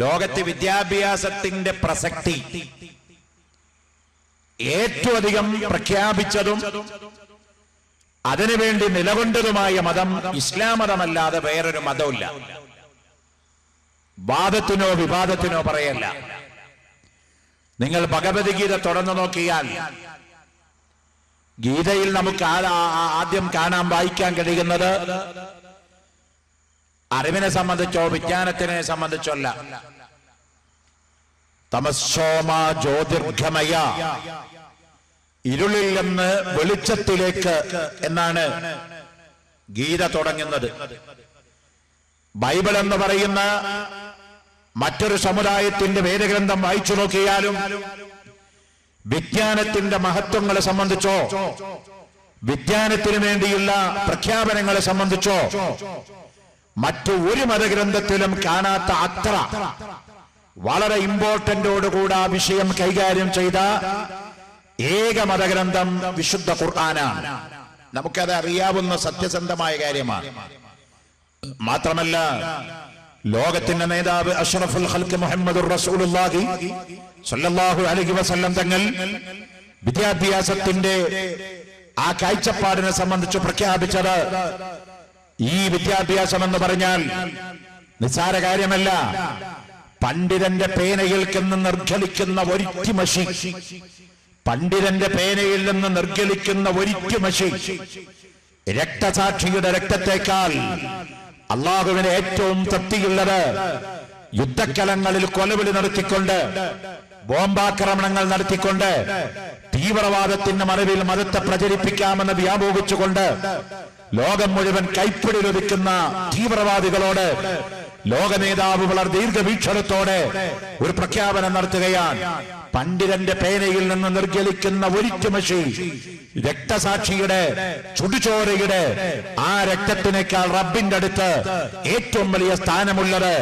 ലോകത്ത് വിദ്യാഭ്യാസത്തിന്റെ പ്രസക്തി ഏറ്റവും അധികം പ്രഖ്യാപിച്ചതും അതിനുവേണ്ടി നിലകൊണ്ടതുമായ മതം ഇസ്ലാം മതമല്ലാതെ വേറൊരു മതമില്ല. വാദത്തിനോ വിവാദത്തിനോ പറയല്ല. നിങ്ങൾ ഭഗവത്ഗീത തുറന്നു നോക്കിയാൽ ഗീതയിൽ നമുക്ക് ആദ്യം കാണാൻ വായിക്കാൻ കഴിയുന്നത് അറിവിനെ സംബന്ധിച്ചോ വിജ്ഞാനത്തിനെ സംബന്ധിച്ചല്ല. തമസ്സോമ ജ്യോതിർഗമയ, ഇരുളിൽ നിന്ന് വെളിച്ചത്തിലേക്ക് എന്നാണ് ഗീത തുടങ്ങുന്നത്. ബൈബിൾ എന്ന് പറയുന്ന മറ്റൊരു സമുദായത്തിന്റെ വേദഗ്രന്ഥം വായിച്ചു നോക്കിയാലും വിജ്ഞാനത്തിന്റെ മഹത്വങ്ങളെ സംബന്ധിച്ചോ വിജ്ഞാനത്തിന് വേണ്ടിയുള്ള പ്രഖ്യാപനങ്ങളെ സംബന്ധിച്ചോ മറ്റു ഒരു മതഗ്രന്ഥത്തിലും കാണാത്ത അത്ര വളരെ ഇമ്പോർട്ടന്റോടുകൂടെ ആ വിഷയം കൈകാര്യം ചെയ്ത ഏക മതഗ്രന്ഥം വിശുദ്ധ ഖുർആനാണ്. നമുക്കത് അറിയാവുന്ന സത്യസന്ധമായ കാര്യമാണ്. മാത്രമല്ല, ലോകത്തിന്റെ നേതാവ് അഷ്റഫുൽ ഖൽഖ് മുഹമ്മദുർ റസൂലുള്ളാഹി സ്വല്ലല്ലാഹു അലൈഹി വസല്ലം തങ്ങൾ വിദ്യാഭ്യാസത്തിന്റെ ആ കാഴ്ചപ്പാടിനെ സംബന്ധിച്ച് പ്രഖ്യാപിച്ചത്, ഈ വിദ്യാഭ്യാസം എന്ന് പറഞ്ഞാൽ നിസ്സാര കാര്യമല്ല. പണ്ഡിതന്റെ പേനയിൽ നിന്ന് നിർഗലിക്കുന്ന ഒരിറ്റു മഷി, പണ്ഡിതന്റെ പേനയിൽ നിന്ന് നിർഗലിക്കുന്ന ഒരിറ്റു മഷി രക്തസാക്ഷിയുടെ രക്തത്തെക്കാൾ അള്ളാഹുവിന് ഏറ്റവും തൃപ്തിയുള്ളത് യുദ്ധക്കലങ്ങളിൽ കൊലവിളി നടത്തിക്കൊണ്ട്, ബോംബാക്രമണങ്ങൾ നടത്തിക്കൊണ്ട്, തീവ്രവാദത്തിന്റെ മറവിൽ മതത്തെ പ്രചരിപ്പിക്കാമെന്ന് വ്യാമോഹിച്ചുകൊണ്ട് ലോകം മുഴുവൻ കൈപ്പിടിലൊതുക്കുന്ന തീവ്രവാദികളോട് ലോക നേതാവ് വളരെ ദീർഘവീക്ഷണത്തോടെ ഒരു പ്രഖ്യാപനം നടത്തുകയാണ്. പണ്ഡിതന്റെ പേനയിൽ നിന്ന് നിർഗലിക്കുന്ന ഒരിറ്റു മഷി രക്തസാക്ഷിയുടെ ചുടുചോരയുടെ ആ രക്തത്തിനേക്കാൾ റബ്ബിന്റെ അടുത്ത് ഏറ്റവും വലിയ സ്ഥാനമുള്ളത്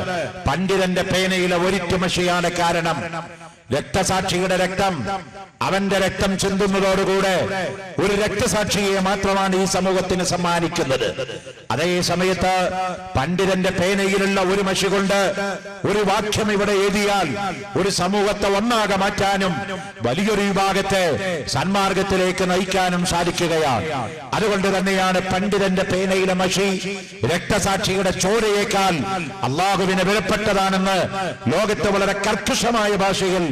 പണ്ഡിതന്റെ പേനയിലെ ഒരിറ്റു മഷിയാണ്. കാരണം രക്തസാക്ഷിയുടെ രക്തം, അവന്റെ രക്തം ചിന്തുന്നതോടുകൂടെ ഒരു രക്തസാക്ഷിയെ മാത്രമാണ് ഈ സമൂഹത്തിന് സമ്മാനിക്കുന്നത്. അതേ സമയത്ത് പണ്ഡിതന്റെ പേനയിലുള്ള ഒരു മഷി കൊണ്ട് ഒരു വാക്യം ഇവിടെ എഴുതിയാൽ ഒരു സമൂഹത്തെ ഒന്നാകെ മാറ്റാനും വലിയൊരു വിഭാഗത്തെ സന്മാർഗത്തിലേക്ക് നയിക്കാനും സാധിക്കുകയാണ്. അതുകൊണ്ട് തന്നെയാണ് പണ്ഡിതന്റെ പേനയിലെ മഷി രക്തസാക്ഷിയുടെ ചോരയേക്കാൾ അള്ളാഹുവിന് വിലപ്പെട്ടതാണെന്ന് ലോകത്ത് വളരെ കർക്കശമായ ഭാഷയിൽ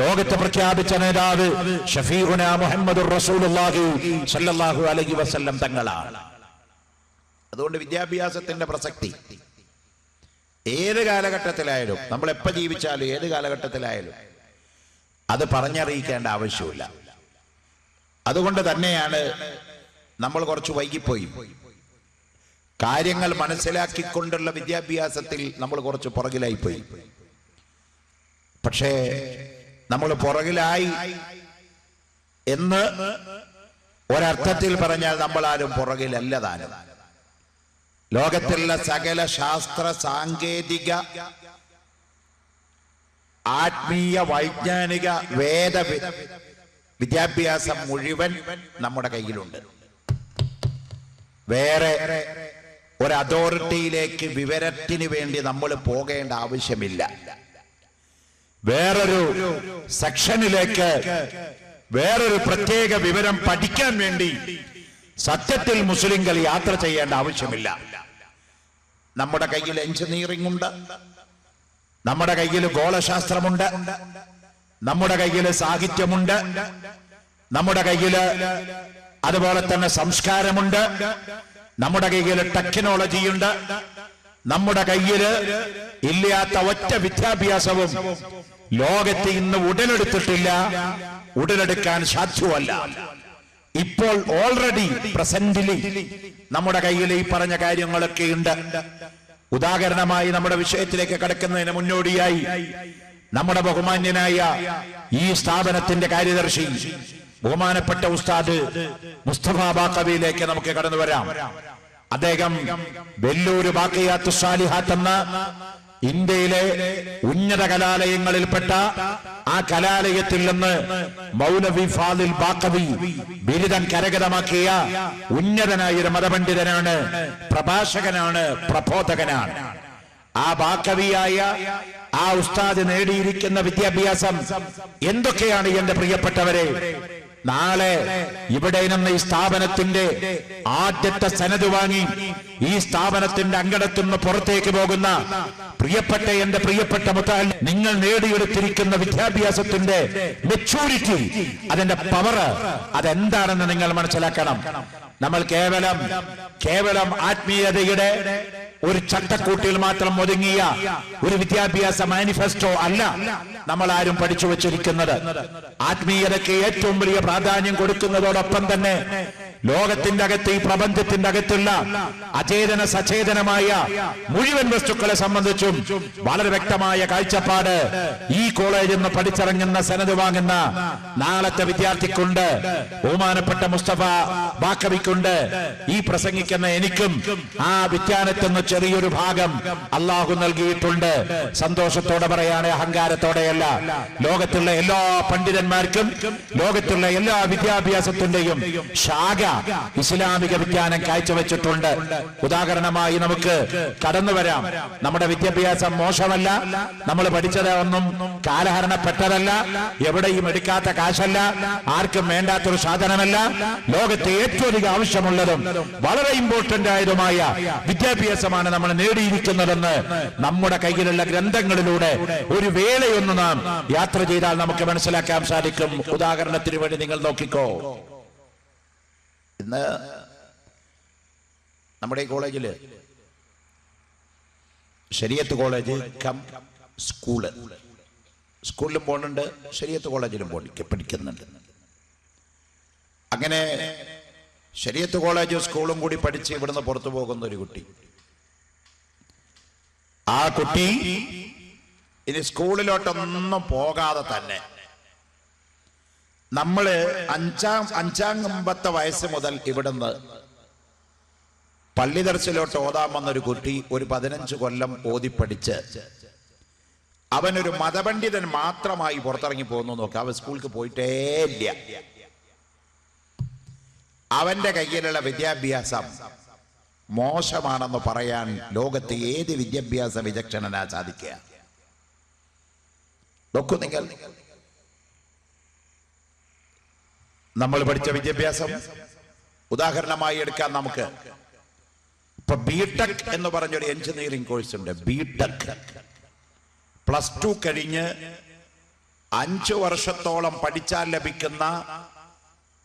ലോകത്ത് പ്രഖ്യാപിച്ച നേതാവ് ഷഫീഉന മുഹമ്മദുർ റസൂലുള്ളാഹി സ്വല്ലല്ലാഹു അലൈഹി വസല്ലം തങ്ങളാണ്. അതുകൊണ്ട് വിദ്യാഭ്യാസത്തിന്റെ പ്രസക്തി ഏത് കാലഘട്ടത്തിലായാലും, നമ്മൾ എപ്പോൾ ജീവിച്ചാലും ഏത് കാലഘട്ടത്തിലായാലും അത് പറഞ്ഞറിയിക്കേണ്ട ആവശ്യമില്ല. അതുകൊണ്ട് തന്നെയാണ് നമ്മൾ കുറച്ച് വൈകിപ്പോയി. കാര്യങ്ങൾ മനസ്സിലാക്കിക്കൊണ്ടുള്ള വിദ്യാഭ്യാസത്തിൽ നമ്മൾ കുറച്ച് പുറകിലായിപ്പോയി. പക്ഷേ നമ്മൾ പുറകിലായി എന്ന് ഒരർത്ഥത്തിൽ പറഞ്ഞാൽ നമ്മൾ ആരും പുറകിലല്ല താനും. ലോകത്തിലുള്ള സകല ശാസ്ത്ര സാങ്കേതിക ആത്മീയ വൈജ്ഞാനിക വേദ വിദ്യാഭ്യാസം മുഴുവൻ നമ്മുടെ കയ്യിലുണ്ട്. വേറെ ഒരു അതോറിറ്റിയിലേക്ക് വിവരത്തിന് വേണ്ടി നമ്മൾ പോകേണ്ട ആവശ്യമില്ല. വേറൊരു സെക്ഷനിലേക്ക് വേറൊരു പ്രത്യേക വിവരം പഠിക്കാൻ വേണ്ടി സത്യത്തിൽ മുസ്ലിങ്ങൾ യാത്ര ചെയ്യേണ്ട ആവശ്യമില്ല. നമ്മുടെ കയ്യിൽ എഞ്ചിനീയറിംഗ് ഉണ്ട്, നമ്മുടെ കയ്യിൽ ഗോളശാസ്ത്രമുണ്ട്, നമ്മുടെ കയ്യിൽ സാഹിത്യമുണ്ട്, നമ്മുടെ കയ്യിൽ അതുപോലെ തന്നെ സംസ്കാരമുണ്ട്, നമ്മുടെ കയ്യിൽ ടെക്നോളജിയുണ്ട്. നമ്മുടെ കയ്യില് ഇല്ലാത്ത ഒറ്റ വിദ്യാഭ്യാസവും ലോകത്ത് ഇന്ന് ഉടലെടുത്തിട്ടില്ല, ഉടലെടുക്കാൻ സാധ്യമല്ല. ഇപ്പോൾ ഓൾറെഡി പ്രസന്റിലി നമ്മുടെ കയ്യിൽ ഈ പറഞ്ഞ കാര്യങ്ങളൊക്കെ ഉണ്ട്. ഉദാഹരണമായി നമ്മുടെ വിഷയത്തിലേക്ക് കടക്കുന്നതിന് മുന്നോടിയായി നമ്മുടെ ബഹുമാന്യനായ ഈ സ്ഥാപനത്തിന്റെ കാര്യദർശി ബഹുമാനപ്പെട്ട ഉസ്താദ് മുസ്തഫ ബാക്കവിയിലേക്ക് നമുക്ക് കടന്നു വരാം. അദ്ദേഹം വെല്ലൂർ ബാഖിയാത്തു സാലിഹാത്ത് എന്ന ഇന്ത്യയിലെ ഉന്നത കലാലയങ്ങളിൽപ്പെട്ട ആ കലാലയത്തിൽ നിന്ന് മൗലവി ഫാദിൽ ബാഖവി ബിരുദം കരഗതമാക്കിയ ഉന്നതനായ ഒരു മതപണ്ഡിതനാണ്, പ്രഭാഷകനാണ്, പ്രബോധകനാണ്. ആ ബാക്കവിയായ ആ ഉസ്താദ് നേടിയിരിക്കുന്ന വിദ്യാഭ്യാസം എന്തൊക്കെയാണ് എന്റെ പ്രിയപ്പെട്ടവരെ? നാളെ ഇവിടെ നിന്ന് ഈ സ്ഥാപനത്തിന്റെ ആദ്യത്തെ സനത് വാങ്ങി ഈ സ്ഥാപനത്തിന്റെ അങ്കണത്തുനിന്ന് പുറത്തേക്ക് പോകുന്ന പ്രിയപ്പെട്ട എന്റെ പ്രിയപ്പെട്ട മുത്താൽ, നിങ്ങൾ നേടിയെടുത്തിരിക്കുന്ന വിദ്യാഭ്യാസത്തിന്റെ മെച്ചൂരിറ്റി, അതിന്റെ പവർ അതെന്താണെന്ന് നിങ്ങൾ മനസ്സിലാക്കണം. നമ്മൾ കേവലം ആത്മീയതയുടെ ഒരു ചട്ടക്കൂട്ടിൽ മാത്രം ഒതുങ്ങിയ ഒരു വിദ്യാഭ്യാസ മാനിഫെസ്റ്റോ അല്ല നമ്മൾ ആരും പഠിച്ചു വച്ചിരിക്കുന്നത്. ആത്മീയതയ്ക്ക് ഏറ്റവും വലിയ പ്രാധാന്യം കൊടുക്കുന്നതോടൊപ്പം തന്നെ ലോകത്തിന്റെ അകത്ത്, ഈ പ്രപഞ്ചത്തിന്റെ അകത്തുള്ള അചേതന സചേതനമായ മുഴുവൻ വസ്തുക്കളെ സംബന്ധിച്ചും വളരെ വ്യക്തമായ കാഴ്ചപ്പാട് ഈ കോളേജിൽ നിന്ന് പഠിച്ചിറങ്ങുന്ന സനത് വാങ്ങുന്ന നാളത്തെ വിദ്യാർത്ഥിക്കുണ്ട്, ബഹുമാനപ്പെട്ട മുസ്തഫ ബാക്കവിക്കുണ്ട്, ഈ പ്രസംഗിക്കുന്ന എനിക്കും ആ വിദ്യാനത്തുനിന്ന് ചെറിയൊരു ഭാഗം അള്ളാഹു നൽകിയിട്ടുണ്ട്. സന്തോഷത്തോടെ പറയാണ്, അഹങ്കാരത്തോടെയല്ല. ലോകത്തുള്ള എല്ലാ പണ്ഡിതന്മാർക്കും ലോകത്തുള്ള എല്ലാ വിദ്യാഭ്യാസത്തിന്റെയും ശാഖ ഇസ്ലാമിക വിജ്ഞാനം കാഴ്ചവെച്ചിട്ടുണ്ട്. ഉദാഹരണമായി നമുക്ക് കടന്നു വരാം. നമ്മുടെ വിദ്യാഭ്യാസം മോശമല്ല, നമ്മൾ പഠിച്ചത് ഒന്നും കാലഹരണപ്പെട്ടതല്ല, എവിടെയും എടുക്കാത്ത കാശല്ല, ആർക്കും വേണ്ടാത്തൊരു സാധനമല്ല. ലോകത്തെ ഏറ്റവും അധികം ആവശ്യമുള്ളതും വളരെ ഇമ്പോർട്ടന്റ് ആയതുമായ വിദ്യാഭ്യാസമാണ് നമ്മൾ നേടിയിരിക്കുന്നതെന്ന് നമ്മുടെ കയ്യിലുള്ള ഗ്രന്ഥങ്ങളിലൂടെ ഒരു വേളയൊന്ന് നാം യാത്ര ചെയ്താൽ നമുക്ക് മനസ്സിലാക്കാൻ സാധിക്കും. ഉദാഹരണത്തിന് വേണ്ടി നിങ്ങൾ നോക്കിക്കോ. ഇന്ന് നമ്മുടെ ഈ കോളേജില് ശരീഅത്ത് കോളേജ് കം സ്കൂളിലും പോകുന്നുണ്ട്, ശരീഅത്ത് കോളേജിലും പഠിക്കുന്നുണ്ട്. അങ്ങനെ ശരീഅത്ത് കോളേജും സ്കൂളും കൂടി പഠിച്ച് ഇവിടുന്ന് പുറത്തു പോകുന്ന ഒരു കുട്ടി, ആ കുട്ടി ഇനി സ്കൂളിലോട്ടൊന്നും പോകാതെ തന്നെ നമ്മള് അഞ്ചാം വയസ്സ് മുതൽ ഇവിടുന്ന് പള്ളി ദർശിലോട്ട് ഓതാൻ വന്നൊരു കുട്ടി ഒരു 15 കൊല്ലം ഓതി പഠിച്ച് അവനൊരു മതപണ്ഡിതൻ മാത്രമായി പുറത്തിറങ്ങി പോകുന്നു നോക്കാം. അവൻ സ്കൂളിൽ പോയിട്ടേ ഇല്ല. അവന്റെ കയ്യിലുള്ള വിദ്യാഭ്യാസം മോശമാണെന്ന് പറയാൻ ലോകത്തെ ഏത് വിദ്യാഭ്യാസ വിചക്ഷണനാ സാധിക്കുക? നോക്കൂ നിങ്ങൾ, നമ്മൾ പഠിച്ച വിദ്യാഭ്യാസം ഉദാഹരണമായി എടുക്കാൻ നമുക്ക്. ഇപ്പൊ ബിടെക് എന്ന് പറഞ്ഞൊരു എഞ്ചിനീയറിംഗ് കോഴ്സ് ഉണ്ട്. ബിടെക് +2 കഴിഞ്ഞ് 5 വർഷത്തോളം പഠിച്ചാൽ ലഭിക്കുന്ന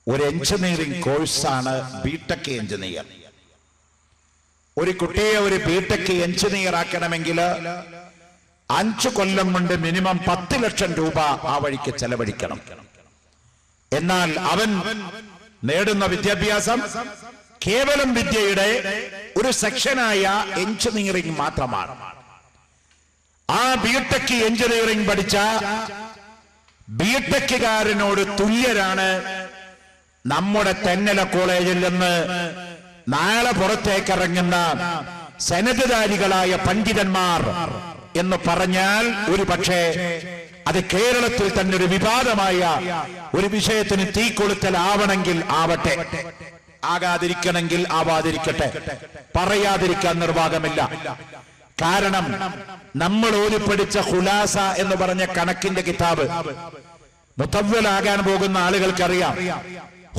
ഒരു എഞ്ചിനീയറിംഗ് കോഴ്സാണ് ബിടെക് എഞ്ചിനീയർ. ഒരു കുട്ടിയെ ഒരു ബിടെക് എഞ്ചിനീയർ ആക്കണമെങ്കിൽ 5 കൊല്ലം കൊണ്ട് മിനിമം 10 ലക്ഷം രൂപ ആ വഴിക്ക് ചെലവഴിക്കണം. എന്നാൽ അവൻ നേടുന്ന വിദ്യാഭ്യാസം കേവലം വിദ്യയുടെ ഒരു സെക്ഷനായ എഞ്ചിനീയറിംഗ് മാത്രമാണ്. ആ ബിടെക് എഞ്ചിനീയറിംഗ് പഠിച്ച ബിടെക്കുകാരനോട് തുല്യരാണ് നമ്മുടെ തെന്നല കോളേജിൽ നിന്ന് നാളെ പുറത്തേക്കിറങ്ങുന്ന സനദ്ധാരികളായ പണ്ഡിതന്മാർ എന്ന് പറഞ്ഞാൽ ഒരു പക്ഷേ അത് കേരളത്തിൽ തന്നെ ഒരു വിവാദമായ ഒരു വിഷയത്തിന് തീകൊളുത്തലാവണമെങ്കിൽ ആവട്ടെ, ആകാതിരിക്കണമെങ്കിൽ ആവാതിരിക്കട്ടെ, പറയാതിരിക്കാൻ നിർവാഹമില്ല. കാരണം നമ്മൾ ഓതി പഠിച്ച ഖുലാസ എന്ന് പറഞ്ഞ കണക്കിന്റെ കിതാബ് മുതവ്വലാകാൻ പോകുന്ന ആളുകൾക്കറിയാം.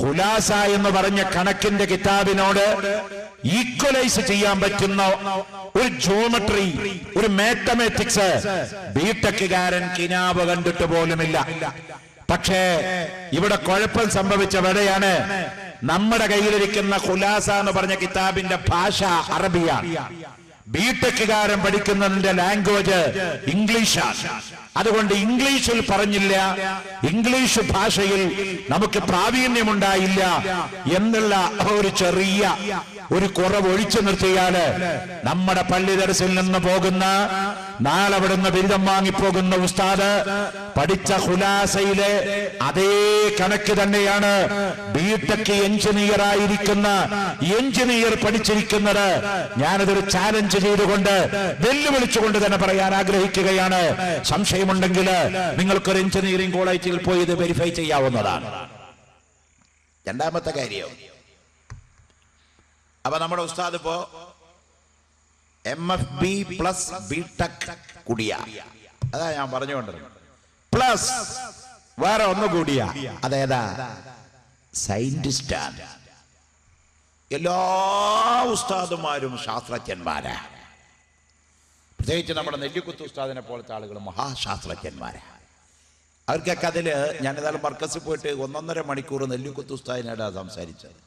ഖുലാസ എന്ന് പറഞ്ഞ കണക്കിന്റെ കിതാബിനോട് ഈക്വലൈസ് ചെയ്യാൻ പറ്റുന്ന ഒരു ജോമെട്രി, ഒരു മാത്തമാറ്റിക്സ് ബിടെക്കുകാരൻ കിനാബ് കണ്ടിട്ട് പോലുമില്ല. പക്ഷേ ഇവിടെ കുഴപ്പം സംഭവിച്ചവിടെയാണ്. നമ്മുടെ കയ്യിലിരിക്കുന്ന ഖുലാസ എന്ന് പറഞ്ഞ കിതാബിന്റെ ഭാഷ അറബിയാണ്. ബിടെക്കുകാരൻ പഠിക്കുന്നതിന്റെ ലാംഗ്വേജ് ഇംഗ്ലീഷാണ്. അതുകൊണ്ട് ഇംഗ്ലീഷിൽ പറഞ്ഞില്ല, ഇംഗ്ലീഷ് ഭാഷയിൽ നമുക്ക് പ്രാവീണ്യമുണ്ടായില്ല എന്നുള്ള ഒരു ചെറിയ ഒരു കുറവ് ഒഴിച്ചു നിർത്തിയാല് നമ്മുടെ പള്ളി ദർസിൽ നിന്ന് പോകുന്ന നാളെ അവിടുന്ന് ബിരുദം വാങ്ങിപ്പോകുന്ന ഉസ്താദ് പഠിച്ച ഖുലാസയിലെ അതേ കണക്ക് തന്നെയാണ് ബിടെക് എഞ്ചിനീയർ ആയിരിക്കുന്ന എഞ്ചിനീയർ പഠിച്ചിരിക്കുന്നത്. ഞാനതൊരു ചാലഞ്ച് ചെയ്തുകൊണ്ട് വെല്ലുവിളിച്ചുകൊണ്ട് തന്നെ പറയാൻ ആഗ്രഹിക്കുകയാണ്. സംശയമുണ്ടെങ്കിൽ നിങ്ങൾക്കൊരു എഞ്ചിനീയറിംഗ് കോളേജിൽ പോയി ഇത് വെരിഫൈ ചെയ്യാവുന്നതാണ്. രണ്ടാമത്തെ കാര്യം, അപ്പൊ നമ്മുടെ ഉസ്താദ് ഇപ്പോ MFB പ്ലസ് BTech കൂടിയ, അതാ ഞാൻ പറഞ്ഞുകൊണ്ടിരുന്നത്. പ്ലസ് വേറെ ഒന്ന് കൂടിയ, അതേതാ? സയന്റിസ്റ്റാണ്. എല്ലാ ഉസ്താദുമാരും ശാസ്ത്രജ്ഞന്മാരാ. പ്രത്യേകിച്ച് നമ്മുടെ നെല്ലിക്കുത്ത് ഉസ്താദിനെ പോലത്തെ ആളുകൾ മഹാശാസ്ത്രജ്ഞന്മാരാ. അവർക്കൊക്കെ അതില് ഞാനേതായാലും മർക്കസിൽ പോയിട്ട് 1.5 മണിക്കൂർ നെല്ലിക്കുത്ത് ഉസ്താദിനോടാ സംസാരിച്ചത്.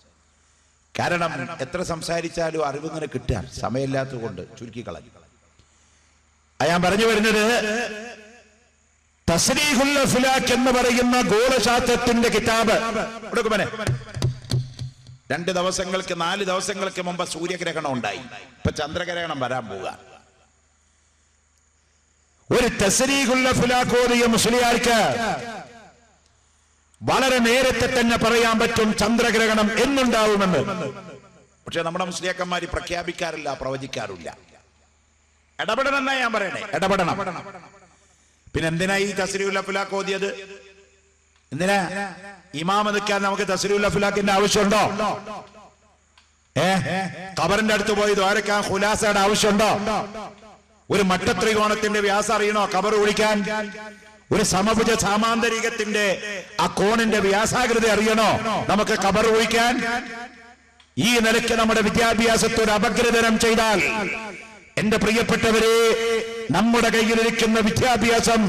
കാരണം എത്ര സംസാരിച്ചാലും അറിവിങ്ങനെ കിട്ടാൻ സമയമില്ലാത്തത് കൊണ്ട് ചുരുക്കി കളഞ്ഞു. ഞാൻ പറഞ്ഞു വരുന്നത്, തസ്രീഹുൽ അഫ്ലാഖ് എന്ന് പറയുന്ന ഗോളശാസ്ത്രത്തിന്റെ കിതാബ് 4 ദിവസങ്ങൾക്ക് മുമ്പ് സൂര്യഗ്രഹണം ഉണ്ടായി. ഇപ്പൊ ചന്ദ്രഗ്രഹണം വരാൻ പോവുക. ഒരു തസ്രീഹുൽ അഫ്ലാഖ് ഓതിയ മുസ്ലിയാർക്ക് വളരെ നേരത്തെ തന്നെ പറയാൻ പറ്റും ചന്ദ്രഗ്രഹണം എന്നുണ്ടാവുമെന്ന്. പക്ഷെ നമ്മുടെ മുസ്ലിയാക്കന്മാര് പ്രഖ്യാപിക്കാറില്ല, പ്രവചിക്കാറില്ല. ഇടപെടണം എന്നാ ഞാൻ പറയണേ, ഇടപെടണം. പിന്നെ എന്തിനാ ഈ തസ്രീഹുൽ അഫ്ലാഖ് ഓതിയത്? എന്തിനാ ഇമാമ നിൽക്കാൻ നമുക്ക് തസ്രീഹുൽ അഫ്ലാഖിന്റെ ആവശ്യമുണ്ടോ? ഖബറിന്റെ അടുത്ത് പോയി ദ്വാരക്കാൻ ഖുലാസയുടെ ആവശ്യമുണ്ടോ? ഒരു മട്ടത്രികോണത്തിന്റെ വ്യാസം അറിയണോ ഖബർ ഒഴിക്കാൻ? ഒരു സമഭുജ സാമാന്തരികത്തിന്റെ ആ കോണിന്റെ വ്യാസാകൃതി അറിയണോ നമുക്ക് ഖബർ ഒഴിക്കാൻ? ഈ നിലയ്ക്ക് നമ്മുടെ വിദ്യാഭ്യാസത്തെ ഒരു അപഗ്രഥനം ചെയ്താൽ, എന്റെ പ്രിയപ്പെട്ടവരെ, നമ്മുടെ കയ്യിലിരിക്കുന്ന വിദ്യാഭ്യാസം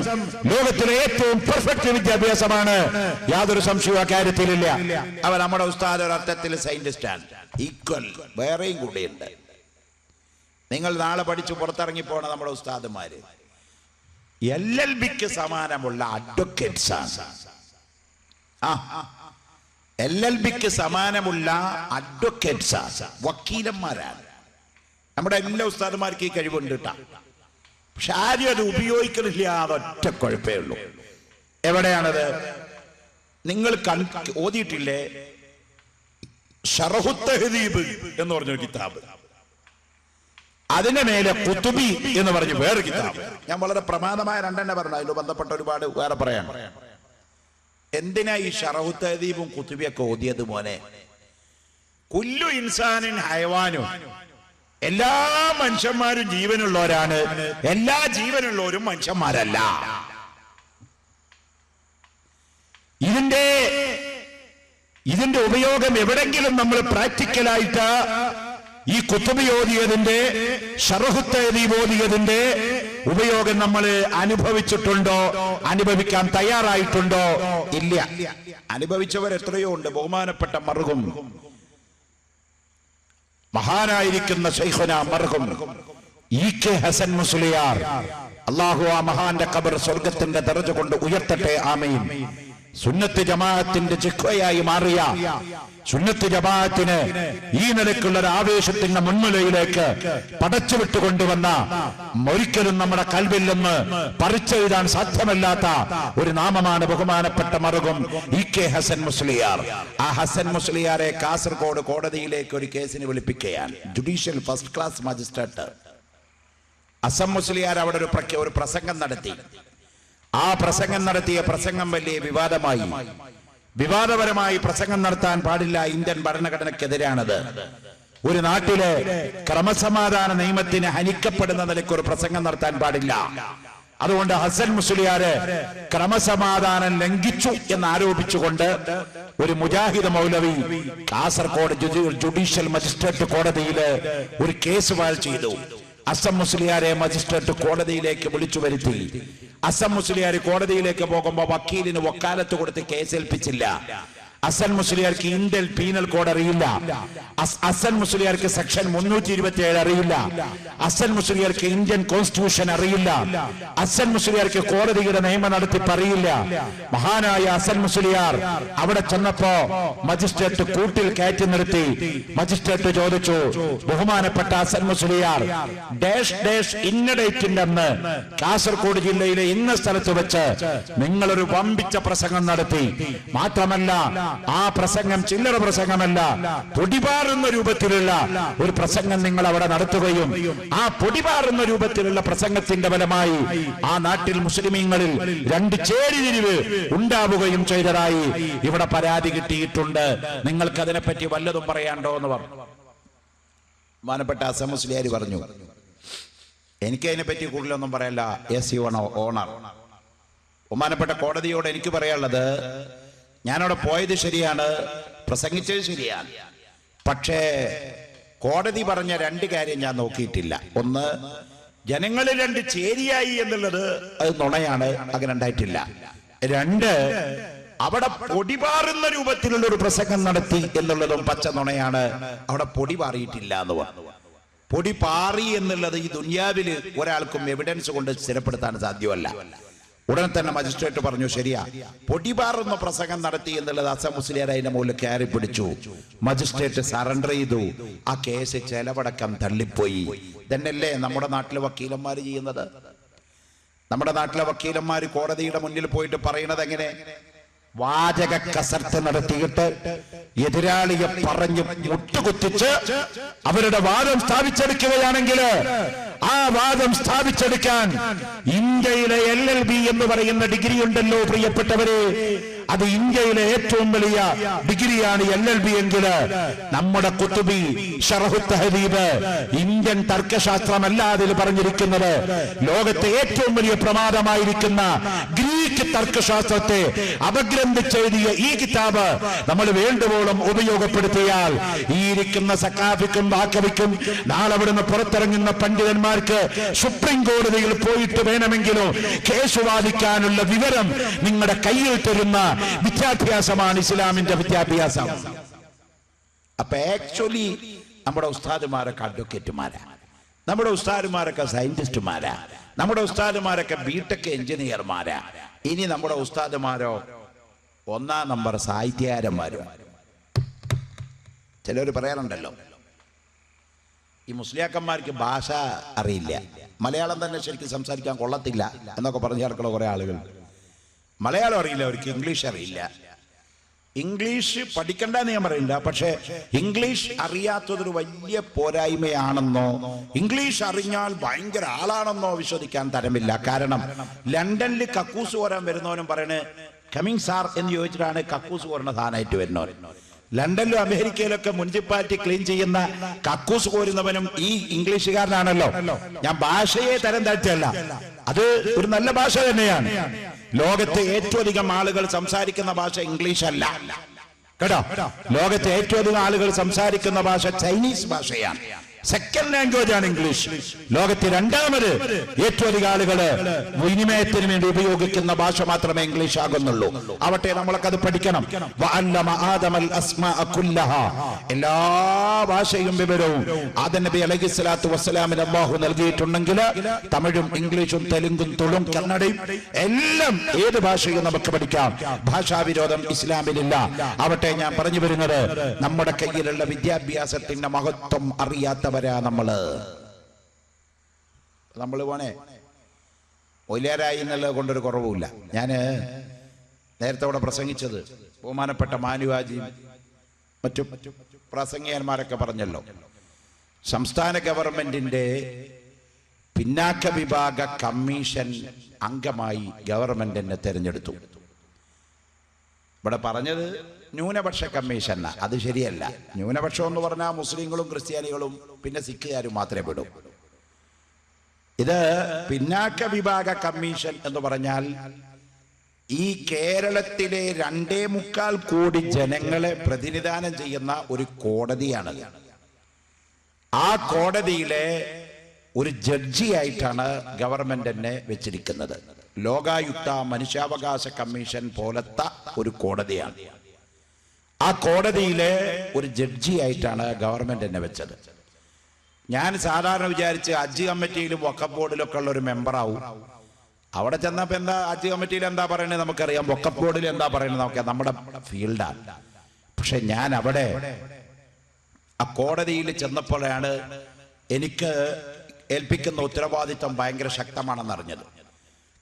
ലോകത്തിലെ ഏറ്റവും പെർഫെക്റ്റ് വിദ്യാഭ്യാസമാണ്. യാതൊരു സംശയവും അക്കാര്യത്തിലില്ല. അവ നമ്മുടെ ഉസ്താദ് ഒരർത്ഥത്തിൽ സയന്റിസ്റ്റാണ്. ഈക്വൽ വേറെയും കൂടെയുണ്ട്. നിങ്ങൾ നാളെ പഠിച്ചു പുറത്തിറങ്ങിപ്പോണ നമ്മുടെ ഉസ്താദുമാര് LLBക്ക് സമാനമുള്ള അഡ്വക്കേറ്റ്സ് ആണ്. LLBക്ക് സമാനമുള്ള അഡ്വക്കേറ്റ്സ് ആണ്, വക്കീലന്മാരാണ്. നമ്മുടെ എല്ലാ ഉസ്താദുമാർക്ക് ഈ കഴിവുണ്ട് കേട്ടാ. പക്ഷെ ആരും അത് ഉപയോഗിക്കുന്നില്ല. അതൊറ്റ കുഴപ്പമേ ഉള്ളൂ. എവിടെയാണത്? നിങ്ങൾ ഓതിയിട്ടില്ലേ ശറഹു തഹ്ദീബ് എന്ന് പറഞ്ഞൊരു കിതാബ്? അതിന്റെ മേലെ ഖുതുബി എന്ന് പറഞ്ഞു വേറെ കിതാബ്. ഞാൻ വളരെ പ്രമാദമായ 2 പറഞ്ഞു. അതിൽ ബന്ധപ്പെട്ട ഒരുപാട് വേറെ പറയാം. എന്തിനാ ഈ ശറഹു തഹ്ദീബും ഖുതുബിയൊക്കെ ഓതിയത് മോനെ? കുല്ലു ഇൻസാനിൻ ഹയവാനും, എല്ലാ മനുഷ്യന്മാരും ജീവനുള്ളവരാണ്. എല്ലാ ജീവനുള്ളവരും മനുഷ്യന്മാരല്ല. ഇതിന്റെ ഉപയോഗം എവിടെങ്കിലും നമ്മൾ പ്രാക്ടിക്കലായിട്ട് ഈ ഖുതുബി ഓതിയതിന്റെ, ശറഹു തഹ്ദീബ് ഓതിയതിന്റെ ഉപയോഗം നമ്മൾ അനുഭവിച്ചിട്ടുണ്ടോ? അനുഭവിക്കാൻ തയ്യാറായിട്ടുണ്ടോ? ഇല്ല. അനുഭവിച്ചവർ എത്രയോ ഉണ്ട്. ബഹുമാനപ്പെട്ട മർഹൂം മഹാനായിരിക്കുന്ന ശൈഖുന മർഹൂം EK ഹസൻ മുസ്ലിയാർ, അല്ലാഹു ആ മഹാന്റെ ഖബർ സ്വർഗ്ഗത്തിന്റെ ദറജ കൊണ്ട് ഉയർത്തട്ടെ, ആമീൻ. സുന്നത്ത് ജമാഅത്തിന്റെ ചിഖ്വയായി മാറിയ, സുന്നത്ത് ജമാഅത്തിന് ഈ നിലയ്ക്കുള്ള ഒരു ആവേശത്തിന്റെ മുൻനിലയിലേക്ക് പടച്ചുവിട്ട് കൊണ്ടുവന്ന, ഒരിക്കലും നമ്മുടെ കൽവിൽ നിന്ന് പറിച്ചെഴുതാൻ സാധ്യമല്ലാത്ത ഒരു നാമമാണ് ബഹുമാനപ്പെട്ട മർഹൂം EK ഹസൻ മുസ്ലിയാർ. ആ ഹസൻ മുസ്ലിയാരെ കാസർഗോഡ് കോടതിയിലേക്ക് ഒരു കേസിന് വിളിപ്പിക്കുകയാണ്. Judicial first class magistrate Hasan Musliyar അവിടെ ഒരു പ്രസംഗം നടത്തി. ആ പ്രസംഗം നടത്തിയ പ്രസംഗം വലിയ വിവാദമായി. വിവാദപരമായി പ്രസംഗം നടത്താൻ പാടില്ല. ഇന്ത്യൻ ഭരണഘടനയ്ക്കെതിരാണത്. ഒരു നാട്ടിലെ ക്രമസമാധാന നിയമത്തിന് ഹനിക്കപ്പെടുന്ന നിലയ്ക്ക് ഒരു പ്രസംഗം നടത്താൻ പാടില്ല. അതുകൊണ്ട് ഹസൻ മുസ്ലിയാര് ക്രമസമാധാനം ലംഘിച്ചു എന്നാരോപിച്ചുകൊണ്ട് ഒരു മുജാഹിദ് മൗലവി കാസർഗോഡ് ജുഡീഷ്യൽ മജിസ്ട്രേറ്റ് കോടതിയില് ഒരു കേസ് ഫയൽ ചെയ്തു. ഹസൻ മുസ്ലിയാരെ മജിസ്ട്രേറ്റ് കോടതിയിലേക്ക് വിളിച്ചു വരുത്തി. ഹസൻ മുസ്ലിയാർ കോടതിയിലേക്ക് പോകുമ്പോൾ വക്കീലിന് വക്കാലത്ത് കൊടുത്ത് കേസേൽപ്പിച്ചില്ല. ഹസൻ മുസ്ലിയാർക്ക് ഇന്ത്യൻ പീനൽ കോഡ് അറിയില്ല. ഹസൻ മുസ്ലിയാർക്ക് സെക്ഷൻ 327 അറിയില്ല. ഹസൻ മുസ്ലിയാർക്ക് ഇന്ത്യൻ കോൺസ്റ്റിറ്റ്യൂഷൻ അറിയില്ല. ഹസൻ മുസ്ലിയാർക്ക് കോടതിയുടെ നിയമ നടത്തിപ്പ് അറിയില്ല. മഹാനായ ഹസൻ മുസ്ലിയാർ അവിടെ ചെന്നപ്പോ മജിസ്ട്രേറ്റ് കൂട്ടിൽ കയറ്റി നിർത്തി. മജിസ്ട്രേറ്റ് ചോദിച്ചു, ബഹുമാനപ്പെട്ട ഹസൻ മുസ്ലിയാർ ഡാഷ് ഡാഷ് ഇന്ന ഡേറ്റിന്റെ അന്ന് കാസർഗോഡ് ജില്ലയിലെ ഇന്ന സ്ഥലത്ത് വെച്ച് നിങ്ങളൊരു വമ്പിച്ച പ്രസംഗം നടത്തി. മാത്രമല്ല ആ പ്രസംഗം ചില്ലറ പ്രസംഗമല്ല, പൊടിപാറുന്ന രൂപത്തിലുള്ള ഒരു പ്രസംഗം നിങ്ങൾ അവിടെ നടത്തുകയും ആ പൊടിപാറുന്ന രൂപത്തിലുള്ള പ്രസംഗത്തിന്റെ ഫലമായി ആ നാട്ടിൽ മുസ്ലിമീങ്ങളിൽ 2 ചേരിതിരിവ് ഉണ്ടാവുകയും ചെയ്തതായി ഇവിടെ പരാതി കിട്ടിയിട്ടുണ്ട്. നിങ്ങൾക്ക് അതിനെപ്പറ്റി വല്ലതും പറയാണ്ടോ എന്ന് പറഞ്ഞു. ബഹുമാനപ്പെട്ട ഹസൻ മുസ്ലിയാർ പറഞ്ഞു, എനിക്കതിനെ പറ്റി കൂടുതലൊന്നും പറയല്ല. Yes you owner. ബഹുമാനപ്പെട്ട കോടതിയോട് എനിക്ക് പറയാനുള്ളത്, ഞാനവിടെ പോയത് ശരിയാണ്, പ്രസംഗിച്ചത് ശരിയാണ്. പക്ഷേ കോടതി പറഞ്ഞ രണ്ട് കാര്യം ഞാൻ നോക്കിയിട്ടില്ല. ഒന്ന്, ജനങ്ങൾ രണ്ട് ചേരിയായി എന്നുള്ളത് അത് നുണയാണ്, അങ്ങനെ ഉണ്ടായിട്ടില്ല. രണ്ട്, അവിടെ പൊടിപാറുന്ന രൂപത്തിലുള്ള ഒരു പ്രസംഗം നടത്തി എന്നുള്ളതും പച്ച നുണയാണ്. അവിടെ പൊടി പാറിയിട്ടില്ല എന്ന് പറഞ്ഞു. പൊടി പാറി എന്നുള്ളത് ഈ ദുനിയാവിൽ ഒരാൾക്കും എവിഡൻസ് കൊണ്ട് സ്ഥിരപ്പെടുത്താൻ സാധ്യമല്ല. ഉടനെ തന്നെ മജിസ്ട്രേറ്റ് പറഞ്ഞു, ശരിയാ, പൊടി പാറുന്ന പ്രസംഗം നടത്തി എന്നുള്ളത് ഹസൻ മുസ്ലിയാർ അതിന്റെ മുകളിൽ കയറി പിടിച്ചു. മജിസ്ട്രേറ്റ് സറണ്ടർ ചെയ്തു. ആ കേസ് ചെലവടക്കം തള്ളിപ്പോയി. ഇതന്നെയല്ലേ നമ്മുടെ നാട്ടിലെ വക്കീലന്മാർ ചെയ്യുന്നത്? നമ്മുടെ നാട്ടിലെ വക്കീലന്മാർ കോടതിയുടെ മുന്നിൽ പോയിട്ട് പറയുന്നത് എങ്ങനെ? വാചക കസർത്ത് നടത്തിയിട്ട് എതിരാളിയെ പറഞ്ഞ് മുട്ടുകുത്തിച്ച് അവരുടെ വാദം സ്ഥാപിച്ചെടുക്കുകയാണെങ്കിൽ ആ വാദം സ്ഥാപിച്ചെടുക്കാൻ ഇന്ത്യയിലെ LLB എന്ന് പറയുന്ന ഡിഗ്രി ഉണ്ടല്ലോ പ്രിയപ്പെട്ടവരെ, അത് ഇന്ത്യയിലെ ഏറ്റവും വലിയ ഡിഗ്രിയാണ് LLB എങ്കിൽ നമ്മുടെ ഖുതുബി ശറഹു തഹദീബ് ഇന്ത്യൻ തർക്കശാസ്ത്രമല്ല അതിൽ പറഞ്ഞിരിക്കുന്നത്. ലോകത്തെ ഏറ്റവും വലിയ പ്രമാദമായിരിക്കുന്ന ഗ്രീക്ക് തർക്കശാസ്ത്രത്തെ അപഗ്രന്ഥിച്ചെഴുതിയ ഈ കിതാബ് നമ്മൾ വേണ്ടുവോളം ഉപയോഗപ്പെടുത്തിയാൽ ഈ ഇരിക്കുന്ന സക്കാഫിക്കും ബാക്കവിക്കും നാളെ അവിടുന്ന് പുറത്തിറങ്ങുന്ന പണ്ഡിതന്മാർക്ക് സുപ്രീം കോടതിയിൽ പോയിട്ട് വേണമെങ്കിലും കേസ് വാദിക്കാനുള്ള വിവരം നിങ്ങളുടെ കയ്യിൽ തരുന്ന വിദ്യാഭ്യാസമാണ് ഇസ്ലാമിന്റെ വിദ്യാഭ്യാസം. അപ്പൊ ആക്ച്വലി നമ്മുടെ ഉസ്താദുമാരൊക്കെ അഡ്വക്കേറ്റുമാരാ, നമ്മുടെ ഉസ്താദുമാരൊക്കെ സയന്റിസ്റ്റുമാരാ, നമ്മുടെ ഉസ്താദുമാരൊക്കെ ബിടെക് എഞ്ചിനീയർമാരാ. ഇനി നമ്മുടെ ഉസ്താദുമാരോ 1ാം നമ്പർ സാഹിത്യകാരന്മാരോ. ചിലർ പറയാറുണ്ടല്ലോ, ഈ മുസ്ലിയാക്കന്മാർക്ക് ഭാഷ അറിയില്ല, മലയാളം തന്നെ ശരിക്കും സംസാരിക്കാൻ കൊള്ളത്തില്ല എന്നൊക്കെ പറഞ്ഞു ചേർക്കുന്ന കുറെ ആളുകൾ. മലയാളം അറിയില്ല അവർക്ക്, ഇംഗ്ലീഷ് അറിയില്ല. ഇംഗ്ലീഷ് പഠിക്കണ്ടെന്ന് ഞാൻ പറയില്ല, പക്ഷെ ഇംഗ്ലീഷ് അറിയാത്തതൊരു വലിയ പോരായ്മയാണെന്നോ ഇംഗ്ലീഷ് അറിഞ്ഞാൽ ഭയങ്കര ആളാണെന്നോ വിശ്വസിക്കാൻ തരമില്ല. കാരണം ലണ്ടനിൽ കക്കൂസ് കോരാൻ വരുന്നവനും പറയണേ കമ്മിങ് സാർ എന്ന് ചോദിച്ചിട്ടാണ് കക്കൂസ് കോരണ സാധനമായിട്ട് വരുന്നവൻ. ലണ്ടനിലും അമേരിക്കയിലൊക്കെ മുനിസിപ്പാലിറ്റി ക്ലീൻ ചെയ്യുന്ന കക്കൂസ് കോരുന്നവനും ഈ ഇംഗ്ലീഷുകാരനാണല്ലോ. ഞാൻ ഭാഷയെ തരം താഴ്ചയല്ല, അത് ഒരു നല്ല ഭാഷ തന്നെയാണ്. ലോകത്തെ ഏറ്റവും അധികം ആളുകൾ സംസാരിക്കുന്ന ഭാഷ ഇംഗ്ലീഷ് അല്ല കേട്ടോ. ലോകത്തെ ഏറ്റവും അധികം ആളുകൾ സംസാരിക്കുന്ന ഭാഷ ചൈനീസ് ഭാഷയാണ്. സെക്കൻഡ് ലാംഗ്വേജ് ആണ് ഇംഗ്ലീഷ്. ലോകത്തെ രണ്ടാമത് ഏറ്റവും അധികം ആളുകള് വിനിമയത്തിന് വേണ്ടി ഉപയോഗിക്കുന്ന ഭാഷ മാത്രമേ ഇംഗ്ലീഷ് ആകുന്നുള്ളൂ. ആവട്ടെ, നമ്മളൊക്കെ അത് പഠിക്കണം. എല്ലാ ഭാഷയും വിവരവും ആദം നബി അലൈഹിസ്സലാത്തു വസ്സലാമിന് അല്ലാഹു നൽകിയിട്ടുണ്ടെങ്കിൽ തമിഴും ഇംഗ്ലീഷും തെലുങ്കും തുളും കന്നഡയും എല്ലാം ഏത് ഭാഷയും നമുക്ക് പഠിക്കാം. ഭാഷാവിരോധം ഇസ്ലാമിലില്ല. ആവട്ടെ, ഞാൻ പറഞ്ഞു വരുന്നത് നമ്മുടെ കയ്യിലുള്ള വിദ്യാഭ്യാസത്തിന്റെ മഹത്വം അറിയാത്തവരാ നമ്മള് പോണേ ഒയിലേരായി എന്നുള്ളത് കൊണ്ടൊരു കുറവുമില്ല. ഞാൻ നേരത്തെ അവിടെ പ്രസംഗിച്ചത് ബഹുമാനപ്പെട്ട മാനുവാജിയും മറ്റു പ്രസംഗികന്മാരൊക്കെ പറഞ്ഞല്ലോ, സംസ്ഥാന ഗവൺമെന്റിന്റെ പിന്നാക്ക വിഭാഗ കമ്മീഷൻ അംഗമായി ഗവൺമെന്റ് എന്നെ തെരഞ്ഞെടുത്തു. ഇവിടെ പറഞ്ഞത് ന്യൂനപക്ഷ കമ്മീഷൻ, അത് ശരിയല്ല. ന്യൂനപക്ഷം എന്ന് പറഞ്ഞാൽ മുസ്ലിങ്ങളും ക്രിസ്ത്യാനികളും പിന്നെ സിഖുകാരും മാത്രമേ പെടും. ഇത് പിന്നാക്ക വിഭാഗ കമ്മീഷൻ എന്ന് പറഞ്ഞാൽ ഈ കേരളത്തിലെ 2.25 കോടി ജനങ്ങളെ പ്രതിനിധാനം ചെയ്യുന്ന ഒരു കോടതിയാണ്. ആ കോടതിയിലെ ഒരു ജഡ്ജിയായിട്ടാണ് ഗവൺമെന്റ് എന്നെ വെച്ചിരിക്കുന്നത്. ലോകായുക്ത മനുഷ്യാവകാശ കമ്മീഷൻ പോലത്തെ ഒരു കോടതിയാണ്. ആ കോടതിയിലെ ഒരു ജഡ്ജിയായിട്ടാണ് ഗവൺമെന്റ് എന്നെ വെച്ചത്. ഞാൻ സാധാരണ വിചാരിച്ച് ഹജ്ജ് കമ്മിറ്റിയിലും വഖഫ് ബോർഡിലൊക്കെ ഉള്ള ഒരു മെമ്പറാവും. അവിടെ ചെന്നപ്പോ എന്താ ഹജ്ജ് കമ്മിറ്റിയിൽ എന്താ പറയുന്നത് നമുക്കറിയാം, വഖഫ് ബോർഡിൽ എന്താ പറയുന്നത് നമുക്കറിയാം, നമ്മുടെ ഫീൽഡാണ്. പക്ഷെ ഞാൻ അവിടെ ആ കോടതിയിൽ ചെന്നപ്പോഴാണ് എനിക്ക് ഏൽപ്പിക്കുന്ന ഉത്തരവാദിത്വം ഭയങ്കര ശക്തമാണെന്ന് അറിഞ്ഞത്.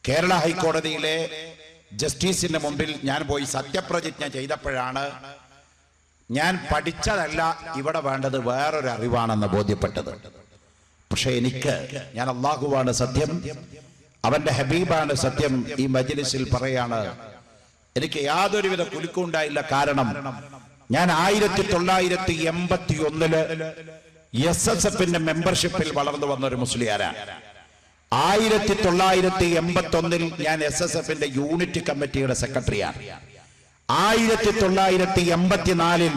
കേരള ഹൈക്കോടതിയിലെ ജസ്റ്റിസിന്റെ മുമ്പിൽ ഞാൻ പോയി സത്യപ്രതിജ്ഞ ചെയ്തപ്പോഴാണ് ഞാൻ പഠിച്ചതല്ല ഇവിടെ വേണ്ടത് വേറൊരു അറിവാണെന്ന് ബോധ്യപ്പെട്ടത്. പക്ഷെ ഞാൻ അല്ലാഹുവാണ് സത്യം, അവന്റെ ഹബീബാണ് സത്യം. ഈ മജ്ലിസിൽ പറയാണ്, എനിക്ക് യാതൊരുവിധ കുലുക്കും ഉണ്ടായില്ല. കാരണം ഞാൻ 1981 SSFന്റെ മെമ്പർഷിപ്പിൽ വളർന്നു വന്ന ഒരു മുസ്ലിയാരാണ്. 1981 ഞാൻ SSFന്റെ യൂണിറ്റ് കമ്മിറ്റിയുടെ സെക്രട്ടറിയാണ്. 1984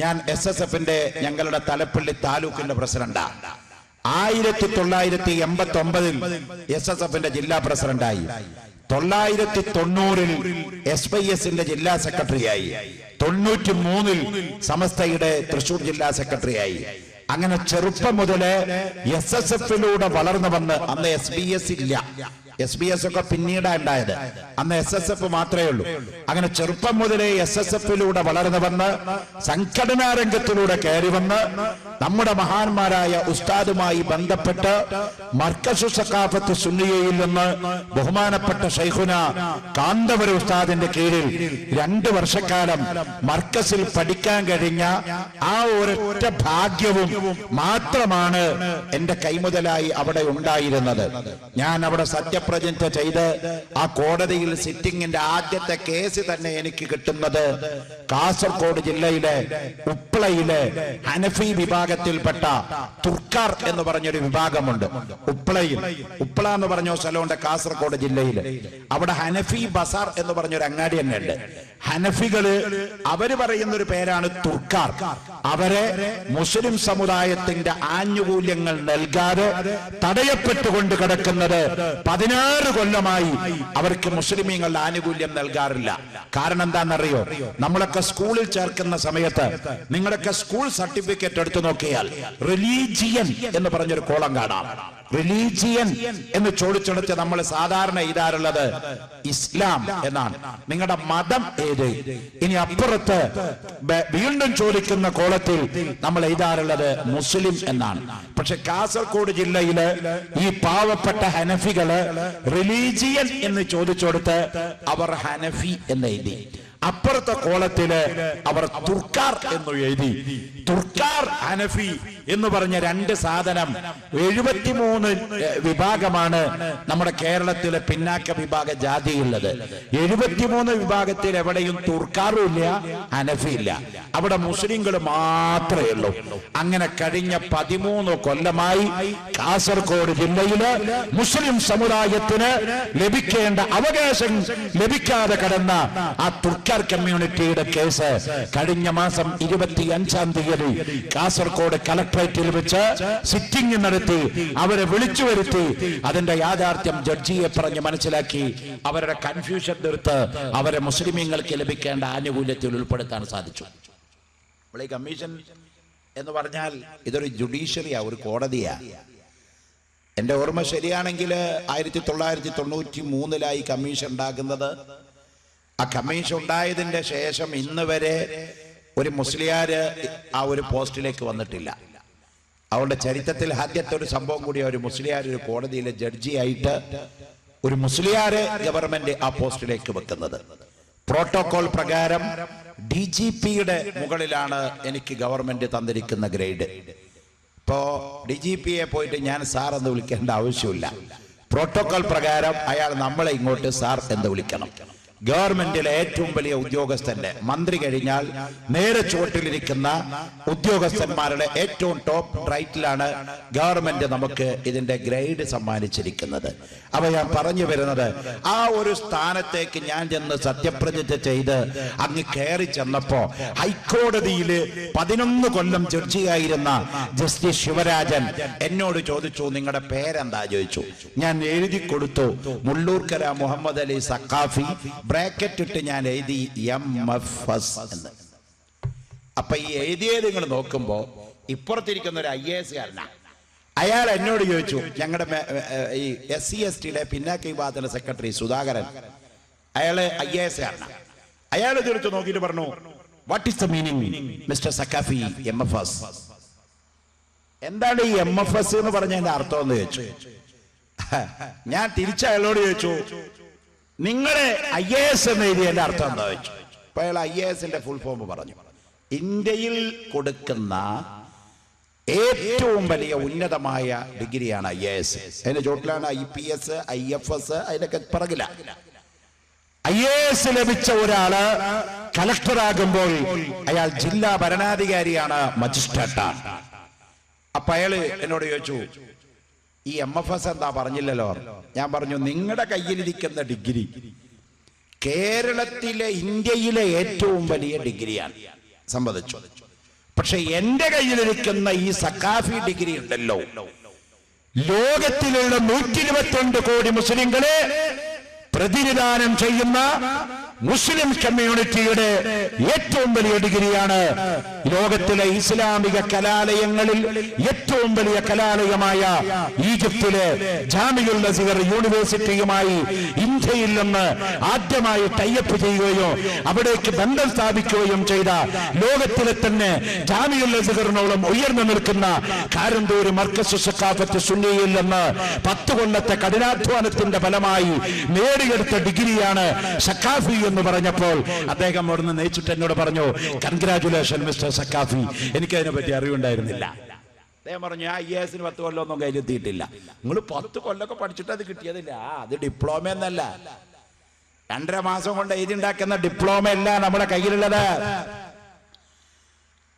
ഞാൻ SSFന്റെ ഞങ്ങളുടെ തലപ്പള്ളി താലൂക്കിന്റെ പ്രസിഡന്റാണ്. 1989 SSFന്റെ ജില്ലാ പ്രസിഡന്റായി. 990 SYSന്റെ ജില്ലാ സെക്രട്ടറിയായി. 93 സമസ്തയുടെ തൃശൂർ ജില്ലാ സെക്രട്ടറിയായി. അങ്ങനെ ചെറുപ്പം മുതല് SSFിലൂടെ വളർന്നു വന്ന്, അന്ന് SBS ഇല്ല, SBS ഒക്കെ പിന്നീടാണ് ഉണ്ടായത്, അന്ന് SSF മാത്രമേ ഉള്ളൂ. അങ്ങനെ ചെറുപ്പം മുതലേ SSFിലൂടെ വളർന്നു വന്ന് സംഘടനാ രംഗത്തിലൂടെ കയറി വന്ന് നമ്മുടെ മഹാന്മാരായ ഉസ്താദുമായി ബന്ധപ്പെട്ട് മർക്കസു സഖാഫത്ത് സുന്നിയയിൽ നിന്ന് ബഹുമാനപ്പെട്ട ശൈഖുന കാന്തപുര ഉസ്താദിന്റെ കീഴിൽ 2 വർഷക്കാലം മർക്കസിൽ പഠിക്കാൻ കഴിഞ്ഞ ആ ഒരൊറ്റ ഭാഗ്യവും മാത്രമാണ് എന്റെ കൈമുതലായി അവിടെ ഉണ്ടായിരുന്നത്. ഞാൻ അവിടെ സത്യപ്രതിജ്ഞ ചെയ്ത് ആ കോടതിയിൽ സിറ്റിംഗിന്റെ ആദ്യത്തെ കേസ് തന്നെ എനിക്ക് കിട്ടുന്നത് കാസർഗോഡ് ജില്ലയിലെ ഉപ്പളയിലെ ഹനഫി വിഭാഗത്തിൽപ്പെട്ട തുർക്കാർ എന്ന് പറഞ്ഞൊരു വിഭാഗമുണ്ട്. ഉപ്പള എന്ന് പറഞ്ഞ സ്ഥലമുണ്ട് കാസർഗോഡ് ജില്ലയിൽ. അവിടെ ഹനഫി ബസാർ എന്ന് പറഞ്ഞൊരു അങ്ങാടി തന്നെ ഉണ്ട്. ഹനഫികള് അവര് പറയുന്ന ഒരു പേരാണ് തുർക്കാർ. അവരെ മുസ്ലിം സമുദായത്തിന്റെ ആനുകൂല്യങ്ങൾ നൽകാതെ തടയപ്പെട്ടുകൊണ്ട് കിടക്കുന്നത് 16 കൊല്ലമായി. അവർക്ക് മുസ്ലിമീങ്ങളുടെ ആനുകൂല്യം നൽകാറില്ല. കാരണം എന്താണെന്നറിയോ? നമ്മളൊക്കെ സ്കൂളിൽ ചേർക്കുന്ന സമയത്ത് നിങ്ങളൊക്കെ സ്കൂൾ സർട്ടിഫിക്കറ്റ് എടുത്തു നോക്കിയാൽ റിലീജിയൻ എന്ന് പറഞ്ഞൊരു കോളം കാണാം. റിലീജിയൻ എന്ന് ചോദിച്ചെടുത്ത് നമ്മൾ സാധാരണ എഴുതാറുള്ളത് ഇസ്ലാം എന്നാണ്. നിങ്ങളുടെ മതം ഏത്? ഇനി അപ്പുറത്ത് വീണ്ടും ചോദിക്കുന്ന കോളത്തിൽ നമ്മൾ എഴുതാറുള്ളത് മുസ്ലിം എന്നാണ്. പക്ഷെ കാസർഗോഡ് ജില്ലയില് ഈ പാവപ്പെട്ട ഹനഫികള് റിലീജിയൻ എന്ന് ചോദിച്ചെടുത്ത് അവർ ഹനഫി എന്ന് എഴുതി. അപ്പുറത്തെ കോളത്തില് അവർ തുർക്കാർ എന്ന് എഴുതി. തുർക്കാർ ഹനഫി എന്ന് പറഞ്ഞ 2 സാധനം. 73 വിഭാഗമാണ് നമ്മുടെ കേരളത്തിലെ പിന്നാക്ക വിഭാഗ ജാതിയുള്ളത്. 73 വിഭാഗത്തിൽ എവിടെയും തുർക്കാറും ഇല്ല, ഹനഫി ഇല്ല. അവിടെ മുസ്ലിങ്ങൾ മാത്രമേ ഉള്ളൂ. അങ്ങനെ കഴിഞ്ഞ 13 കൊല്ലമായി കാസർഗോഡ് ജില്ലയില് മുസ്ലിം സമുദായത്തിന് ലഭിക്കേണ്ട അവകാശം ലഭിക്കാതെ കിടന്ന ആ തുർക്കാർ കമ്മ്യൂണിറ്റിയുടെ കേസ് കഴിഞ്ഞ മാസം 25-ാം തീയതി കാസർഗോഡ് കളക്ടറേറ്റിൽ വെച്ച് സിറ്റിംഗ് നടത്തി അവരെ വിളിച്ചു വരുത്തി അതിന്റെ യാഥാർത്ഥ്യം ജഡ്ജിയെ പറഞ്ഞ് മനസ്സിലാക്കി അവരുടെ കൺഫ്യൂഷൻ തീർത്ത് അവരെ മുസ്ലിമീങ്ങൾക്ക് ലഭിക്കേണ്ട ആനുകൂല്യത്തിൽ ഉൾപ്പെടുത്താൻ സാധിച്ചു. ഈ കമ്മീഷൻ എന്ന് പറഞ്ഞാൽ ഇതൊരു ജുഡീഷ്യറിയാ, ഒരു കോടതിയാ. എന്റെ ഓർമ്മ ശരിയാണെങ്കിൽ 1993 കമ്മീഷൻ ഉണ്ടാക്കുന്നത്. ആ കമ്മീഷൻ ഉണ്ടായതിന്റെ ശേഷം ഇന്ന് വരെ ഒരു മുസ്ലിയാര് ആ ഒരു പോസ്റ്റിലേക്ക് വന്നിട്ടില്ല. അവരുടെ ചരിത്രത്തിൽ ആദ്യത്തെ ഒരു സംഭവം കൂടി, ഒരു മുസ്ലിയാർ ഒരു കോടതിയിലെ ജഡ്ജിയായിട്ട് ഒരു മുസ്ലിയാര് ഗവൺമെന്റ് ആ പോസ്റ്റിലേക്ക് വെക്കുന്നത്. പ്രോട്ടോകോൾ പ്രകാരം DGPയുടെ മുകളിലാണ് എനിക്ക് ഗവൺമെന്റ് തന്നിരിക്കുന്ന ഗ്രേഡ്. ഇപ്പോ DGPയെ പോയിട്ട് ഞാൻ സാർ എന്ന് വിളിക്കേണ്ട ആവശ്യമില്ല. പ്രോട്ടോകോൾ പ്രകാരം അയാൾ നമ്മളെ ഇങ്ങോട്ട് സാർ എന്ന് വിളിക്കണം. ഗവൺമെന്റിലെ ഏറ്റവും വലിയ ഉദ്യോഗസ്ഥന്റെ, മന്ത്രി കഴിഞ്ഞാൽ നേരെ ചുവട്ടിലിരിക്കുന്ന ഉദ്യോഗസ്ഥന്മാരുടെ ഏറ്റവും ടോപ്പ് റൈറ്റിലാണ് ഗവൺമെന്റ് നമുക്ക് ഇതിന്റെ ഗ്രേഡ് സമ്മാനിച്ചിരിക്കുന്നത്. അപ്പൊ ഞാൻ പറഞ്ഞു വരുന്നത്, ആ ഒരു സ്ഥാനത്തേക്ക് ഞാൻ ചെന്ന് സത്യപ്രതിജ്ഞ ചെയ്ത് അങ്ങ് കയറി ചെന്നപ്പോ ഹൈക്കോടതിയില് 11 കൊല്ലം ജഡ്ജിയായിരുന്ന ജസ്റ്റിസ് ശിവരാജൻ എന്നോട് ചോദിച്ചു, നിങ്ങളുടെ പേരെന്താ ചോദിച്ചു. ഞാൻ എഴുതി കൊടുത്തു, മുള്ളൂർക്കര മുഹമ്മദ് അലി സഖാഫി, ബ്രാക്കറ്റ് ഇട്ട് ഞാൻ എഴുതി MFS എന്ന്. അപ്പൊ ഈ എഴുതിയത് നിങ്ങൾ നോക്കുമ്പോ ഇപ്പുറത്തിരിക്കുന്ന ഒരു IAS കാരനാ. അയാൾ എന്നോട് ചോദിച്ചു, ഞങ്ങളുടെ ഈ SC/STയുടെ പിന്നാക്ക വിഭാഗത്തിന്റെ സെക്രട്ടറി സുധാകരൻ, അയാള് IAS കാരനാ. അയാൾ തീർച്ചു നോക്കിയിട്ട് പറഞ്ഞു, what is the meaning mister Saqafi MFS? എന്താണ് ഈ MFS എന്ന് പറഞ്ഞതിന്റെ അർത്ഥം എന്ന് ചോദിച്ചു. ഞാൻ തിരിച്ച് അയാളോട് ചോദിച്ചു, നിങ്ങളെ IAS എന്ന് എഴുതിയതിന്റെ അർത്ഥം എന്താ ചോദിച്ചു. അപ്പൊ അയാൾ IASന്റെ ഫുൾ ഫോം പറഞ്ഞു. ഇന്ത്യയിൽ കൊടുക്കുന്ന ഏറ്റവും വലിയ ഉന്നതമായ ഡിഗ്രിയാണ് IAS. അതിന്റെ ചോട്ടിലാണ് IPS, IFS, അതിനൊക്കെ പിറകില. IAS ലഭിച്ച ഒരാള് കളക്ടറാകുമ്പോൾ അയാൾ ജില്ലാ ഭരണാധികാരിയാണ്, മജിസ്ട്രേറ്റാണ്. അപ്പൊ അയാള് എന്നോട് ചോദിച്ചു, ഈ MFS എന്താ പറഞ്ഞില്ലല്ലോ. ഞാൻ പറഞ്ഞു നിങ്ങളുടെ കയ്യിലിരിക്കുന്ന ഡിഗ്രി കേരളത്തിലെ ഇന്ത്യയിലെ ഏറ്റവും വലിയ ഡിഗ്രിയാണ്, സമ്മതിച്ചു. പക്ഷെ എന്റെ കയ്യിലിരിക്കുന്ന ഈ സക്കാഫി ഡിഗ്രി ഉണ്ടല്ലോ, ലോകത്തിലുള്ള 122 കോടി മുസ്ലിങ്ങളെ പ്രതിനിധാനം ചെയ്യുന്ന മുസ്ലിം കമ്മ്യൂണിറ്റിയുടെ ഏറ്റവും വലിയ ഡിഗ്രിയാണ്. ലോകത്തിലെ ഇസ്ലാമിക കലാലയങ്ങളിൽ ഏറ്റവും വലിയ കലാലയമായ ഈജിപ്തിലെ ജാമിഉൽ അസ്ഹർ യൂണിവേഴ്സിറ്റിയുമായി ഇന്ത്യയിൽ നിന്ന് ആദ്യമായി ടൈഅപ്പ് ചെയ്യുകയോ അവിടേക്ക് ബന്ധം സ്ഥാപിക്കുകയും ചെയ്ത ലോകത്തിലെ തന്നെ ജാമിഉൽ അസ്ഹറിനോളം ഉയർന്നു നിൽക്കുന്ന കാരന്തൂർ മർക്കസ് സഖാഫത്ത് സുന്നിയിൽ നിന്ന് 10 കൊല്ലത്തെ കഠിനാധ്വാനത്തിന്റെ ഫലമായി നേടിയെടുത്ത ഡിഗ്രിയാണ് സഖാഫി എന്ന് പറഞ്ഞപ്പോൾ അദ്ദേഹം അവിടുന്ന് നെയ്ച്ചിട്ട് എന്നോട് പറഞ്ഞു, കൺഗ്രാറ്റുലേഷൻ മിസ്റ്റർ സഖാഫി. എനിക്കതിനെ പറ്റി അറിവുണ്ടായിരുന്നില്ല. അദ്ദേഹം പറഞ്ഞു, ഞാൻ IAS 10 കൊല്ലമൊന്നും കയ്യിലെത്തിയിട്ടില്ല. നിങ്ങൾ 10 കൊല്ലമൊക്കെ പഠിച്ചിട്ട് അത് കിട്ടിയതില്ല. അത് ഡിപ്ലോമ എന്നല്ല, 2.5 മാസം കൊണ്ട് എഴുതിണ്ടാക്കുന്ന ഡിപ്ലോമ അല്ല നമ്മുടെ കയ്യിലുള്ളത്.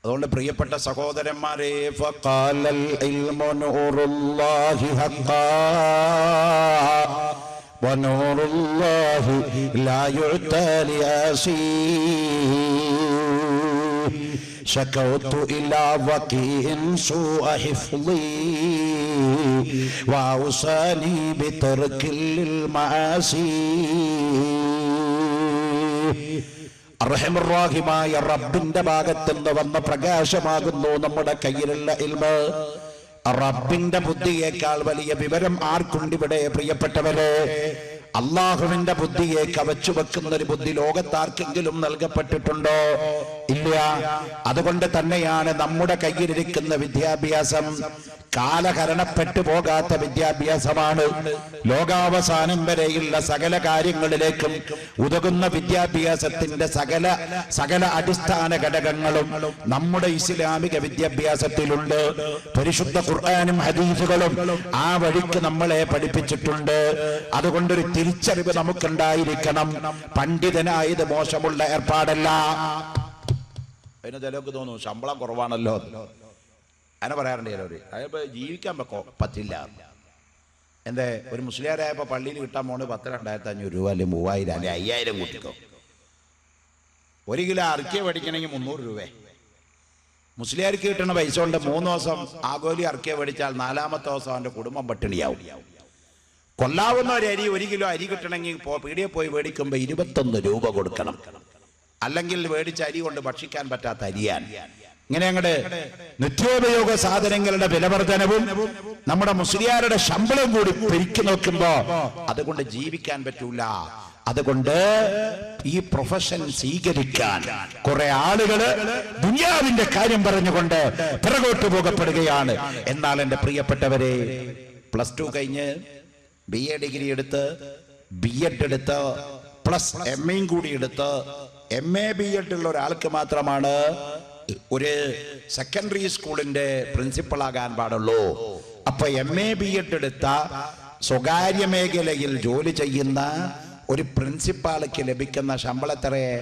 അതുകൊണ്ട് പ്രിയപ്പെട്ട സഹോദരന്മാരെ, ഫഖാലൽ ഇൽമു നൂറുല്ലാഹി ഹഖാ ونور الله لا يعطى لآسي شكوت إلى وكيء سوء حفظي وأوصاني بترك للمعاصي. അർഹമുർറാഹിമായ റബ്ബിന്റെ ഭാഗത്ത് നിന്ന് വന്ന പ്രകാശമാകുന്നു നമ്മുടെ കയ്യിലുള്ള ഇൽമ്. റബ്ബിന്റെ ബുദ്ധിയേക്കാൾ വലിയ വിവരം ആർക്കുണ്ടിവിടെ പ്രിയപ്പെട്ടവരെ? അള്ളാഹുവിന്റെ ബുദ്ധിയെ കവച്ചു വെക്കുന്ന ഒരു ബുദ്ധി ലോകത്താർക്കെങ്കിലും നൽകപ്പെട്ടിട്ടുണ്ടോ? ഇല്ല. അതുകൊണ്ട് തന്നെയാണ് നമ്മുടെ കയ്യിലിരിക്കുന്ന വിദ്യാഭ്യാസം കാലഹരണപ്പെട്ടു പോകാത്ത വിദ്യാഭ്യാസമാണ്. ലോകാവസാനം വരെയുള്ള സകല കാര്യങ്ങളിലേക്കും ഉതകുന്ന വിദ്യാഭ്യാസത്തിന്റെ സകല അടിസ്ഥാന ഘടകങ്ങളും നമ്മുടെ ഇസ്ലാമിക വിദ്യാഭ്യാസത്തിലുണ്ട്. പരിശുദ്ധ ഖുർആനും ഹദീസുകളും ആ വഴിക്ക് നമ്മളെ പഠിപ്പിച്ചിട്ടുണ്ട്. അതുകൊണ്ടൊരു തിരിച്ചറിവ് നമുക്കുണ്ടായിരിക്കണം. പണ്ഡിതനായത് മോശമുള്ള ഏർപ്പാടല്ല. അതിന് ചിലർക്ക് തോന്നും ശമ്പളം കുറവാണല്ലോ, അങ്ങനെ പറയാറുണ്ട് ചിലവര്. അതിപ്പോ ജീവിക്കാൻ പറ്റില്ല. എന്തേ, ഒരു മുസ്ലിയാരായപ്പോ പള്ളിയിൽ കിട്ടാൻ പോണ് 10,2,500 രൂപ അല്ലെങ്കിൽ 3,000 അല്ലെങ്കിൽ 5,000 കൂട്ടിക്കോ. 1 കിലോ അറക്കിയ മേടിക്കണമെങ്കിൽ 300 രൂപ. മുസ്ലിയാർക്ക് കിട്ടുന്ന പൈസ കൊണ്ട് 3 ദിവസം ആഗോലി അറക്കിയ മേടിച്ചാൽ 4ാമത്തെ ദിവസം അവന്റെ കുടുംബം പട്ടിണിയാവും. കൊല്ലാവുന്ന ഒരു അരി 1 കിലോ അരി കിട്ടണമെങ്കിൽ പീടിയെ പോയി മേടിക്കുമ്പോ 21 രൂപ കൊടുക്കണം. അല്ലെങ്കിൽ മേടിച്ച അരി കൊണ്ട് ഭക്ഷിക്കാൻ പറ്റാത്ത അരിയാണ്. ഇങ്ങനെ അങ്ങോട്ട് നിത്യോപയോഗ സാധനങ്ങളുടെ വിലവർധനവും നമ്മുടെ മുസ്ലിയാരുടെ ശമ്പളം കൂടി പെരുക്കി നോക്കുമ്പോ അതുകൊണ്ട് ജീവിക്കാൻ പറ്റൂല. അതുകൊണ്ട് ഈ പ്രൊഫഷൻ സ്വീകരിക്കാൻ കുറെ ആളുകള് ദുനിയാവിന്റെ കാര്യം പറഞ്ഞുകൊണ്ട് പിറകോട്ട് പോകപ്പെടുകയാണ്. എന്നാൽ എന്റെ പ്രിയപ്പെട്ടവരെ, +2 കഴിഞ്ഞ് BA ഡിഗ്രി എടുത്ത് B.Ed എടുത്ത് +MA കൂടി എടുത്ത് MA B.Ed ഉള്ള ഒരാൾക്ക് മാത്രമാണ് ഒരു സെക്കൻഡറി സ്കൂളിന്റെ പ്രിൻസിപ്പൾ ആകാൻ പാടുള്ളൂ. അപ്പൊ MA B.Ed എടുത്ത സ്വകാര്യ മേഖലയിൽ ജോലി ചെയ്യുന്ന ഒരു പ്രിൻസിപ്പാൾക്ക് ലഭിക്കുന്ന ശമ്പളത്തറയെ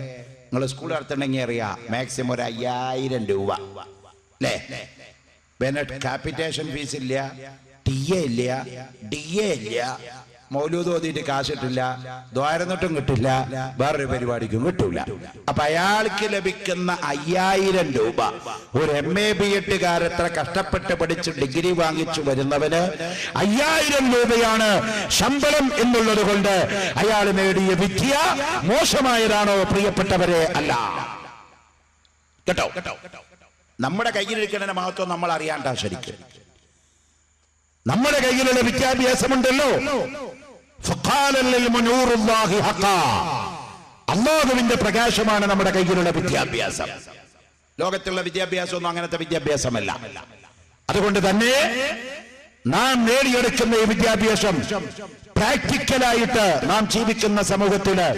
നിങ്ങൾ സ്കൂൾ നടത്തണമെങ്കിൽ അറിയാം, മാക്സിമം ഒരു 5,000 രൂപ അല്ലേ? പിന്നെ ക്യാപിറ്റേഷൻ ഫീസ് ഇല്ല, TA ഇല്ല, DA ഇല്ല, മൗലൂദ് ഓതിയിട്ട് കാശിട്ടില്ല, ദ്വാരന്നിട്ടും കിട്ടില്ല, വേറൊരു പരിപാടിക്കും കിട്ടൂല. അപ്പൊ അയാൾക്ക് ലഭിക്കുന്ന 5,000 രൂപ ഒരു MA B.Ed എത്ര കഷ്ടപ്പെട്ട് പഠിച്ച് ഡിഗ്രി വാങ്ങിച്ചു വരുന്നവന് 5,000 രൂപയാണ് ശമ്പളം എന്നുള്ളത് കൊണ്ട് അയാൾ നേടിയ വിദ്യ മോശമായതാണോ പ്രിയപ്പെട്ടവരെ? അല്ല. കേട്ടോ, നമ്മുടെ കയ്യിലിരിക്കുന്ന മഹത്വം നമ്മൾ അറിയാണ്ടാ. ശരിക്കും നമ്മുടെ കയ്യിലുള്ള വിദ്യാഭ്യാസമുണ്ടല്ലോ, അല്ലാഹുവിന്റെ പ്രകാശമാണ് നമ്മുടെ കയ്യിലുള്ള വിദ്യാഭ്യാസം. ലോകത്തുള്ള വിദ്യാഭ്യാസം ഒന്നും അങ്ങനത്തെ വിദ്യാഭ്യാസമല്ല. അതുകൊണ്ട് തന്നെ നാം നേടിയെടുക്കുന്ന ഈ വിദ്യാഭ്യാസം പ്രാക്ടിക്കലായിട്ട് നാം ജീവിക്കുന്ന സമൂഹത്തില്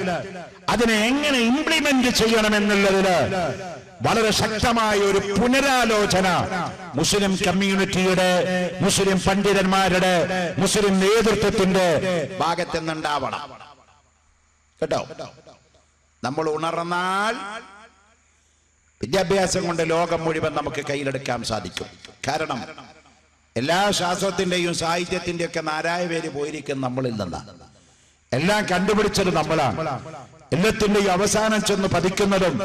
അതിനെ എങ്ങനെ ഇംപ്ലിമെന്റ് ചെയ്യണമെന്നുള്ളതില് വളരെ ശക്തമായ ഒരു പുനരാലോചന മുസ്ലിം കമ്മ്യൂണിറ്റിയുടെ, മുസ്ലിം പണ്ഡിതന്മാരുടെ, മുസ്ലിം നേതൃത്വത്തിന്റെ ഭാഗത്ത് നിന്നുണ്ടാവണം. കേട്ടോ, നമ്മൾ ഉണർന്നാൽ വിദ്യാഭ്യാസം കൊണ്ട് ലോകം മുഴുവൻ നമുക്ക് കയ്യിലെടുക്കാൻ സാധിക്കും. കാരണം എല്ലാ ശാസ്ത്രത്തിന്റെയും സാഹിത്യത്തിന്റെയും ഒക്കെ നാരായ പേര് പോയിരിക്കും നമ്മളിൽ നിന്നാണ്. എല്ലാം കണ്ടുപിടിച്ചത് നമ്മളാണ്. എല്ലാത്തിന്റെയും അവസാനം ചെന്ന് പതിക്കുന്നതും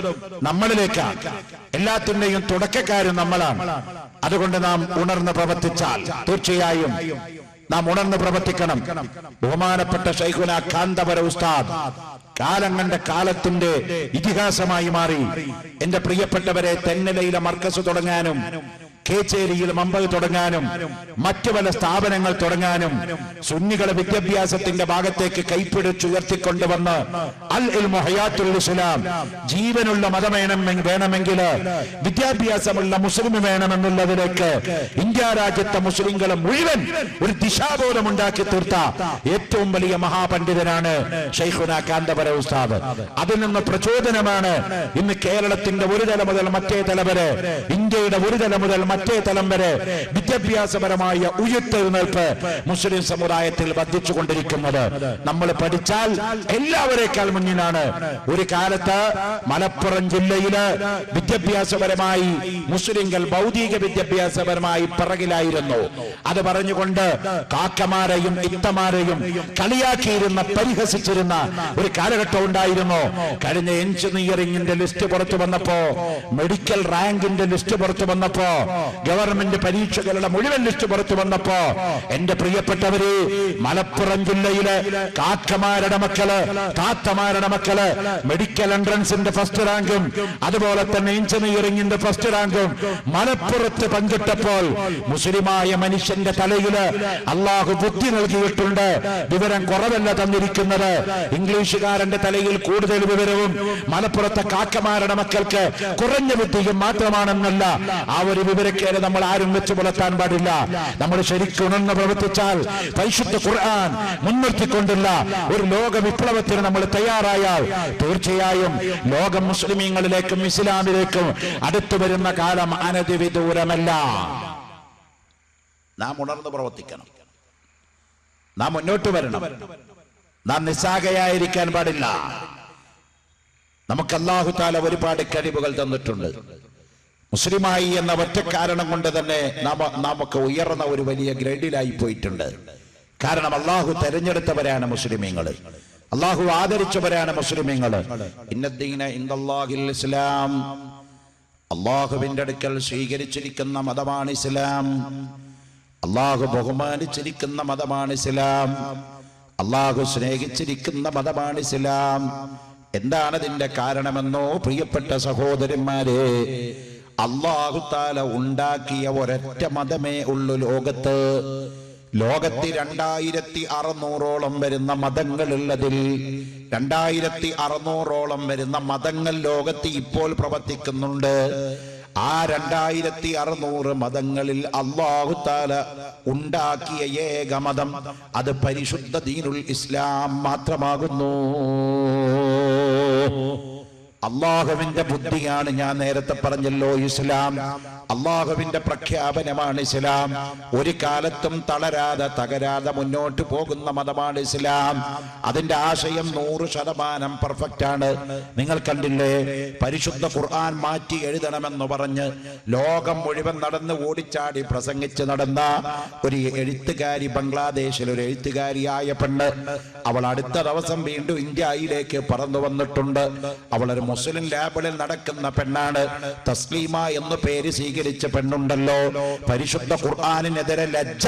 നമ്മളിലേക്കാണ്. എല്ലാത്തിന്റെയും തുടക്കക്കാരും നമ്മളാണ്. അതുകൊണ്ട് നാം ഉണർന്ന് പ്രവർത്തിച്ചാൽ തീർച്ചയായും നാം ഉണർന്ന് പ്രവർത്തിക്കണം. ബഹുമാനപ്പെട്ട ശൈഖുന കാന്തപുര ഉസ്താദ് കാലങ്ങളുടെ കാലത്തിന്റെ ഇതിഹാസമായി മാറി. എന്റെ പ്രിയപ്പെട്ടവരെ, തെന്നലയിലെ മർക്കസ് തുടങ്ങാനും കേച്ചേരിയിൽ മമ്പത് തുടങ്ങാനും മറ്റു പല സ്ഥാപനങ്ങൾ തുടങ്ങാനും സുന്നികളെ വിദ്യാഭ്യാസത്തിന്റെ ഭാഗത്തേക്ക് കൈപ്പിടിച്ചുയർത്തിക്കൊണ്ടുവന്ന് അൽ ഇൽമു ഹയാത്തുൽ ഇസ്ലാം, ജീവനുള്ള മതം വേണമെങ്കിൽ വിദ്യാഭ്യാസമുള്ള മുസ്ലിം വേണമെന്നുള്ളതിലേക്ക് ഇന്ത്യ രാജ്യത്തെ മുസ്ലിങ്ങളെ മുഴുവൻ ഒരു ദിശാബോധം ഉണ്ടാക്കി തീർത്ത ഏറ്റവും വലിയ മഹാപണ്ഡിതനാണ് ശൈഖുന കാന്തപുര ഉസ്താദ്. അതിൽ നിന്ന് പ്രചോദനമാണ് ഇന്ന് കേരളത്തിന്റെ ഒരു തല മുതൽ മറ്റേ തല വരെ, ഇന്ത്യയുടെ ഒരു തല മുതൽ മറ്റേ തലം വരെ വിദ്യാഭ്യാസപരമായ ഉയർത്തെഴുന്നേൽപ്പ് മുസ്ലിം സമുദായത്തിൽ വർദ്ധിച്ചുകൊണ്ടിരിക്കുന്നത്. നമ്മൾ പഠിച്ചാൽ എല്ലാവരേക്കാൾ മുന്നിലാണ്. ഒരു കാലത്ത് മലപ്പുറം ജില്ലയില് വിദ്യാഭ്യാസപരമായി മുസ്ലിങ്ങൾ ഭൗതിക വിദ്യാഭ്യാസപരമായി പിറകിലായിരുന്നു. അത് പറഞ്ഞുകൊണ്ട് കാക്കമാരെയും ഇത്തമാരെയും കളിയാക്കിയിരുന്ന, പരിഹസിച്ചിരുന്ന ഒരു കാലഘട്ടം ഉണ്ടായിരുന്നു. കഴിഞ്ഞ എഞ്ചിനീയറിംഗിന്റെ ലിസ്റ്റ് പുറത്തു വന്നപ്പോ, മെഡിക്കൽ റാങ്കിന്റെ ലിസ്റ്റ് പുറത്തു വന്നപ്പോ, ഗവൺമെന്റ് പരീക്ഷകളുടെ മുഴുവൻ ലിസ്റ്റ് പുറത്തു വന്നപ്പോ, എന്റെ പ്രിയപ്പെട്ടവര്, മലപ്പുറം ജില്ലയിലെ കാക്കമാരുടെ മക്കള്, താത്തമാരുടെ മക്കള് മെഡിക്കൽ എൻട്രൻസിന്റെ ഫസ്റ്റ് റാങ്കും അതുപോലെ തന്നെ എഞ്ചിനീയറിംഗിന്റെ ഫസ്റ്റ് റാങ്കും മലപ്പുറത്ത് പങ്കിട്ടപ്പോൾ മുസ്ലിമായ മനുഷ്യന്റെ തലയില് അള്ളാഹു ബുദ്ധി നൽകിയിട്ടുണ്ട്. വിവരം കുറവല്ല തന്നിരിക്കുന്നത്. ഇംഗ്ലീഷുകാരന്റെ തലയിൽ കൂടുതൽ വിവരവും മലപ്പുറത്തെ കാക്കമാരുടെ മക്കൾക്ക് കുറഞ്ഞ ബുദ്ധിയും മാത്രമാണെന്നല്ല. ആ ഒരു വിവരക്കേട് നമ്മൾ ആരും വെച്ച് പുലർത്താൻ പാടില്ല. നമ്മൾ ശരിക്കും ഉണർന്ന് പ്രവർത്തിച്ചാൽ പരിശുദ്ധ ഖുർആൻ മുൻനിർത്തിക്കൊണ്ടുള്ള ഒരു ലോക വിപ്ലവത്തിന് നമ്മൾ തയ്യാറായാൽ തീർച്ചയായും ലോകം മുസ്ലിമീങ്ങളിലേക്കും ഇസ്ലാമിലേക്കും അടുത്തു വരുന്ന കാലം അനധിവിദൂരമല്ല. നാം ഉണർന്ന് പ്രവർത്തിക്കണം. നാം മുന്നോട്ട് വരണം. നാം നിസ്സാകയായിരിക്കാൻ പാടില്ല. നമുക്ക് അല്ലാഹു തആല ഒരുപാട് കഴിവുകൾ തന്നിട്ടുണ്ട്. മുസ്ലിമായി എന്ന ഒറ്റ കാരണം കൊണ്ട് തന്നെ നമുക്ക് ഉയർന്ന ഒരു വലിയ ഗ്രേഡിലായി പോയിട്ടുണ്ട്. കാരണം അള്ളാഹു തെരഞ്ഞെടുത്തവരാണ് മുസ്ലിമീങ്ങൾ, അള്ളാഹു ആദരിച്ചവരാണ് മുസ്ലിമീങ്ങൾ. ഇന്നദ്ദീന ഇൻദല്ലാഹിൽ ഇസ്ലാം, അള്ളാഹുവിന്റെ അടുക്കൽ സ്വീകരിച്ചിരിക്കുന്ന മതമാണ് ഇസ്ലാം. അള്ളാഹു ബഹുമാനിച്ചിരിക്കുന്ന മതമാണ് ഇസ്ലാം. അള്ളാഹു സ്നേഹിച്ചിരിക്കുന്ന മതമാണ് ഇസ്ലാം. എന്താണ് ഇതിന്റെ കാരണമെന്നോ പ്രിയപ്പെട്ട സഹോദരന്മാരെ, അല്ലാഹു തആല ഉണ്ടാക്കിയ ഒരൊറ്റ മതമേ ഉള്ളൂ ലോകത്ത്. ലോകത്ത് 2600ഓളം വരുന്ന മതങ്ങളുള്ളതിൽ 2600ഓളം വരുന്ന മതങ്ങൾ ലോകത്ത് ഇപ്പോൾ പ്രവർത്തിക്കുന്നുണ്ട്. ആ 2600 മതങ്ങളിൽ അല്ലാഹു തആല ഉണ്ടാക്കിയ ഏക മതം അത് പരിശുദ്ധ ദീനുൽ ഇസ്ലാം മാത്രമാകുന്നു. അള്ളാഹുവിന്റെ ബുദ്ധിയാണ്, ഞാൻ നേരത്തെ പറഞ്ഞല്ലോ, ഇസ്ലാം. അള്ളാഹുവിന്റെ പ്രഖ്യാപനമാണ് ഇസ്ലാം. ഒരു കാലത്തും തളരാതെ തകരാതെ മുന്നോട്ട് പോകുന്ന മതമാണ് ഇസ്ലാം. അതിന്റെ ആശയം 100% പെർഫെക്റ്റ് ആണ്. നിങ്ങൾ കണ്ടില്ലേ, പരിശുദ്ധ ഖുർആൻ മാറ്റി എഴുതണമെന്ന് പറഞ്ഞ് ലോകം മുഴുവൻ നടന്ന് ഓടിച്ചാടി പ്രസംഗിച്ച് നടന്ന ഒരു എഴുത്തുകാരി, ബംഗ്ലാദേശിൽ ഒരു എഴുത്തുകാരിയായ പെണ്ണ്, അവൾ അടുത്ത ദിവസം വീണ്ടും ഇന്ത്യയിലേക്ക് പറന്നു വന്നിട്ടുണ്ട്. അവളൊരു മുസ്ലിം ലാബിളിൽ നടക്കുന്ന പെണ്ണാണ്. തസ്ലീമ എന്ന് പേര് സ്വീകരിച്ച പെണ്ണുണ്ടല്ലോ, പരിശുദ്ധ ഖുർആനിനെതിരെ ലജ്ജ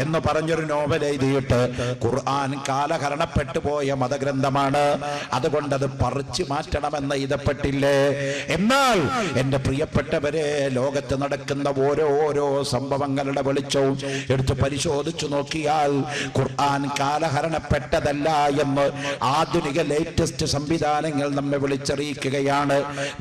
എന്ന് പറഞ്ഞൊരു നോവൽ എഴുതിയിട്ട്, ഖുർആൻ കാലഹരണപ്പെട്ടു പോയ മതഗ്രന്ഥമാണ്, അതുകൊണ്ട് അത് പറിച്ചു മാറ്റണമെന്ന് എഴുതപ്പെട്ടില്ലേ. എന്നാൽ എന്റെ പ്രിയപ്പെട്ടവരെ, ലോകത്ത് നടക്കുന്ന ഓരോരോ സംഭവങ്ങളുടെ വെളിച്ചവും എടുത്ത് പരിശോധിച്ചു നോക്കിയാൽ ഖുർആൻ കാലഹരണപ്പെട്ടതല്ല എന്ന് ആധുനിക ലേറ്റസ്റ്റ് സംവിധാനങ്ങൾ നമ്മെ വിളിച്ചറിയിക്കുകയാണ്.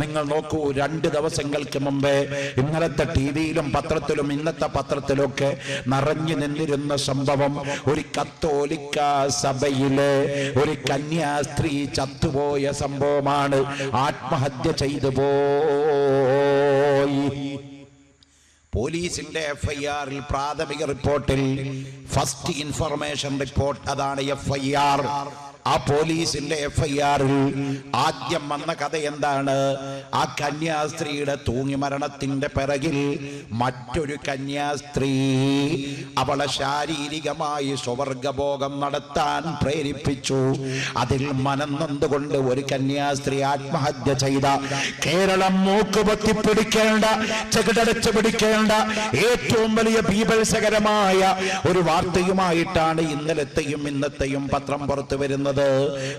നിങ്ങൾ നോക്കൂ, 2 ദിവസങ്ങൾക്ക് മുമ്പേ ഇന്നലത്തെ ടിവിയിലും പത്രത്തിലും ഇന്നത്തെ പത്രത്തിലൊക്കെ നിറഞ്ഞു നിന്നിരുന്ന സംഭവം, ഒരു കത്തോലിക്ക സഭയിലെ ഒരു കന്യാസ്ത്രീ ചത്തുപോയ സംഭവമാണ്. ആത്മഹത്യ ചെയ്തു പോയി. പോലീസിന്റെ FIR-ൽ, പ്രാഥമിക റിപ്പോർട്ടിൽ, ഫസ്റ്റ് ഇൻഫർമേഷൻ റിപ്പോർട്ട്, അതാണ് FIR. ആ പോലീസിന്റെ FIR-ൽ ആദ്യം വന്ന കഥ എന്താണ്? ആ കന്യാസ്ത്രീയുടെ തൂങ്ങി മരണത്തിന്റെ പിറകിൽ മറ്റൊരു കന്യാസ്ത്രീ അവളെ ശാരീരികമായി സ്വവർഗഭോഗം നടത്താൻ പ്രേരിപ്പിച്ചു. അതിൽ മനംനൊന്തുകൊണ്ട് ഒരു കന്യാസ്ത്രീ ആത്മഹത്യ ചെയ്ത കേരളം മൂക്കുപൊത്തി പിടിക്കേണ്ട, ചെകിടടച്ച് പിടിക്കേണ്ട ഏറ്റവും വലിയ ബീഭത്സകരമായ ഒരു വാർത്തയുമായിട്ടാണ് ഇന്നലത്തെയും ഇന്നത്തെയും പത്രം പുറത്തു വരുന്നത്.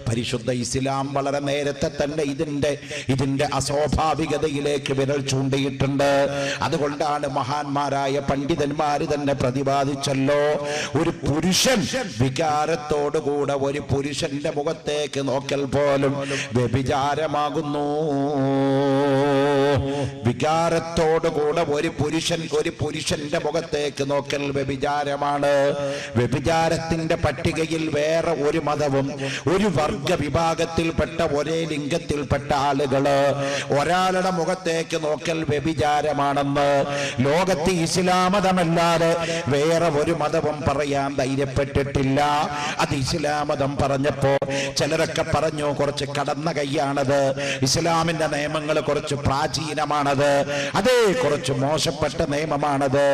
പരിശുദ്ധ ഇസ്ലാം വളരെ നേരത്തെ തന്നെ ഇതിന്റെ അസ്വാഭാവികതയിലേക്ക് വിരൽ ചൂണ്ടിയിട്ടുണ്ട്. അതുകൊണ്ടാണ് മഹാന്മാരായ പണ്ഡിതന്മാര് തന്നെ പ്രതിപാദിച്ചല്ലോ, ഒരു പുരുഷൻ വികാരത്തോടുകൂടെ ഒരു പുരുഷന്റെ മുഖത്തേക്ക് നോക്കൽ പോലും വ്യഭിചാരമാകുന്നു. വികാരത്തോടുകൂടെ ഒരു പുരുഷന്റെ മുഖത്തേക്ക് നോക്കൽ വ്യഭിചാരമാണ്. വ്യഭിചാരത്തിന്റെ പട്ടികയിൽ വേറെ ഒരു മതവും ഒരു വർഗ വിഭാഗത്തിൽപ്പെട്ട ഒരേ ലിംഗത്തിൽപ്പെട്ട ആളുകള് ഒരാളുടെ മുഖത്തേക്ക് നോക്കൽ വ്യഭിചാരമാണെന്ന് ലോകത്ത് ഇസ്ലാം മതമല്ലാതെ വേറെ ഒരു മതവും പറയാൻ ധൈര്യപ്പെട്ടിട്ടില്ല. അത് ഇസ്ലാം മതം പറഞ്ഞപ്പോ ചിലരൊക്കെ പറഞ്ഞു കുറച്ച് കടന്ന കൈയാണത്, ഇസ്ലാമിന്റെ നിയമങ്ങൾ കുറച്ച് പ്രാചീനമാണത്, അതേ കുറച്ച് മോശപ്പെട്ട നിയമമാണത്.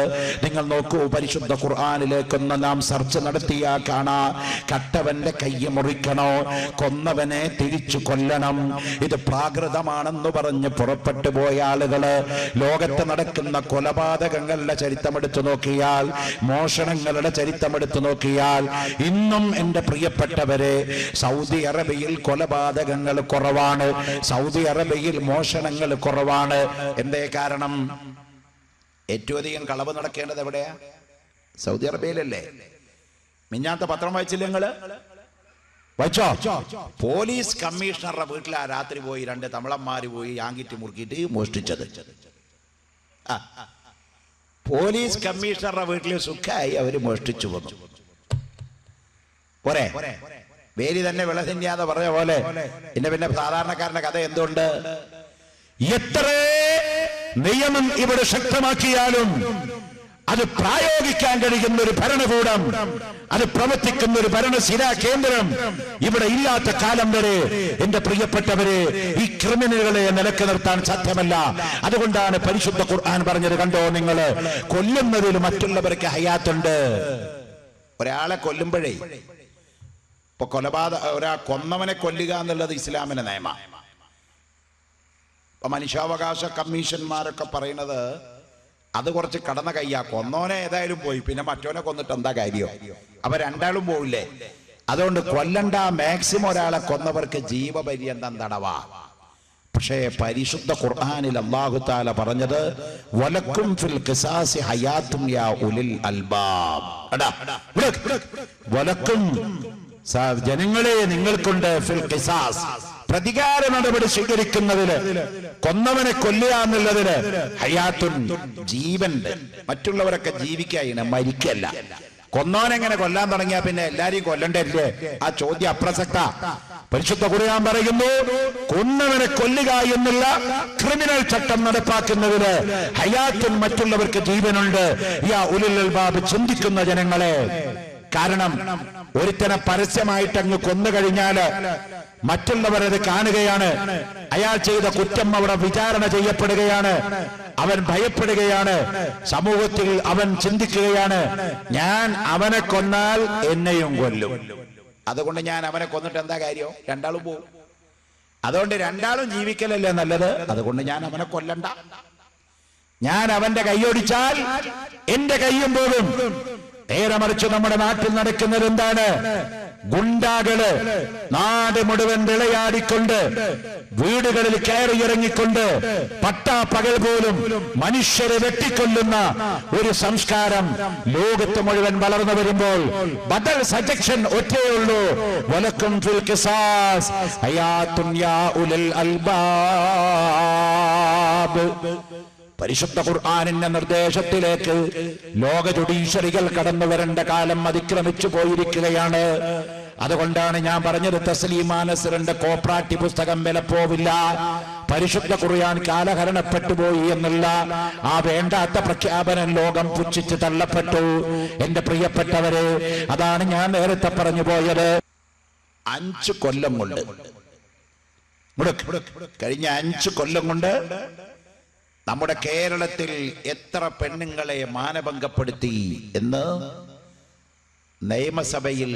നിങ്ങൾ നോക്കൂ, പരിശുദ്ധ ഖുർആനിലേക്കൊന്ന് നാം സെർച്ച് നടത്തിയാ കാണാ, കട്ടവന്റെ കൈ മുറിക്കണോ, കൊന്നവനെ തിരിച്ചു കൊല്ലണം. ഇത് പ്രാകൃതമാണെന്ന് പറഞ്ഞ് പുറപ്പെട്ടു പോയ ആളുകള് ലോകത്ത് നടക്കുന്ന കൊലപാതകങ്ങളുടെ ചരിത്രമെടുത്തു നോക്കിയാൽ, മോഷണങ്ങളുടെ ചരിത്രമെടുത്തു നോക്കിയാൽ, ഇന്നും എന്റെ പ്രിയപ്പെട്ടവരെ സൗദി അറേബ്യയിൽ കൊലപാതകങ്ങൾ കുറവാണ്, സൗദി അറേബ്യയിൽ മോഷണങ്ങൾ കുറവാണ്. എന്തേ കാരണം? ഏറ്റവും അധികം കളവ് നടക്കേണ്ടത് എവിടെയാ? സൗദി അറേബ്യയിലല്ലേ? മിഞ്ഞാത്ത പത്രം വായിച്ചില്ല നിങ്ങള്? വായിച്ചോ? പോലീസ് കമ്മീഷണറുടെ വീട്ടിലാ രാത്രി പോയി 2 തമിളന്മാര് പോയി യാങ്കിറ്റ് മുറുക്കിയിട്ട് മോഷ്ടിച്ചത്. പോലീസ് കമ്മീഷണറുടെ വീട്ടിൽ സുഖമായി അവര് മോഷ്ടിച്ചു വന്നു. പോരെ, വേലി തന്നെ വിളസിന്യാതെ പറഞ്ഞ പോലെ. പിന്നെ സാധാരണക്കാരന്റെ കഥ എന്തുകൊണ്ട്? എത്ര നിയമം ഇവിടെ ശക്തമാക്കിയാലും അത് പ്രായോഗിക്കാൻ കഴിയുന്ന ഒരു ഭരണകൂടം, അത് പ്രവർത്തിക്കുന്ന ഒരു ഭരണസിരാ കേന്ദ്രം ഇവിടെ ഇല്ലാത്ത കാലം വരെ എന്റെ പ്രിയപ്പെട്ടവരെ ഈ ക്രിമിനലുകളെ നിലക്ക് നിർത്താൻ സാധ്യമല്ല. അതുകൊണ്ടാണ് പരിശുദ്ധ ഖുർആൻ പറഞ്ഞത്, കണ്ടോ നിങ്ങള്, കൊല്ലുന്നതിൽ മറ്റുള്ളവർക്ക് ഹയാത്തുണ്ട്. ഒരാളെ കൊല്ലുമ്പോഴേ, ഇപ്പൊ ഒരാ കൊന്നവനെ കൊല്ലുക എന്നുള്ളത് ഇസ്ലാമിന്റെ നിയമമാണ്. ഇപ്പൊ മനുഷ്യാവകാശ കമ്മീഷന്മാരൊക്കെ പറയുന്നത് അത് കുറച്ച് കടന്ന കയ്യാ. കൊന്നോനെ ഏതായാലും പോയി, പിന്നെ മറ്റോനെ കൊന്നിട്ട് എന്താ കാര്യം? അവ രണ്ടാളും പോവില്ലേ? അതുകൊണ്ട് കൊല്ലണ്ട, മാക്സിമം ഒരാളെ കൊന്നവർക്ക് ജീവപര്യന്തം തടവാ. പക്ഷേ പരിശുദ്ധ ഖുർആനിൽ അല്ലാഹു തആല പറഞ്ഞത് വലക്കും ഫിൽ ഖിസാസി ഹയാത്തുൻ യാ ഉലിൽ അൽബാബ്. വലക്കും, ജനങ്ങളെ നിങ്ങൾക്കുണ്ട് ഫിൽ ഖിസാസ്, പ്രതികാര നടപടി സ്വീകരിക്കുന്നതിന്, കൊന്നവനെ കൊല്ലുക എന്നുള്ളതിന് ഹയാത്തുൻ, ജീവനുണ്ട്. മറ്റുള്ളവരൊക്കെ ജീവിക്കാണ്, മരിക്കല്ല. കൊന്നവനെങ്ങനെ കൊല്ലാൻ തുടങ്ങിയാ പിന്നെ എല്ലാരെയും കൊല്ലണ്ടല്ലേ? ആ ചോദ്യം അപ്രസക്ത. പരിശുദ്ധ ഖുർആൻ പറയുന്നു, കൊന്നവനെ കൊല്ലുക എന്നുള്ള ക്രിമിനൽ ചട്ടം നടപ്പാക്കുന്നതിന് ഹയാത്തുൻ, മറ്റുള്ളവർക്ക് ജീവനുണ്ട്. യാ ഉലുൽ അൽബാബ്, ചിന്തിക്കുന്ന ജനങ്ങളെ. കാരണം ഒരുത്തനെ പരസ്യമായിട്ട് അങ്ങ് കൊന്നു കഴിഞ്ഞാല് മറ്റുള്ളവരത് കാണുകയാണ്, അയാൾ ചെയ്ത കുറ്റം അവിടെ വിചാരണ ചെയ്യപ്പെടുകയാണ്, അവൻ ഭയപ്പെടുകയാണ്, സമൂഹത്തിൽ അവൻ ചിന്തിക്കുകയാണ്, ഞാൻ അവനെ കൊന്നാൽ എന്നെയും കൊല്ലും, അതുകൊണ്ട് ഞാൻ അവനെ കൊന്നിട്ട് എന്താ കാര്യം? രണ്ടാളും പോകും. അതുകൊണ്ട് രണ്ടാളും ജീവിക്കലല്ലേ നല്ലത്? അതുകൊണ്ട് ഞാൻ അവനെ കൊല്ലണ്ട. ഞാൻ അവന്റെ കൈയൊടിച്ചാൽ എന്റെ കൈയും പോകും. നേരെ മറിച്ച് നമ്മുടെ നാട്ടിൽ നടക്കുന്നത് എന്താണ്? ഗുണ്ടാകള് നാട് മുഴുവൻ വിളയാടിക്കൊണ്ട്, വീടുകളിൽ കയറിയിറങ്ങിക്കൊണ്ട്, പട്ടാപ്പകൽ പോലും മനുഷ്യരെ വെട്ടിക്കൊല്ലുന്ന ഒരു സംസ്കാരം ലോകത്ത് മുഴുവൻ വളർന്നു വരുമ്പോൾ ബദൽ സജക്ഷൻ ഒറ്റയുള്ളൂ, വലക്കും ഫിൽ ഖിസാസ് ഹയാത്തുൻ യാ ഉലുൽ അൽബാബ്. പരിശുദ്ധ ഖുർആനിന്റെ നിർദ്ദേശത്തിലേക്ക് ലോക ജുഡീഷ്യറികൾ കടന്നു വരേണ്ട കാലം അതിക്രമിച്ചു പോയിരിക്കുകയാണ്. അതുകൊണ്ടാണ് ഞാൻ പറഞ്ഞത്, തസ്ലീമാ നസ്റിന്റെ കോപ്രാട്ടി പുസ്തകം വിലപ്പോവില്ല. പരിശുദ്ധ ഖുർആൻ കാലഹരണപ്പെട്ടു പോയി എന്നുള്ള ആ വേണ്ടാത്ത പ്രഖ്യാപനം ലോകം പുച്ഛിച്ച് തള്ളപ്പെട്ടു. എന്റെ പ്രിയപ്പെട്ടവരെ, അതാണ് ഞാൻ നേരത്തെ പറഞ്ഞു പോയത്. 5 കൊല്ലം കൊണ്ട്, കഴിഞ്ഞ 5 കൊല്ലം കൊണ്ട് നമ്മുടെ കേരളത്തിൽ എത്ര പെണ്ണുങ്ങളെ മാനഭംഗപ്പെടുത്തി എന്ന് നിയമസഭയിൽ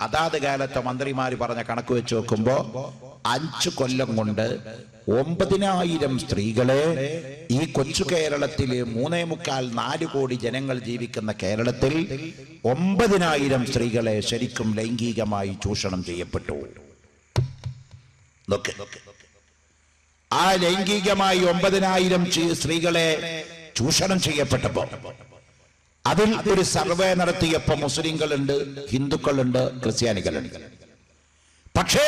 അതാത് കാലത്തെ മന്ത്രിമാര് പറഞ്ഞ കണക്ക് വെച്ച് നോക്കുമ്പോ 5 കൊല്ലം കൊണ്ട് 9,000 സ്ത്രീകളെ ഈ കൊച്ചു കേരളത്തില് 3.25-4 കോടി ജനങ്ങൾ ജീവിക്കുന്ന കേരളത്തിൽ 9,000 സ്ത്രീകളെ ശരിക്കും ലൈംഗികമായി ചൂഷണം ചെയ്യപ്പെട്ടു. ആ ലൈംഗികമായി 9,000 സ്ത്രീകളെ ചൂഷണം ചെയ്യപ്പെട്ടപ്പോ അതിൽ ഒരു സർവേ നടത്തിയപ്പോ മുസ്ലിങ്ങളുണ്ട്, ഹിന്ദുക്കളുണ്ട്, ക്രിസ്ത്യാനികളുണ്ട്. പക്ഷേ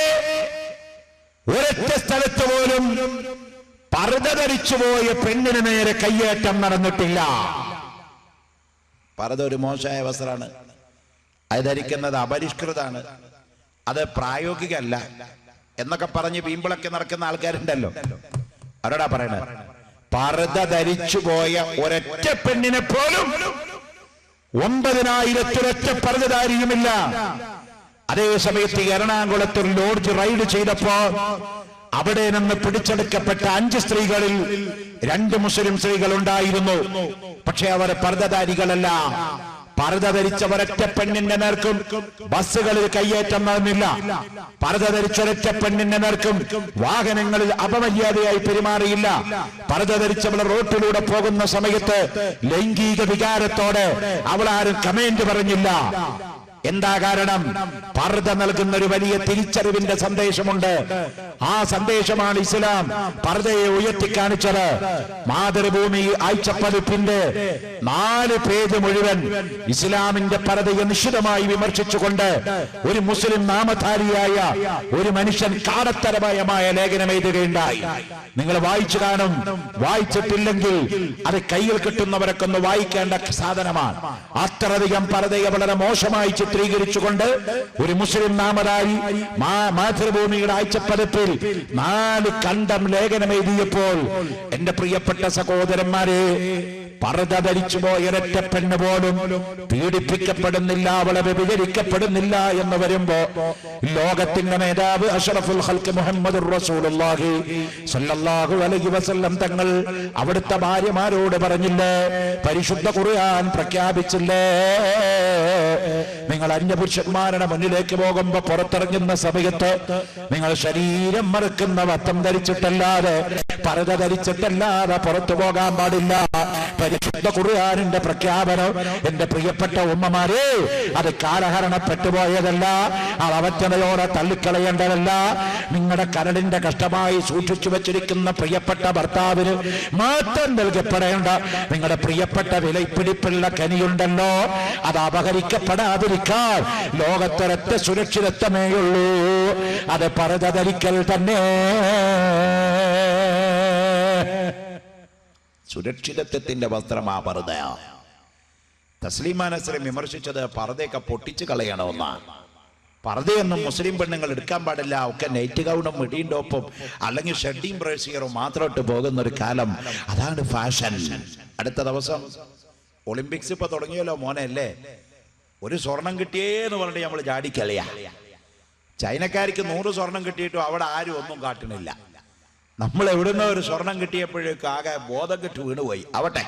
ഒരൊറ്റ സ്ഥലത്ത് പോലും പർദ്ദ ധരിച്ചുപോയ പെണ്ണിന് നേരെ കയ്യേറ്റം നടന്നിട്ടില്ല. പർദ്ദ ഒരു മോശമായ വസ്ത്രമാണ്, അത് ധരിക്കുന്നത് അപരിഷ്കൃതാണ്, അത് പ്രായോഗികമല്ല എന്നൊക്കെ പറഞ്ഞ് വീമ്പിളൊക്കെ നടക്കുന്ന ആൾക്കാരുണ്ടല്ലോ. അവരോടാ പറയണത്, പർദ്ദ ധരിച്ചുപോയ ഒരൊറ്റ പെണ്ണിനെ പോലും 9,000 പർദ്ദധാരിയുമില്ല. അതേ സമയത്ത് എറണാകുളത്ത് ഒരു ലോഡ്ജ് റൈഡ് ചെയ്തപ്പോ അവിടെ നിന്ന് പിടിച്ചെടുക്കപ്പെട്ട 5 സ്ത്രീകളിൽ 2 മുസ്ലിം സ്ത്രീകൾ ഉണ്ടായിരുന്നു. പക്ഷെ അവർ പർദ്ദധാരികളല്ല. പർദ്ദ ധരിച്ച ഒരൊറ്റ പെണ്ണിന്റെ നേർക്കും ബസ്സുകളിൽ കയ്യേറ്റം നടന്നില്ല. പർദ്ദ ധരിച്ച ഒരൊറ്റ പെണ്ണിന്റെ നേർക്കും വാഹനങ്ങളിൽ അപമര്യാദയായി പെരുമാറിയില്ല. പർദ്ദ ധരിച്ചവൾ റോട്ടിലൂടെ പോകുന്ന സമയത്ത് ലൈംഗിക വികാരത്തോടെ അവൾ ആരും കമന്റ് പറഞ്ഞില്ല. എന്താ കാരണം? പർദ്ദ നൽകുന്ന ഒരു വലിയ തിരിച്ചറിവിന്റെ സന്ദേശമുണ്ട്. ആ സന്ദേശമാണ് ഇസ്ലാം പർദ്ദയെ ഉയർത്തിക്കാണിച്ചത്. മാതൃഭൂമി ആഴ്ചപ്പതിപ്പിന്റെ 4 പേജ് മുഴുവൻ ഇസ്ലാമിന്റെ പർദ്ദയെ നിശിതമായി വിമർശിച്ചുകൊണ്ട് ഒരു മുസ്ലിം നാമധാരിയായ ഒരു മനുഷ്യൻ കാടത്തരമയമായ ലേഖനം എഴുതുകയുണ്ടായി. നിങ്ങൾ വായിച്ചു കാണും. വായിച്ചിട്ടില്ലെങ്കിൽ അത് കയ്യിൽ കിട്ടുന്നവരൊക്കെ ഒന്ന് വായിക്കേണ്ട സാധനമാണ്. അത്രയധികം പർദ്ദയെ വളരെ മോശമായി ചിത്രീകരിച്ചുകൊണ്ട് ഒരു മുസ്ലിം നാമധാരി മാതൃഭൂമിയുടെ ആഴ്ചപ്പതിപ്പിൽ 4 ഖണ്ഡം ലേഖനം എഴുതിയപ്പോൾ എന്റെ പ്രിയപ്പെട്ട സഹോദരന്മാരെ, പർദ്ദ ധരിച്ചു പോയ ഒരൊറ്റ പെണ്ണ് പോലും പീഡിപ്പിക്കപ്പെടുന്നില്ല, അവളെ വ്യഭിചരിക്കപ്പെടുന്നില്ല എന്ന് വരുമ്പോ ലോകത്തിന്റെ നേതാവ് അഷ്റഫുൽ ഖൽഖ് മുഹമ്മദുർ റസൂലുള്ളാഹി സ്വല്ലല്ലാഹു അലൈഹി വസല്ലം തങ്ങൾ അവിടുത്തെ ഭാര്യമാരോട് പറഞ്ഞില്ലേ? പരിശുദ്ധ ഖുർആൻ പ്രഖ്യാപിച്ചില്ലേ? നിങ്ങൾ അന്യപുരുഷന്മാരുടെ മുന്നിലേക്ക് പോകുമ്പോ പുറത്തിറങ്ങുന്ന സമയത്ത് നിങ്ങൾ ശരീരം മറക്കുന്ന വസ്ത്രം ധരിച്ചിട്ടല്ലാതെ പർദ്ദ ധരിച്ചിട്ടല്ലാതെ പുറത്തു പോകാൻ പാടില്ല. പരിശുദ്ധ ഖുർആനിന്റെ പ്രഖ്യാപനം എന്റെ പ്രിയപ്പെട്ട ഉമ്മമാരെ, അത് കാലഹരണപ്പെട്ടുപോയതല്ല, അവജ്ഞതയോടെ തള്ളിക്കളയേണ്ടതല്ല. നിങ്ങളുടെ കരടിന്റെ കഷ്ടമായി സൂക്ഷിച്ചു വെച്ചിരിക്കുന്ന പ്രിയപ്പെട്ട ഭർത്താവിന് മാറ്റം നൽകപ്പെടേണ്ട നിങ്ങളുടെ പ്രിയപ്പെട്ട വിലപിടിപ്പുള്ള കനിയുണ്ടല്ലോ, അത് അപഹരിക്കപ്പെടാതിരിക്കാൻ ലോകത്തൊരൊറ്റ സുരക്ഷിതത്വമേയുള്ളൂ, അത് പർദ്ദ ധരിക്കൽ തന്നെ. സുരക്ഷിതത്വത്തിന്റെ വസ്ത്രം ആ പർദ്ദയാ. തസ്ലീമാ നസ്രീൻ വിമർശിച്ചത് പർദ്ദയൊക്കെ പൊട്ടിച്ചു കളയണമെന്നാണ്. പർദ്ദയൊന്നും മുസ്ലിം പെണ്ണുങ്ങൾ എടുക്കാൻ പാടില്ല, ഒക്കെ നൈറ്റ് ഗൗണും മിടിയുടെ ഒപ്പം അല്ലെങ്കിൽ ഷെഡിയും ബ്രേസിയറും മാത്രം ഇട്ട് പോകുന്ന ഒരു കാലം, അതാണ് ഫാഷൻ. അടുത്ത ദിവസം ഒളിമ്പിക്സ് ഇപ്പൊ തുടങ്ങിയല്ലോ മോനെ അല്ലേ? ഒരു സ്വർണം കിട്ടിയേന്ന് പറഞ്ഞിട്ട് നമ്മൾ ജാടിക്കളിയാ. ചൈനക്കാർക്ക് 100 സ്വർണം കിട്ടിയിട്ടും അവിടെ ആരും ഒന്നും കാട്ടണില്ല. നമ്മൾ എവിടുന്നോ ഒരു സ്വർണം കിട്ടിയപ്പോഴേക്കും ആകെ ബോധം കെട്ട് വീണുപോയി. ആവട്ടെ,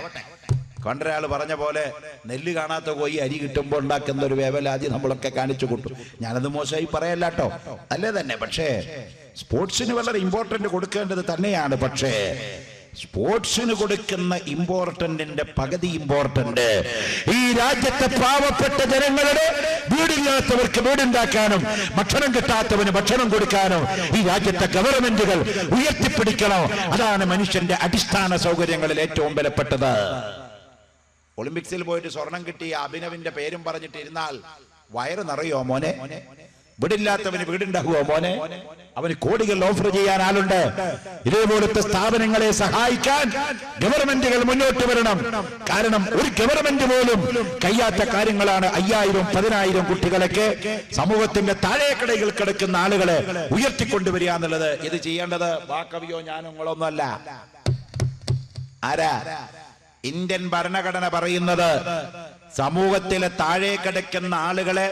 കൊണ്ടൊരാള് പറഞ്ഞ പോലെ നെല്ല് കാണാത്ത പോയി അരി കിട്ടുമ്പോൾ ഉണ്ടാക്കുന്ന ഒരു വേവലാതി നമ്മളൊക്കെ കാണിച്ചു കൂട്ടും. ഞാനത് മോശമായി പറയല്ലാട്ടോ, അല്ലേ തന്നെ. പക്ഷേ സ്പോർട്സിന് വളരെ ഇമ്പോർട്ടന്റ് കൊടുക്കേണ്ടത് തന്നെയാണ്. പക്ഷേ സ്പോർട്സിന് കൊടുക്കുന്ന ഇമ്പോർട്ടന്റിന്റെ പകുതി ഇമ്പോർട്ടന്റ് ഈ രാജ്യത്തെ പാവപ്പെട്ട ജനങ്ങളുടെ വീടില്ലാത്തവർക്ക് വീടുണ്ടാക്കാനും ഭക്ഷണം കിട്ടാത്തവന് ഭക്ഷണം കൊടുക്കാനും ഈ രാജ്യത്തെ ഗവൺമെന്റുകൾ ഉയർത്തിപ്പിടിക്കണോ. അതാണ് മനുഷ്യന്റെ അടിസ്ഥാന സൗകര്യങ്ങളിൽ ഏറ്റവും വിലപ്പെട്ടത്. ഒളിമ്പിക്സിൽ പോയിട്ട് സ്വർണം കിട്ടിയ അഭിനവിന്റെ പേരും പറഞ്ഞിട്ട് ഇരുന്നാൽ വയറ് നിറയോ മോനെ? വീടില്ലാത്തവന് വീടുണ്ടാകുമോ മോനെ? അവന് കോടികൾ ഓഫർ ചെയ്യാൻ ആളുണ്ട്. ഇതേപോലത്തെ സ്ഥാപനങ്ങളെ സഹായിക്കാൻ ഗവൺമെന്റുകൾ മുന്നോട്ട് വരണം. കാരണം ഒരു ഗവൺമെന്റ് പോലും കഴിയാത്ത കാര്യങ്ങളാണ് 5000-10,000 കുട്ടികളൊക്കെ സമൂഹത്തിന്റെ താഴേക്കടയിൽ കിടക്കുന്ന ആളുകളെ ഉയർത്തിക്കൊണ്ടുവരിക എന്നുള്ളത്. ഇത് ചെയ്യേണ്ടത് വാക്കവിയോ ഞാനോ നിങ്ങളൊന്നുമല്ല. ആരാ? ഇന്ത്യൻ ഭരണഘടന പറയുന്നത് സമൂഹത്തിലെ താഴെ കിടക്കുന്ന ആളുകളെ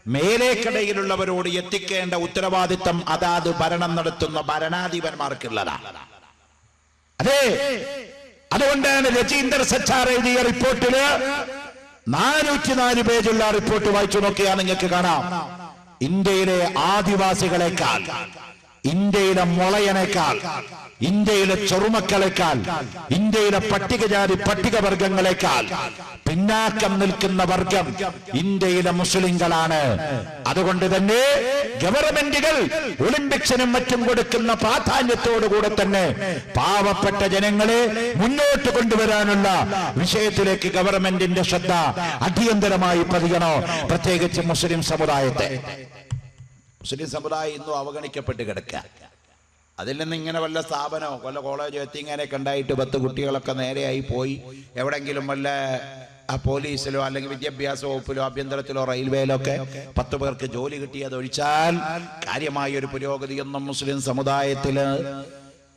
മേലേക്കടയിലുള്ളവരോട് എത്തിക്കേണ്ട ഉത്തരവാദിത്തം അതാത് ഭരണം നടത്തുന്ന ഭരണാധിപന്മാർക്കുള്ളതാണ്. അതെ, അതുകൊണ്ടാണ് രജീന്ദർ സച്ചാർ എഴുതിയ റിപ്പോർട്ടില് 404 പേജുള്ള റിപ്പോർട്ട് വായിച്ചു നോക്കിയാൽ നിങ്ങൾക്ക് കാണാം, ഇന്ത്യയിലെ ആദിവാസികളെക്കാൾ, ഇന്ത്യയിലെ മുളയനേക്കാൾ, ഇന്ത്യയിലെ ചെറുമക്കളെക്കാൾ, ഇന്ത്യയിലെ പട്ടികജാതി പട്ടികവർഗങ്ങളെക്കാൾ പിന്നാക്കം നിൽക്കുന്ന വർഗം ഇന്ത്യയിലെ മുസ്ലിങ്ങളാണ്. അതുകൊണ്ട് തന്നെ ഗവൺമെന്റുകൾ ഒളിമ്പിക്സിനും മറ്റും കൊടുക്കുന്ന പ്രാധാന്യത്തോടുകൂടെ തന്നെ പാവപ്പെട്ട ജനങ്ങളെ മുന്നോട്ട് കൊണ്ടുവരാനുള്ള വിഷയത്തിലേക്ക് ഗവൺമെന്റിന്റെ ശ്രദ്ധ അടിയന്തരമായി പതിയണോ? പ്രത്യേകിച്ച് മുസ്ലിം സമുദായത്തെ. മുസ്ലിം സമുദായം ഇന്നും അവഗണിക്കപ്പെട്ട് കിടക്കുക. അതിൽ നിന്ന് ഇങ്ങനെ വല്ല സ്ഥാപനമോ വല്ല കോളേജോ എത്തിങ്ങനെയൊക്കെ ഉണ്ടായിട്ട് 10 കുട്ടികളൊക്കെ നേരെയായി പോയി എവിടെങ്കിലും വല്ല പോലീസിലോ അല്ലെങ്കിൽ വിദ്യാഭ്യാസ വകുപ്പിലോ ആഭ്യന്തരത്തിലോ റെയിൽവേയിലോ ഒക്കെ 10 പേർക്ക് ജോലി കിട്ടിയതൊഴിച്ചാൽ കാര്യമായ ഒരു പുരോഗതിയൊന്നും മുസ്ലിം സമുദായത്തില്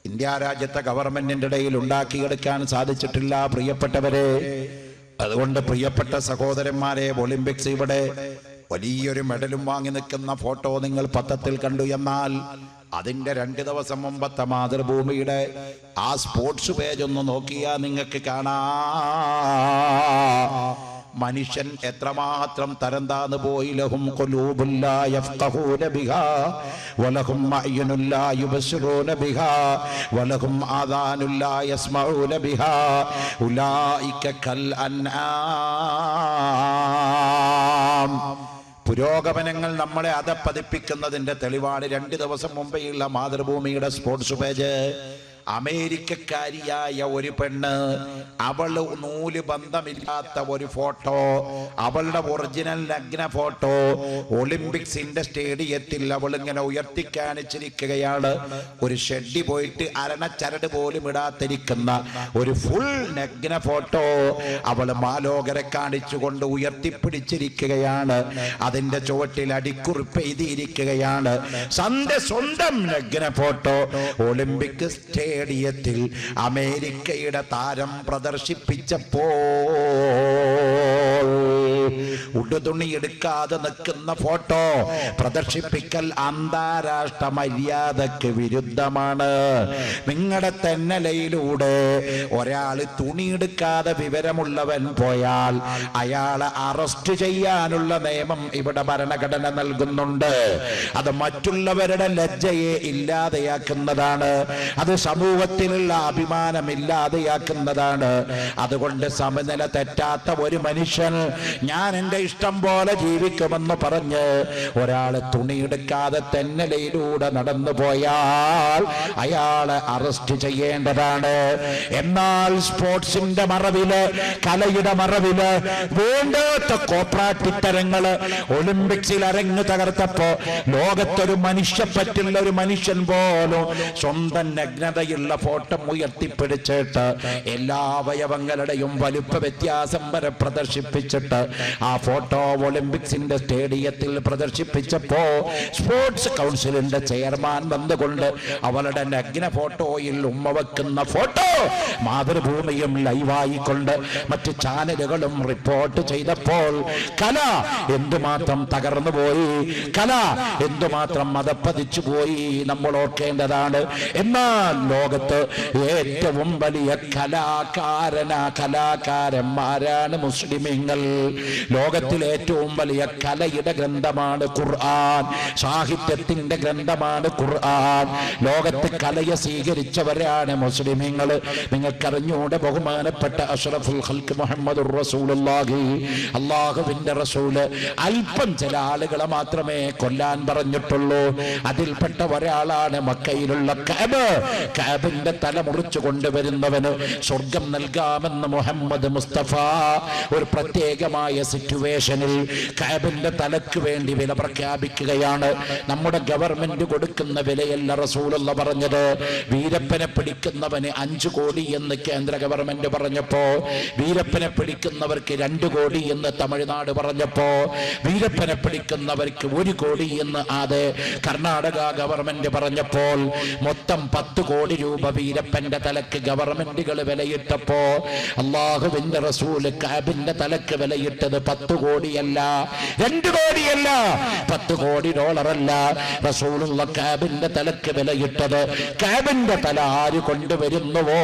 ഇന്ത്യ രാജ്യത്തെ ഗവൺമെന്റിന്റെ ഇടയിൽ ഉണ്ടാക്കിയെടുക്കാൻ സാധിച്ചിട്ടില്ല പ്രിയപ്പെട്ടവരെ. അതുകൊണ്ട് പ്രിയപ്പെട്ട സഹോദരന്മാരെ, ഒളിമ്പിക്സ് ഇവിടെ വലിയൊരു മെഡലും വാങ്ങി നിൽക്കുന്ന ഫോട്ടോ നിങ്ങൾ പത്രത്തിൽ കണ്ടു. എന്നാൽ അതിന്റെ 2 ദിവസം മുമ്പത്തെ മാതൃഭൂമിയുടെ ആ സ്പോർട്സ് പേജ് ഒന്ന് നോക്കിയാൽ നിങ്ങൾക്ക് കാണാം മനുഷ്യൻ എത്രമാത്രം തരം താന്നു പോയി. ലഹും ഖുലൂബുൻ ലാ യഫ്ഖഹൂന ബിഹാ വലഹും അയ്യുനുൻ ലാ യുബസിറൂന ബിഹാ വലഹും ആദാനുൻ ലാ യസ്മഊന ബിഹാ ഉലൈക കൽ അൻആം. പുരോഗമനങ്ങൾ നമ്മളെ അധപ്പതിപ്പിക്കുന്നതിന്റെ തെളിവാണ് 2 ദിവസം മുമ്പെയുള്ള മാതൃഭൂമിയുടെ സ്പോർട്സ് പേജ്. അമേരിക്കക്കാരിയായ ഒരു പെണ്ണ്, അവള് നൂല് ബന്ധമില്ലാത്ത ഒരു ഫോട്ടോ, അവളുടെ ഒറിജിനൽ നഗ്ന ഫോട്ടോ ഒളിമ്പിക്സിന്റെ സ്റ്റേഡിയത്തിൽ അവൾ ഇങ്ങനെ ഉയർത്തിക്കാണിച്ചിരിക്കുകയാണ്. ഒരു ഷെഡി പോയിട്ട് അരണച്ചരട് പോലും ഇടാത്തിരിക്കുന്ന ഒരു ഫുൾ നഗ്ന ഫോട്ടോ അവള് മാലോകരെ കാണിച്ചുകൊണ്ട് ഉയർത്തിപ്പിടിച്ചിരിക്കുകയാണ്. അതിന്റെ ചുവട്ടിൽ അടിക്കുറിപ്പ് എഴുതിയിരിക്കുകയാണ്, സ്വന്തം നഗ്ന ഫോട്ടോ ഒളിമ്പിക് സ്റ്റേഡിയത്തിൽ അമേരിക്കയുടെ താരം പ്രദർശിപ്പിച്ചപ്പോൾ ഉടുതുണി എടുക്കാതെ നിൽക്കുന്ന ഫോട്ടോ പ്രദർശിപ്പിക്കൽ അന്താരാഷ്ട്ര മര്യാദക്ക് വിരുദ്ധമാണ്. നിങ്ങളുടെ തെന്നലയിലൂടെ ഒരാൾ തുണിയെടുക്കാതെ വിവരമുള്ളവൻ പോയാൽ അയാളെ അറസ്റ്റ് ചെയ്യാനുള്ള നിയമം ഇവിടെ ഭരണഘടന നൽകുന്നുണ്ട്. അത് മറ്റുള്ളവരുടെ ലജ്ജയെ ഇല്ലാതെയാക്കുന്നതാണ്, അത് സമൂഹത്തിലുള്ള അഭിമാനം ഇല്ലാതെയാക്കുന്നതാണ്. അതുകൊണ്ട് സമനില തെറ്റാത്ത ഒരു മനുഷ്യൻ ഞാൻ എന്റെ ഇഷ്ടം പോലെ ജീവിക്കുമെന്ന് പറഞ്ഞ് ഒരാള് തുണിയെടുക്കാതെ തെന്നലയിലൂടെ നടന്നു പോയാൽ അയാളെ അറസ്റ്റ് ചെയ്യേണ്ടതാണ്. എന്നാൽ സ്പോർട്സിന്റെ മറവില്, കലയുടെ മറവില് വേണ്ടാത്ത കോപ്രാട്ടിത്തരങ്ങള് ഒളിമ്പിക്സിൽ അരങ്ങ് തകർത്തപ്പോ ലോകത്തൊരു മനുഷ്യപ്പറ്റുള്ള ഒരു മനുഷ്യൻ പോലും സ്വന്തം നഗ്നതയുള്ള ഫോട്ടോ ഉയർത്തിപ്പിടിച്ചിട്ട് എല്ലാ അവയവങ്ങളുടെയും വലുപ്പ വ്യത്യാസം വരെ പ്രദർശിപ്പിച്ചിട്ട് ആ ഫോട്ടോ ഒളിമ്പിക്സിന്റെ സ്റ്റേഡിയത്തിൽ പ്രദർശിപ്പിച്ചപ്പോ സ്പോർട്സ് കൗൺസിലിന്റെ ചെയർമാൻ വന്നുകൊണ്ട് അവളുടെ നഗ്ന ഫോട്ടോയിൽ ഉമ്മ വെക്കുന്ന ഫോട്ടോ മാതൃഭൂമിയും ലൈവായിക്കൊണ്ട് മറ്റ് ചാനലുകളും റിപ്പോർട്ട് ചെയ്തപ്പോൾ കല എന്തുമാത്രം തകർന്നു പോയി, കല എന്തുമാത്രം മതപ്പതിച്ചു പോയി നമ്മൾ ഓർക്കേണ്ടതാണ്. എന്നാൽ ലോകത്ത് ഏറ്റവും വലിയ കലാകാരന്മാരാണ് മുസ്ലിമീങ്ങൾ. ലോകത്തിലെ ഏറ്റവും വലിയ കലയുടെ ഗ്രന്ഥമാണ് ഖുർആൻ, സാഹിത്യത്തിന്റെ ഗ്രന്ഥമാണ് ഖുർആൻ. ലോകത്ത് കലയെ സ്വീകരിച്ചവരാണ് മുസ്ലിമീങ്ങൾ. നിങ്ങൾക്കറിഞ്ഞൂടെ ബഹുമാനപ്പെട്ട അഷ്റഫുൽ ഖൽഖ് മുഹമ്മദുർ റസൂലുള്ളാഹി, അല്ലാഹുവിന്റെ റസൂല് അല്പം ചില ആളുകളെ മാത്രമേ കൊല്ലാൻ പറഞ്ഞിട്ടുള്ളൂ. അതിൽപ്പെട്ട ഒരാളാണ് മക്കയിലുള്ള കഅബ്. കഅബിന്റെ തല മുറിച്ചു കൊണ്ടുവരുന്നവന് സ്വർഗം നൽകാമെന്ന് മുഹമ്മദ് മുസ്തഫ ഒരു പ്രത്യേകമായ സിറ്റുവേഷനിൽ കഅബിന്റെ തലക്ക് വേണ്ടി വില പ്രഖ്യാപിക്കുകയാണ്. നമ്മുടെ ഗവൺമെന്റ് കൊടുക്കുന്ന വിലയല്ല റസൂലുള്ള പറഞ്ഞത്. വീരപ്പനെ പിടിക്കുന്നവന് 5 കോടി എന്ന് കേന്ദ്ര ഗവൺമെന്റ് പറഞ്ഞപ്പോ, വീരപ്പനെ പിടിക്കുന്നവർക്ക് 2 കോടി എന്ന് തമിഴ്നാട് പറഞ്ഞപ്പോ, വീരപ്പനെ പിടിക്കുന്നവർക്ക് 1 കോടി എന്ന് അതെ കർണാടക ഗവൺമെന്റ് പറഞ്ഞപ്പോൾ, മൊത്തം 10 കോടി രൂപ വീരപ്പന്റെ തലക്ക് ഗവൺമെന്റുകൾ വിലയിട്ടപ്പോ അല്ലാഹുവിന്റെ റസൂല് കഅബിന്റെ തലക്ക് വിലയിട്ടത് 10 കോടിയല്ല, 2 കോടിയല്ല, 10 കോടി ഡോളറല്ല. റസൂലുള്ള കഅബിന്റെ തലക്ക് വിലയിട്ടത്. കഅബിന്റെ തല ആര് കൊണ്ടുവരുന്നുവോ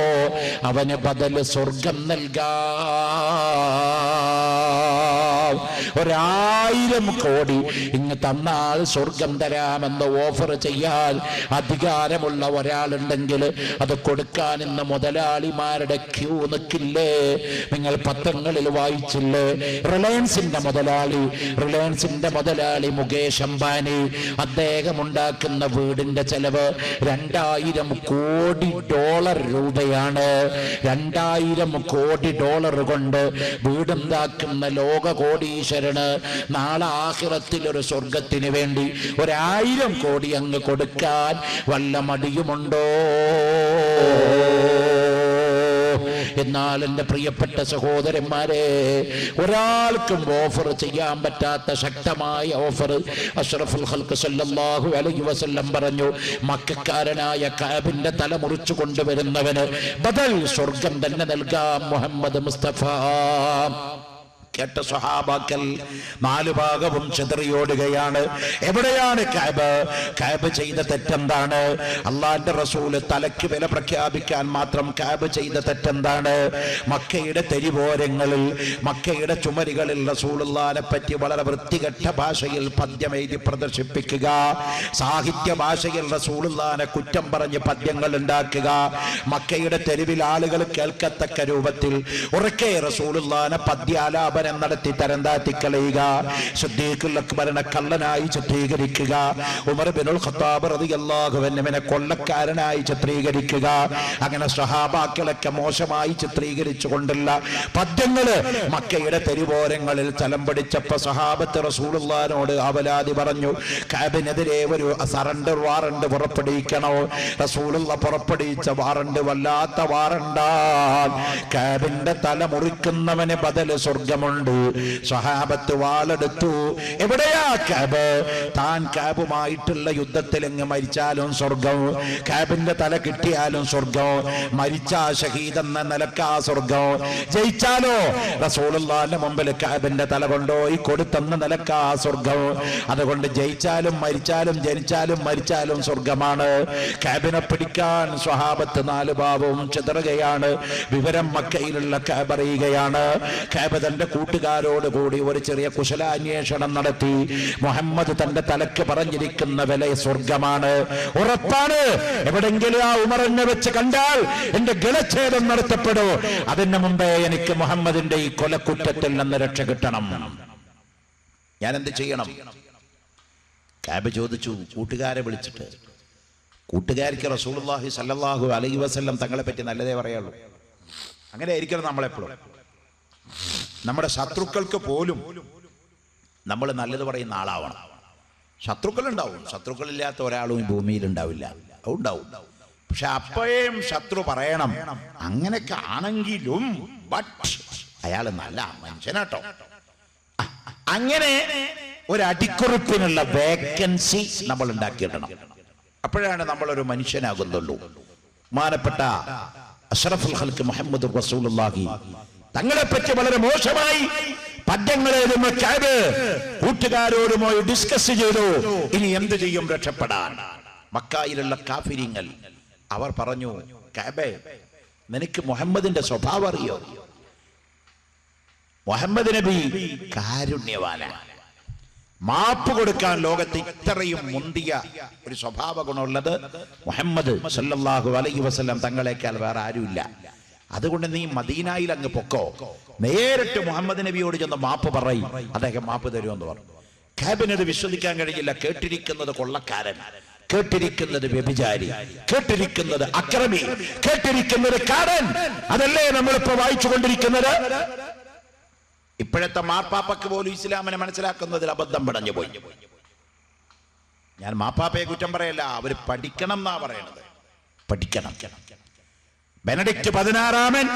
അവന് ബദൽ സ്വർഗം നൽകാം. 1000 കോടി ഇങ്ങ് തന്നാൽ സ്വർഗം തരാമെന്ന് ഓഫർ ചെയ്യാൻ അധികാരമുള്ള ഒരാളുണ്ടെങ്കിൽ അത് കൊടുക്കാൻ ഇന്ന് മുതലാളിമാരുടെ ക്യൂ നിൽക്കില്ലേ? നിങ്ങൾ പത്രങ്ങളിൽ വായിച്ചില്ലേ? റിലയൻസിന്റെ മുതലാളി മുകേഷ് അംബാനി, അദ്ദേഹം ഉണ്ടാക്കുന്ന വീടിന്റെ ചെലവ് 2000 കോടി ഡോളർ രൂപയാണ്. 2000 കോടി ഡോളർ കൊണ്ട് വീടുണ്ടാക്കുന്ന ലോക കോടീശ്വരന് നാളെ ആഖിറത്തിൽ ഒരു സ്വർഗത്തിന് വേണ്ടി 1000 കോടി അങ്ങ് കൊടുക്കാൻ വല്ല മടിയുമുണ്ടോ? എന്നാൽ എൻ്റെ പ്രിയപ്പെട്ട സഹോദരന്മാരെ, ഒരാൾക്കും ഓഫർ ചെയ്യാൻ പറ്റാത്ത ശക്തമായ ഓഫർ അഷ്റഫുൽ ഖൽഖ് സല്ലല്ലാഹു അലൈഹി വസല്ലം പറഞ്ഞു. മക്കക്കാരനായ കഅബിന്റെ തല മുറിച്ചു കൊണ്ടുവരുന്നവന് ബദൽ സ്വർഗം തന്നെ നൽകാം മുഹമ്മദ് മുസ്തഫ. കേട്ട സ്വഹാബാക്കൾ 4 ഭാഗവും ചിതറിയോടുകയാണ്. എവിടെയാണ് കഅബ്? കഅബ് ചെയ്ത തെറ്റെന്താണ്? അള്ളാന്റെ റസൂല് തലയ്ക്ക് വില പ്രഖ്യാപിക്കാൻ മാത്രം കഅബ് ചെയ്ത തെറ്റെന്താണ്? മക്കയുടെ തെരുവോരങ്ങളിൽ, മക്കയുടെ ചുമരുകളിൽ റസൂലുള്ളാഹിനെ പറ്റി വളരെ വൃത്തികെട്ട ഭാഷയിൽ പദ്യം എഴുതി പ്രദർശിപ്പിക്കുക, സാഹിത്യ ഭാഷയിൽ റസൂലുള്ളാഹിനെ കുറ്റം പറഞ്ഞ് പദ്യങ്ങൾ ഉണ്ടാക്കുക, മക്കയുടെ തെരുവിൽ ആളുകൾ കേൾക്കത്തക്ക രൂപത്തിൽ ഉറക്കെ റസൂലുള്ളാഹിനെ പദ്യാലാപനം നടത്തി തരം താഴ്ത്തിക്കളയുക, സിദ്ദീഖുൽ അക്ബറിനെ കള്ളനായി ചിത്രീകരിക്കുക, ഉമർ ഇബ്നുൽ ഖത്താബ് റളിയല്ലാഹു അൻഹുവിനെ കൊള്ളക്കാരനായി ചിത്രീകരിക്കുക, അങ്ങനെ സ്വഹാബാക്കളൊക്കെ മോശമായി ചിത്രീകരിച്ചുകൊണ്ടുള്ള പദ്യങ്ങള് മക്കയുടെ തെരുവോരങ്ങളിൽ തലം പിടിച്ചപ്പോ സഹാബത്ത് റസൂലുള്ളാഹിനോട് അവലാതി പറഞ്ഞു, കഅബിനെതിരെ ഒരു സറണ്ടർ വാറണ്ട് പുറപ്പെടുവിക്കണോ? റസൂലുള്ള പുറപ്പെടുവിച്ച വാറണ്ട് വല്ലാത്ത വാറണ്ടാണ്. കഅബിന്റെ തല മുറിക്കുന്നവന് ബദൽ സ്വർഗമുണ്ട്. സ്വഹാബത്ത് വാളെടുത്തു. എവിടെയാ കഅബ്? താൻ കഅബുമായിട്ടുള്ള യുദ്ധത്തിൽ എങ്ങ് മരിച്ചാലും സ്വർഗം, കഅബിന്റെ തല കിട്ടിയാലും സ്വർഗം, മരിച്ചാ ഷഹീദെന്ന നിലക്കാ സ്വർഗം, ജയിച്ചാലോ റസൂലുള്ളാഹിന്റെ മുമ്പിൽ കഅബിന്റെ തല കൊണ്ടുപോയി കൊടുത്തെന്ന നിലക്കാ സ്വർഗം. അതുകൊണ്ട് ജയിച്ചാലും മരിച്ചാലും ജനിച്ചാലും മരിച്ചാലും സ്വർഗമാണ്. കഅബിനെ പിടിക്കാൻ സ്വഹാബത്ത് 4 ഭാവവും ചിതറുകയാണ്. വിവരം മക്കയിലുള്ള കഅബ് അറിയുകയാണ്. കഅബ് തന്റെ കൂട്ടുകാരോട് കൂടി ഒരു ചെറിയ കുശലാന്വേഷണം നടത്തി. മുഹമ്മദ് തന്റെ തലക്ക് പറഞ്ഞിരിക്കുന്ന വില സ്വർഗമാണ്, ഉറപ്പാണ്. എവിടെങ്കിലും ആ ഉമറിനെ വെച്ച് കണ്ടാൽ എന്റെ ഗളച്ഛേദം നടത്തപ്പെടൂ. അതിന് മുമ്പേ എനിക്ക് മുഹമ്മദിന്റെ ഈ കൊലക്കുറ്റത്തിൽ നിന്ന് രക്ഷ കിട്ടണം. ഞാൻ എന്ത് ചെയ്യണം? കഅബ് ചോദിച്ചു കൂട്ടുകാരെ വിളിച്ചിട്ട്. കൂട്ടുകാർക്ക് റസൂലുള്ളാഹി സ്വല്ലല്ലാഹു അലൈഹി വസല്ലം തങ്ങളെ പറ്റി നല്ലതേ പറയുള്ളൂ. അങ്ങനെ ആയിരിക്കണം നമ്മളെപ്പോഴും. നമ്മുടെ ശത്രുക്കൾക്ക് പോലും നമ്മൾ നല്ലത് പറയുന്ന ആളാവണം. ശത്രുക്കൾ ഉണ്ടാവും, ശത്രുക്കളില്ലാത്ത ഒരാളും ഈ ഭൂമിയിൽ ഉണ്ടാവില്ല, ഉണ്ടാവും. പക്ഷെ അപ്പോഴും ശത്രു പറയണം, അങ്ങനെയൊക്കെ ആണെങ്കിലും അയാൾ നല്ല മനുഷ്യനാട്ടോ. അങ്ങനെ ഒരു അടിക്കുറിപ്പിനുള്ള വേക്കൻസി നമ്മൾ ഉണ്ടാക്കിയിടണം. അപ്പോഴാണ് നമ്മളൊരു മനുഷ്യനാകുന്നുള്ളൂ. ബഹുമാനപ്പെട്ട അഷ്റഫുൽ ഖൽഖ് മുഹമ്മദ് റസൂലുള്ളാഹി തങ്ങളെ പറ്റി വളരെ മോശമായി പദ്യങ്ങളേതും കഅബ് കൂട്ടുകാരോടുമായി ഡിസ്കസ് ചെയ്തു. ഇനി എന്ത് ചെയ്യും രക്ഷപ്പെടാൻ? മക്കയിലുള്ള കാഫിരിങ്ങൾ അവർ പറഞ്ഞു, കഅബേ, നിനക്ക് മുഹമ്മദിന്റെ സ്വഭാവം അറിയോ? മുഹമ്മദ് നബി കാരുണ്യവാനാണ്. മാപ്പ് കൊടുക്കാൻ ലോകത്ത് ഇത്രയും മുന്തിയ ഒരു സ്വഭാവ ഗുണമുള്ളത് മുഹമ്മദ് സല്ലല്ലാഹു അലൈഹി വസല്ലം തങ്ങളെക്കാൾ വേറെ ആരുമില്ല. അതുകൊണ്ട് നീ മദീനയിൽ അങ്ങ് പൊക്കോ, നേരിട്ട് മുഹമ്മദ് നബിയോട് ചെന്ന് മാപ്പ് പറയും, അദ്ദേഹം മാപ്പ് തരുമെന്ന് പറഞ്ഞു. കഅബിനത് വിശ്വസിക്കാൻ കഴിയില്ല. കേട്ടിരിക്കുന്നത് കൊള്ളക്കാരൻ, കേട്ടിരിക്കുന്നത് വ്യഭിചാരി, കേട്ടിരിക്കുന്നത് അക്രമി, കേട്ടിരിക്കുന്നത് കാരൻ. അതല്ലേ നമ്മളിപ്പോ വായിച്ചു കൊണ്ടിരിക്കുന്നത്? ഇപ്പോഴത്തെ മാർപ്പാപ്പക്ക് പോലും ഇസ്ലാമിനെ മനസ്സിലാക്കുന്നതിൽ അബദ്ധം പടഞ്ഞു പോയി. ഞാൻ മാപ്പാപ്പയെ കുറ്റം പറയല്ല, അവര് പഠിക്കണം എന്നാ പറയണത്. പഠിക്കണം. ബെനഡിക്ട് 16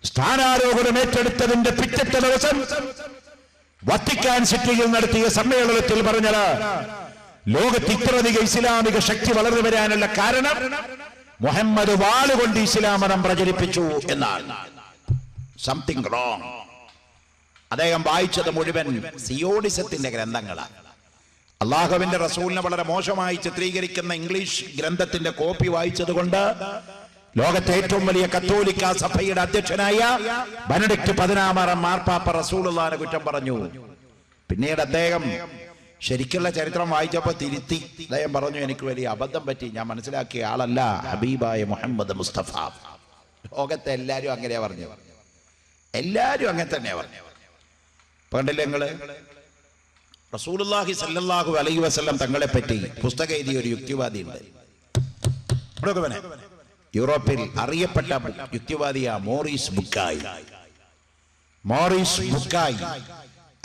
സ്ഥാനാരോഹണം ഏറ്റെടുത്തതിന്റെ പിറ്റത്തെ ദിവസം വത്തിക്കാൻ സിറ്റിയിൽ നടത്തിയ സമ്മേളനത്തിൽ പറഞ്ഞത്, ലോകത്ത് ഇത്രയധികം ഇസ്ലാമിക ശക്തി വളർന്നു വരാനുള്ള കാരണം മുഹമ്മദ് വാളുകൊണ്ട് ഇസ്ലാം മതം പ്രചരിപ്പിച്ചു എന്നാണ്. Something wrong. അദ്ദേഹം വായിച്ചത് മുഴുവൻ സിയോണിസത്തിന്റെ ഗ്രന്ഥങ്ങളാണ്. അള്ളാഹുവിന്റെ റസൂലിനെ വളരെ മോശമായി ചിത്രീകരിക്കുന്ന ഇംഗ്ലീഷ് ഗ്രന്ഥത്തിന്റെ കോപ്പി വായിച്ചത് കൊണ്ട് ലോകത്തെ ഏറ്റവും വലിയ കത്തോലിക്ക സഭയുടെ അധ്യക്ഷനായ ബെനഡിക്ട് 16 മാർപ്പാപ്പ റസൂലുള്ളാഹിനെ കുറ്റം പറഞ്ഞു. പിന്നീട് അദ്ദേഹം ശരിക്കുള്ള ചരിത്രം വായിച്ചപ്പോൾ തിരുത്തി. അദ്ദേഹം പറഞ്ഞു, എനിക്ക് വലിയ അബദ്ധം പറ്റി, ഞാൻ മനസ്സിലാക്കിയ ആളല്ല ഹബീബായ മുഹമ്മദ് മുസ്തഫ. ലോകത്തെ എല്ലാവരും അങ്ങനെയാ പറഞ്ഞു, എല്ലാവരും അങ്ങനെ തന്നെയാ പറഞ്ഞു. കണ്ടില്ലേ നിങ്ങള്, റസൂലുള്ളാഹി സ്വല്ലല്ലാഹു അലൈഹി വസല്ലം തങ്ങളെ പറ്റി പുസ്തകം എഴുതിയ ഒരു യുക്തിവാദി ഉണ്ട്. യൂറോപ്പിൽ അറിയപ്പെട്ട യുക്തിവാദിയാ മോറിസ് ബുക്കായി. മോറിസ് ബുക്കായി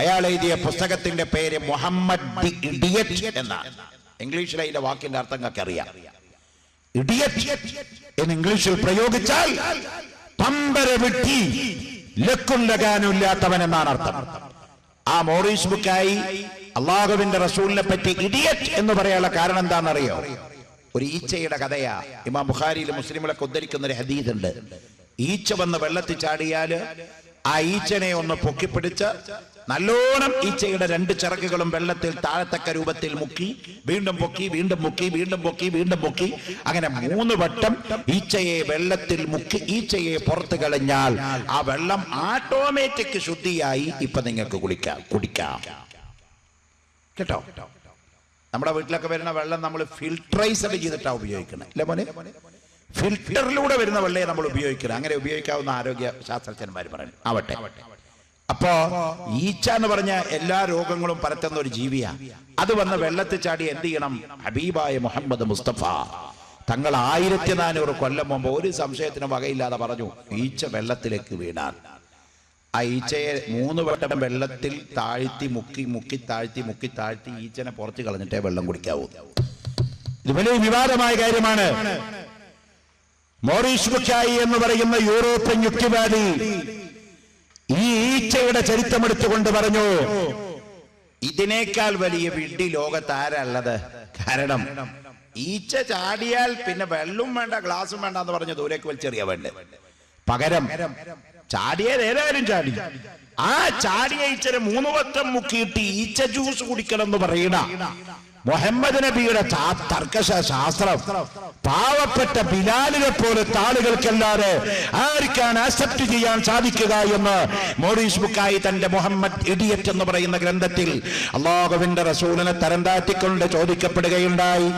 അയാൾ എഴുതിയ പുസ്തകത്തിന്റെ പേര് മുഹമ്മദ് ദി ഇഡിയറ്റ് എന്നാണ്. ഇംഗ്ലീഷിൽ അതിന്റെ വാക്കിന്റെ അർത്ഥം ഒക്കെ അറിയാം. ഇഡിയറ്റ് എന്ന് ഇംഗ്ലീഷിൽ പ്രയോഗിച്ചാൽ പമ്പര വിട്ടി ലക്കും ലഗാനും ഇല്ലാത്തവൻ എന്നാണ് അർത്ഥം. ആ മോറിസ് ബുക്കായി അള്ളാഹുവിന്റെ റസൂലിനെ പറ്റി ഇഡിയറ്റ് എന്ന് പറയാനുള്ള കാരണം എന്താണെന്നറിയോ? ഒരു ഈച്ചയുടെ കഥയാ. ഇമാം ബുഖാരിയിലും മുസ്ലിമിലൊക്കെ ഉദ്ധരിക്കുന്ന ഒരു ഹദീസ് ഉണ്ട്. ഈച്ച വന്ന് വെള്ളത്തിൽ ചാടിയാല് ആ ഈച്ചനെ ഒന്ന് പൊക്കിപ്പിടിച്ച് നല്ലോണം ഈച്ചയുടെ 2 ചിറകുകളും വെള്ളത്തിൽ താഴത്തക്ക രൂപത്തിൽ മുക്കി, വീണ്ടും പൊക്കി, വീണ്ടും മുക്കി, വീണ്ടും പൊക്കി, വീണ്ടും പൊക്കി, അങ്ങനെ 3 വട്ടം ഈച്ചയെ വെള്ളത്തിൽ മുക്കി ഈച്ചയെ പുറത്തു കളഞ്ഞാൽ ആ വെള്ളം ഓട്ടോമാറ്റിക് ശുദ്ധിയായി ഇപ്പൊ നിങ്ങൾക്ക് കുടിക്കാം കേട്ടോ. നമ്മുടെ വീട്ടിലൊക്കെ വരുന്ന വെള്ളം നമ്മൾ ഫിൽട്രൈസഡ് ചെയ്തിട്ടാണ് ഉപയോഗിക്കുന്നത്, അല്ലേ മോനെ? ഫിൽറ്ററിലൂടെ വരുന്ന വെള്ളയെ നമ്മൾ ഉപയോഗിക്കണം. അങ്ങനെ ഉപയോഗിക്കാവുന്ന ആരോഗ്യ ശാസ്ത്രജ്ഞന്മാർ പറയും. ആവട്ടെ. അപ്പോ ഈച്ച എന്ന് പറഞ്ഞ എല്ലാ രോഗങ്ങളും പരത്തുന്ന ഒരു ജീവിയാ. അത് വന്ന് വെള്ളത്തിൽ ചാടി എന്ത് ചെയ്യണം? ഹബീബായ മുഹമ്മദ് മുസ്തഫ തങ്ങൾ 1400 കൊല്ലം മുമ്പ് ഒരു സംശയത്തിന് വകയില്ലാതെ പറഞ്ഞു, ഈച്ച വെള്ളത്തിലേക്ക് വീണാൽ ആ ഈച്ചയെ 3 വട്ടം വെള്ളത്തിൽ താഴ്ത്തി മുക്കി താഴ്ത്തി ഈച്ചനെ പുറത്ത് കളഞ്ഞിട്ടേ വെള്ളം കുടിക്കാവൂ. ഇത് വലിയ വിവാദമായ കാര്യമാണ്. മോറിസ് ബുക്കായി എന്ന് പറയുന്ന യൂറോപ്യൻ യുക്തിവാദി ഈ ഈച്ചയുടെ ചരിത്രം എടുത്തുകൊണ്ട് പറഞ്ഞു, ഇതിനേക്കാൾ വലിയ വിഡ്ഢി ലോകത്ത് ആരാള്ളത്? കാരണം ഈച്ച ചാടിയാൽ പിന്നെ വെള്ളവും വേണ്ട ഗ്ലാസും വേണ്ട എന്ന് പറഞ്ഞ് ദൂരേക്ക് വലിച്ചെറിയാ വേണ്ടേ. പകരം ചാടിയത് ഏതായാലും ചാടി, ആ ചാടിയ ഈച്ചനെ 3 വട്ടം മുക്കിയിട്ട് ഈച്ച ജ്യൂസ് കുടിക്കണം എന്ന് പറയണ മുഹമ്മദ് നബിയുടെ തർക്കശാസ്ത്രം പാവപ്പെട്ട ബിലാലിനെ പോലത്തെ ആളുകൾക്കല്ലാതെ ആർക്കാണ് അക്സെപ്റ്റ് ചെയ്യാൻ സാധിക്കുക എന്ന് മോറിസ് ബുക്കായി തന്റെ മുഹമ്മദ് ഇഡിയറ്റ് എന്ന് പറയുന്ന ഗ്രന്ഥത്തിൽ അല്ലാഹുവിന്റെ റസൂലിനെ തരം താഴ്ത്തിക്കൊണ്ട് ചോദിക്കപ്പെടുകയുണ്ടായി.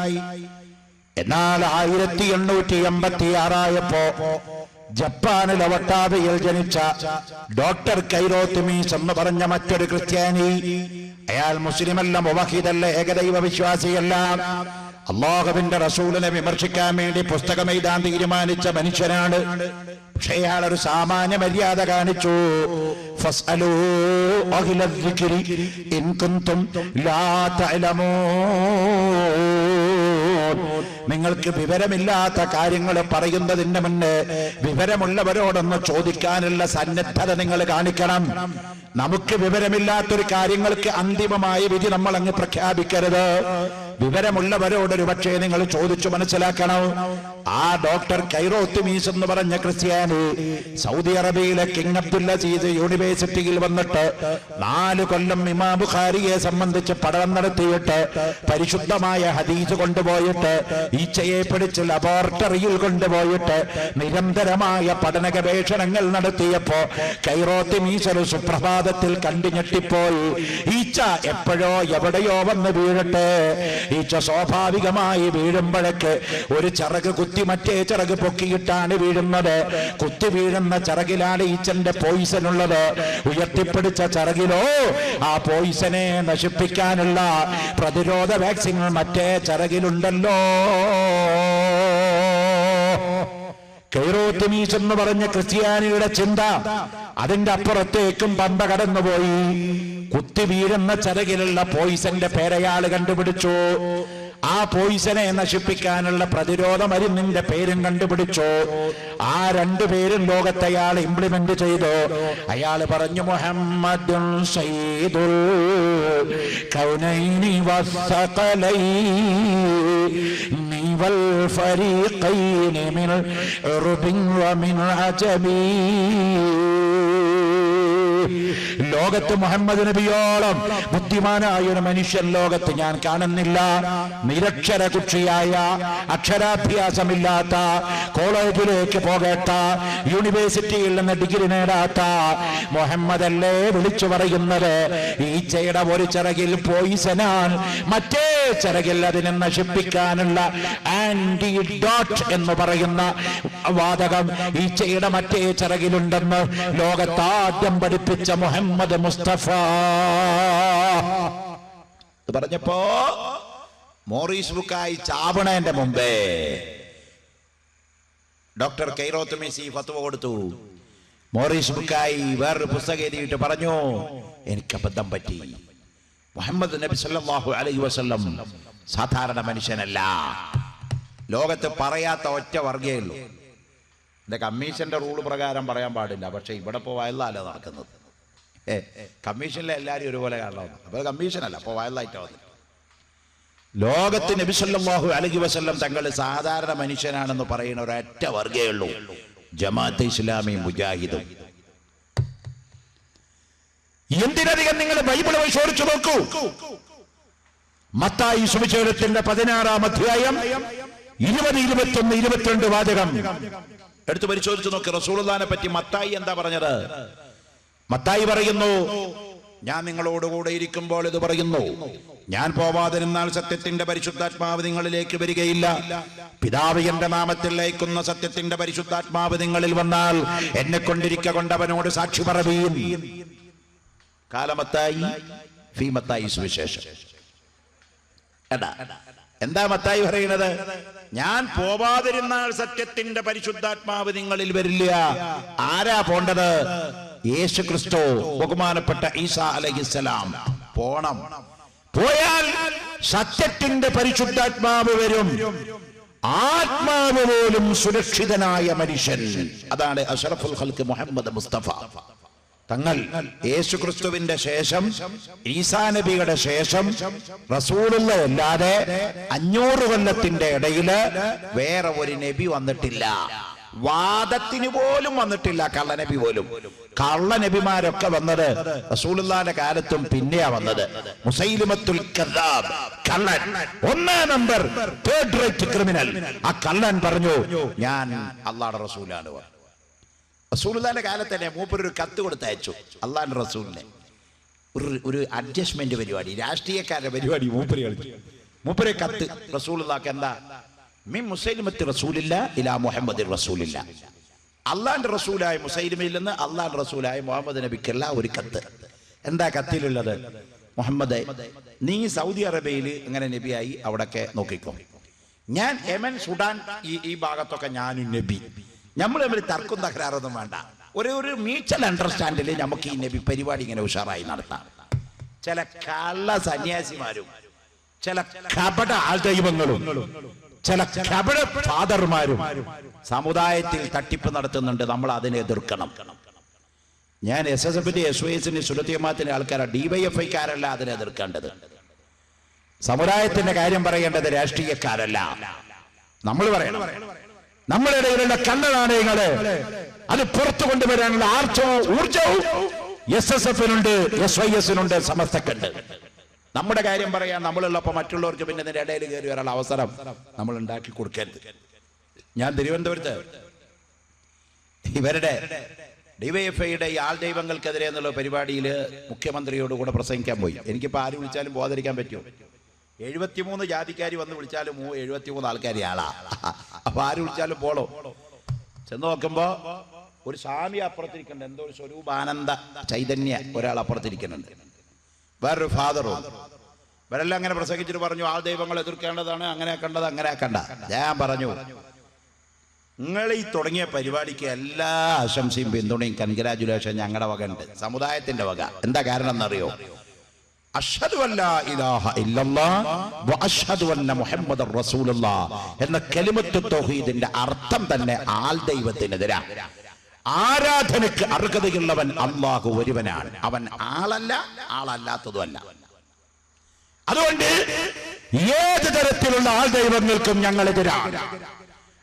എന്നാൽ 1886 ആയപ്പോ ജപ്പാനിലെ വട്ടാബയിൽ ജനിച്ച ഡോക്ടർ കൈറോത്തുമീസ് എന്ന് പറഞ്ഞ മറ്റൊരു ക്രിസ്ത്യാനി, അയാൾ മുസ്ലിമല്ല, മുവഹിദല്ല, ഏകദൈവ വിശ്വാസിയല്ല, അല്ലാഹുവിന്റെ റസൂലിനെ വിമർശിക്കാൻ വേണ്ടി പുസ്തകം എഴുതാൻ തീരുമാനിച്ച മനുഷ്യനാണ്. പക്ഷേ അയാൾ ഒരു സാമാന്യ മര്യാദ കാണിച്ചു. ഫസ്അലൂ അഹ്ല ദിക്രി ഇൻ കുൻതും ലാ തഅലമൂൻ. നിങ്ങൾക്ക് വിവരമില്ലാത്ത കാര്യങ്ങൾ പറയുന്നതിന് മുന്നേ വിവരമുള്ളവരോടൊന്ന് ചോദിക്കാനുള്ള സന്നദ്ധത നിങ്ങൾ കാണിക്കണം. നമുക്ക് വിവരമില്ലാത്തൊരു കാര്യങ്ങൾക്ക് അന്തിമമായ വിധി നമ്മൾ അങ്ങ് പ്രഖ്യാപിക്കരുത്. വിവരമുള്ളവരോടൊരു പക്ഷേ നിങ്ങൾ ചോദിച്ചു മനസ്സിലാക്കണം. ആ ഡോക്ടർ കൈറോത്തുമീസ് എന്ന് പറഞ്ഞ ക്രിസ്ത്യാനി സൗദി അറേബ്യയിലെ കിങ് അബ്ദുൽ അസീസ് യൂണിവേഴ്സിറ്റിയിൽ വന്നിട്ട് 4 കൊല്ലം ഇമാം ബുഖാരിയെ സംബന്ധിച്ച് പഠനം നടത്തിയിട്ട് പരിശുദ്ധമായ ഹദീസ് കൊണ്ടുപോയിട്ട് ഈച്ചയെ പിടിച്ച് ലബോറട്ടറിയിൽ കൊണ്ടുപോയിട്ട് നിരന്തരമായ പഠന ഗവേഷണങ്ങൾ നടത്തിയപ്പോ കൈറോത്തുമീസ് ഒരു സുപ്രഭാതത്തിൽ കണ്ടു ഞെട്ടിപ്പോയി. ഈച്ച എപ്പോഴോ എവിടെയോ വന്ന് വീഴട്ടെ. ഈച്ച സ്വാഭാവികമായി വീഴുമ്പോഴേക്ക് ഒരു ചിറക് കുത്തി മറ്റേ ചിറക് പൊക്കിയിട്ടാണ് വീഴുന്നത്. കുത്തി വീഴുന്ന ചിറകിലാണ് ഈച്ചന്റെ പോയിസൺ ഉള്ളത്. ഉയർത്തിപ്പിടിച്ച ചിറകിലോ ആ പോയിസനെ നശിപ്പിക്കാനുള്ള പ്രതിരോധ വാക്സിൻ മറ്റേ ചിറകിലുണ്ടല്ലോ. കൈറോത്തുമീസ് എന്ന് പറഞ്ഞ ക്രിസ്ത്യാനിയുടെ ചിന്ത അതിന്റെ അപ്പുറത്തേക്കും പമ്പ കടന്നുപോയി. കുത്തി വീഴുന്ന ചിറകിലുള്ള പോയിസന്റെ പേരയാള് കണ്ടുപിടിച്ചു. ആ പോയിസനെ നശിപ്പിക്കാനുള്ള പ്രതിരോധ മരുന്നിന്റെ പേരും കണ്ടുപിടിച്ചു. ആ 2 പേരും ലോകത്തെ അയാൾ ഇംപ്ലിമെന്റ് ചെയ്തു. അയാൾ പറഞ്ഞു, മുഹമ്മദുൻ സയ്യിദുൽ കൗനൈനി വസ്സഖലൈനി വൽ ഫരീഖൈനി മിൻ ഉർബിൻ വമിൻ അജമീ. ലോകത്ത് മുഹമ്മദ് നബിയോളം ബുദ്ധിമാനായ ഒരു മനുഷ്യൻ ലോകത്ത് ഞാൻ കാണുന്നില്ല. നിരക്ഷര കുക്ഷിയായ, അക്ഷരാഭ്യാസമില്ലാത്ത, കോളേജിലേക്ക് പോകേണ്ട, യൂണിവേഴ്സിറ്റിയിൽ നിന്ന് ഡിഗ്രി നേടാത്ത മുഹമ്മദ് അല്ലേ വിളിച്ചു പറയുന്നത്. ഈച്ചയുടെ ഒരു ചിറകിൽ പോയിസനാൻ, മറ്റേ ചിറകിൽ അതിനെ നശിപ്പിക്കാനുള്ള ആന്റിഡോട്ട് എന്ന് പറയുന്ന വാതകം ഈച്ചയുടെ മറ്റേ ചിറകിലുണ്ടെന്ന് ലോകത്താദ്യം പഠിപ്പിച്ച മുഹമ്മദ് മുസ്തഫ പറഞ്ഞപ്പോ മോറീസ് ബുക്കായി ചാവണേന്റെ മുമ്പേ ഡോക്ടർ കൈറോത്ത് മെസ്സി ഫത്വ കൊടുത്തു. മോറീസ് ബുക്കായി വേറൊരു പുസ്തകം എഴുതിയിട്ട് പറഞ്ഞു, എനിക്ക് അബദ്ധം പറ്റി. മുഹമ്മദ് നബി സല്ലല്ലാഹു അലൈഹി വസല്ലം സാധാരണ മനുഷ്യനല്ല. ലോകത്ത് പറയാത്ത ഒറ്റ വർഗ്ഗേ ഉള്ളൂ. എന്റെ കമ്മീഷന്റെ റൂള് പ്രകാരം പറയാൻ പാടില്ല, പക്ഷെ ഇവിടെ ഇപ്പോൾ വയലല്ല നടക്കുന്നത്. കമ്മീഷനിലെ എല്ലാവരും ഒരുപോലെ കാണണം. അപ്പൊ കമ്മീഷനല്ല, അപ്പൊ വയലായിട്ടാ വന്നത്. ലോകത്ത് നബി സല്ലല്ലാഹു അലൈഹി വസല്ലം തങ്ങൾ സാധാരണ മനുഷ്യനാണെന്ന് പറയുന്ന ഒരൊറ്റ വർഗ്ഗേ ഉള്ളൂ, ജമാഅത്തെ ഇസ്ലാമി മുജാഹിദും. എന്തിനധികം നിങ്ങൾ ബൈബിൾ പരിശോധിച്ചു നോക്കൂ. മത്തായി സുവിശേഷത്തിന്റെ 16-ാം അധ്യായം 20, 21, 22 വാചകം എടുത്ത് പരിശോധിച്ചു നോക്ക്. റസൂലുള്ളാഹിനെ പറ്റി മത്തായി എന്താ പറഞ്ഞത്? മത്തായി പറയുന്നു, ഞാൻ നിങ്ങളോടുകൂടെ ഇരിക്കുമ്പോൾ ഇത് പറയുന്നു, ഞാൻ പോവാതിരുന്നാൽ സത്യത്തിന്റെ പരിശുദ്ധാത്മാവ് നിങ്ങളിലേക്ക് വരികയില്ല. പിതാവ് എന്റെ നാമത്തിൽ അയക്കുന്ന സത്യത്തിന്റെ പരിശുദ്ധാത്മാവ് നിങ്ങളിൽ വന്നാൽ എന്നെ കൊണ്ടിരിക്ക കൊണ്ടവനോട് സാക്ഷി പറവീൻ. കാലമത്തായി ഫീ മത്തായി സുവിശേഷം. എന്താ മത്തായി പറയുന്നത്? ഞാൻ പോവാതിരുന്നാൽ സത്യത്തിന്റെ പരിശുദ്ധാത്മാവ് നിങ്ങളിൽ വരില്ല. ആരാ പോണ്ടത്? യേശു ക്രിസ്തു, ബഹുമാനപ്പെട്ട ഈസാ അലൈഹിസ്സലാം പോണം. പോയാൽ സത്യത്തിന്റെ പരിശുദ്ധാത്മാവ് വരും. ആത്മാവ് പോലും സുരക്ഷിതനായ മനുഷ്യൻ, അതാണ് അഷ്റഫുൽ ഖൽഖ് മുഹമ്മദ് മുസ്തഫ തങ്ങൾ. യേശു ക്രിസ്തുവിന്റെ ശേഷം, ഈസാ നബിയുടെ ശേഷം റസൂലുള്ള അല്ലാതെ 500 കൊല്ലത്തിന്റെ ഇടയില് വേറെ ഒരു നബി വന്നിട്ടില്ല. വാദത്തിന് പോലും വന്നിട്ടില്ല, കള്ളനബി പോലും. കള്ളനബിമാരൊക്കെ വന്നത് റസൂലുള്ളാഹിന്റെ കാലത്തും പിന്നെയാ വന്നത്. മുസൈലിമത്തുൽ കദ്ദാബ്, കള്ളൻ, 1 നമ്പർ, 3rd rate ക്രിമിനൽ. ആ കള്ളൻ പറഞ്ഞു, ഞാൻ അള്ളാഹുവിന്റെ റസൂലാണ്. റസൂലുള്ളാഹിന്റെ കാലത്ത് തന്നെ മൂപ്പരൊരു കത്ത് കൊടുത്തയച്ചു അള്ളാഹുവിന്റെ റസൂലിനെ. ഒരു അഡ്ജസ്റ്റ്മെന്റ് പരിപാടി, രാഷ്ട്രീയക്കാരുടെ പരിപാടി മൂപ്പര് കളിച്ചു. മൂപ്പരെ കത്ത് റസൂലുള്ളാഹിക്ക് എന്താ? മിൻ മുസൈലിമത്തി റസൂലില്ല ഇലാ മുഹമ്മദ് റസൂലില്ല. അള്ളാന്റെ റസൂലായ മുസൈലിമയിൽ നിന്ന് അള്ളാന്റെ റസൂലായ മുഹമ്മദ് നബിക്കല്ല ഒരു കത്ത്. എന്താ കത്തിലുള്ളത്? മുഹമ്മദ്, നീ സൗദി അറേബ്യയിൽ ഇങ്ങനെ നബിയായി അവിടൊക്കെ നോക്കിക്കോ. ഞാൻ യമൻ, സുഡാൻ, ഈ ഭാഗത്തൊക്കെ ഞാനും നബി. നമ്മൾ തമ്മിൽ തർക്കം തകരാറൊന്നും വേണ്ട. ഒരു മ്യൂച്വൽ അണ്ടർസ്റ്റാൻഡിൽ നമുക്ക് ഈ നബി പരിപാടി ഇങ്ങനെ ഉഷാറായി നടത്താം. ചില കള്ള സന്യാസിമാരും ചില കപട ആൾദൈവങ്ങളും ചില കപട ഫാദർമാരും സമുദായത്തിൽ തട്ടിപ്പ് നടത്തുന്നുണ്ട്. നമ്മൾ അതിനെ എതിർക്കണം. ഞാൻ SSFന്റെ SYSന്റെ സുന്നത്തിയമാത്തിന്റെ ആൾക്കാരാണ്, DYFIക്കാരല്ല അതിനെ എതിർക്കേണ്ടത്. സമുദായത്തിന്റെ കാര്യം പറയേണ്ടത് രാഷ്ട്രീയക്കാരല്ല. നമ്മൾ പറയണം, നമ്മുടെ ഇടയിലുള്ള കള്ളനാണയങ്ങള് അത് പുറത്തു കൊണ്ടുവരാനുള്ള ഊർജവും SSFനുണ്ട്, SYSനുണ്ട്, സമസ്തക്കുണ്ട്. നമ്മുടെ കാര്യം പറയാൻ നമ്മളുള്ളപ്പോൾ മറ്റുള്ളവർക്ക് പിന്നെ ഇതിന്റെ ഇടയിൽ കയറി വരാനുള്ള അവസരം നമ്മൾ ഉണ്ടാക്കി കൊടുക്കരുത്. ഞാൻ തിരുവനന്തപുരത്ത് ഇവരുടെ DYFIയുടെ ഈ ആൾ ദൈവങ്ങൾക്കെതിരെ എന്നുള്ള പരിപാടിയിൽ മുഖ്യമന്ത്രിയോട് കൂടെ പ്രസംഗിക്കാൻ പോയി. എനിക്കിപ്പോൾ ആര് വിളിച്ചാലും പോകാതിരിക്കാൻ പറ്റുമോ? 73 ജാതിക്കാരി വന്ന് വിളിച്ചാലും 73 ആൾക്കാരി ആളാ. അപ്പൊ ആര് വിളിച്ചാലും പോളോ. ചെന്ന് നോക്കുമ്പോ ഒരു സ്വാമി അപ്പുറത്തിരിക്കുന്നുണ്ട്, എന്തോ ഒരു സ്വരൂപാനന്ദ ചൈതന്യ ഒരാൾ അപ്പുറത്തിരിക്കുന്നുണ്ട്, വേറൊരു ഫാദറും. ഇവരെല്ലാം അങ്ങനെ പ്രസംഗിച്ചിട്ട് പറഞ്ഞു, ആൾ ദൈവങ്ങൾ എതിർക്കേണ്ടതാണ്, അങ്ങനെ ആക്കേണ്ടത്, അങ്ങനെ ആക്കണ്ട. ഞാൻ പറഞ്ഞു, നിങ്ങൾ ഈ തുടങ്ങിയ പരിപാടിക്ക് എല്ലാ ആശംസയും പിന്തുണയും കൺഗ്രാജുലേഷൻ ഞങ്ങളുടെ വക ഉണ്ട്, സമുദായത്തിന്റെ വക. എന്താ കാരണം എന്നറിയോ? അഷ്ഹദു അല്ലാ ഇലാഹ ഇല്ലല്ലാഹ് വ അഷ്ഹദു അന്ന മുഹമ്മദർ റസൂലുള്ളാഹ് എന്ന കലിമത്ത് തൗഹീദിന്റെ അർത്ഥം തന്നെ ആൾ ദൈവത്തിനെതിരാ. ആരാധനയ്ക്ക് അർഹതയുള്ളവൻ അല്ലാഹു ഒരുവനാണ്. അവൻ ആളല്ല, ആളല്ലാത്തതുമല്ല. അതുകൊണ്ട് ഏത് തരത്തിലുള്ള ആൾ ദൈവങ്ങൾക്കും ഞങ്ങൾ എതിരാണ്.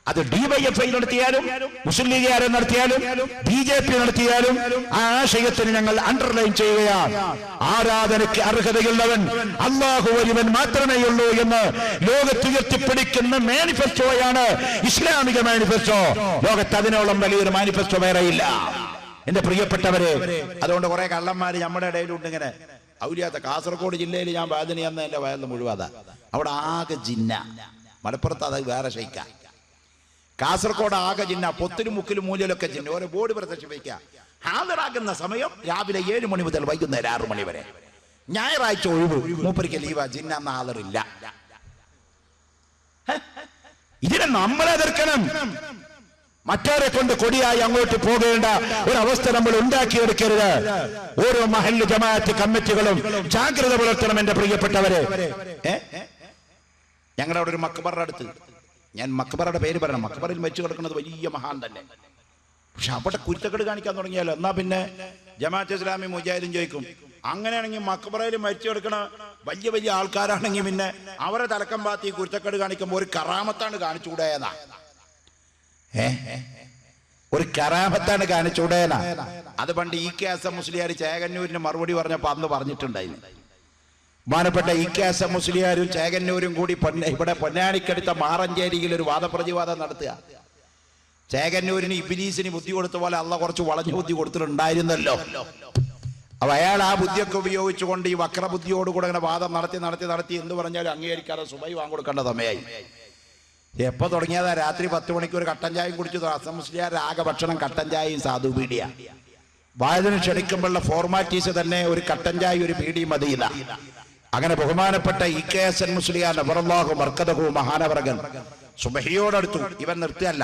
അത് DYFI നടത്തിയാലും മുസ്ലിം ലീഗുകാരെ നടത്തിയാലും BJP നടത്തിയാലും ആ ആശയത്തിന് ഞങ്ങൾ അണ്ടർലൈൻ ചെയ്യുകയാണ്. ആരാധനയ്ക്ക് അർഹതയുള്ളവൻ അല്ലാഹു ഒരുവൻ മാത്രമേ ഉള്ളൂ എന്ന് ലോകത്തുയർത്തിപ്പിടിക്കുന്ന മാനിഫെസ്റ്റോയാണ് ഇസ്ലാമിക മാനിഫെസ്റ്റോ. ലോകത്ത് അതിനോളം വലിയൊരു മാനിഫെസ്റ്റോ വേറെയില്ല എന്റെ പ്രിയപ്പെട്ടവരെ. അതുകൊണ്ട് കുറെ കള്ളന്മാര് നമ്മുടെ ഇടയിലുണ്ട്. ഇങ്ങനെ ഔലിയാത്ത കാസർഗോഡ് ജില്ലയിൽ ഞാൻ വാദിനി എന്ന എന്റെ വയലിന് മുഴുവാതാ. അവിടെ ആകെ ജിന്ന, മലപ്പുറത്ത് അത് വേറെ ഷെയ്ക്ക. കാസർഗോഡ് ആകെ ജിന്ന, പൊത്തിലും മുക്കിലും മൂലയിലൊക്കെ ജിന്ന. ഓരോ ബോർഡ് പ്രദർശിപ്പിക്കുക. ഹാജരാകുന്ന സമയം രാവിലെ 7 മണി മുതൽ വൈകുന്നേരം 6 മണി വരെ. ഞായറാഴ്ച ഒഴിവ്, മൂപ്പരിക്ക് ലീവാ. ജിന്ന എന്ന ഹാജറില്ല. ഇതിനെ നമ്മൾ എതിർക്കണം. മറ്റാരെ കൊണ്ട് കൊടിയായി അങ്ങോട്ട് പോകേണ്ട ഒരവസ്ഥ നമ്മൾ ഉണ്ടാക്കിയെടുക്കരുത്. ഓരോ മഹല്ല് ജമാഅത്ത് കമ്മിറ്റികളും ജാഗ്രത പുലർത്തണം എന്റെ പ്രിയപ്പെട്ടവരെ. ഞങ്ങളുടെ അവിടെ ഒരു മക്ബറുടെ അടുത്ത്, ഞാൻ മക്ബറുടെ പേര് പറയണം, മക്ബറിൽ വെച്ച് കിടക്കുന്നത് വലിയ മഹാൻ തന്നെ. പക്ഷെ അവിടെ കുരുത്തക്കേട് കാണിക്കാൻ തുടങ്ങിയാലോ എന്നാ പിന്നെ ജമാഅത്ത് ഇസ്ലാമി മുജാഹിദും ചോദിക്കും, അങ്ങനെയാണെങ്കിൽ മക്ബറയിൽ മരിച്ചു കിടക്കണ വലിയ വലിയ ആൾക്കാരാണെങ്കിൽ പിന്നെ അവരെ തലക്കം പാത്തി കുരുത്തക്കേട് കാണിക്കുമ്പോൾ ഒരു കറാമത്താണ് കാണിച്ചുകൂടെയെന്നാ. ഒരു കറാമത്താണ് കാണിച്ചുകൂടെയെന്നാ. അത് പണ്ട് EK മുസ്ലിയാർ ചേകന്നൂരിന് മറുപടി പറഞ്ഞപ്പോ അന്ന് പറഞ്ഞിട്ടുണ്ടായിരുന്നു. ബഹുമാനപ്പെട്ട EK മുസ്ലിയാരും ചേകന്നൂരും കൂടി ഇവിടെ പൊന്നാനിക്കടുത്ത മാറഞ്ചേരിയിൽ ഒരു വാദപ്രതിവാദം നടത്തുക. ചേകന്നൂരിന് ഇബ്ലീസിന് ബുദ്ധി കൊടുത്ത പോലെ അള്ള കുറച്ച് വളഞ്ഞ ബുദ്ധി കൊടുത്തിട്ടുണ്ടായിരുന്നല്ലോ. അപ്പൊ അയാൾ ആ ബുദ്ധിയൊക്കെ ഉപയോഗിച്ചുകൊണ്ട് ഈ വക്രബുദ്ധിയോടുകൂടെ അങ്ങനെ വാദം നടത്തി എന്ത് പറഞ്ഞാലും അംഗീകരിക്കാതെ സുബൈ വാങ്ങിക്കൊടുക്കേണ്ട സമയമായി. എപ്പോ തുടങ്ങിയതാ? രാത്രി 10 മണിക്ക് ഒരു കട്ടൻ ചായയും കുടിച്ചു. ഹസൻ മുസ്ലിയാർ ആകെ ഭക്ഷണം കട്ടൻ ചായയും സാധു ബീഡിയ. വായതിന് ക്ഷണിക്കുമ്പോഴുള്ള ഫോർമാറ്റീസ് തന്നെ ഒരു കട്ടൻ ചായ ഒരു ബീഡി മതിയില്ല. അങ്ങനെ ബഹുമാനപ്പെട്ട EK മുസ്ലിയാർ നബറല്ലാഹു മർക്കദഹു മഹാനവർഗൻ സുബഹിയോടടുത്തു. ഇവൻ നിർത്തിയല്ല,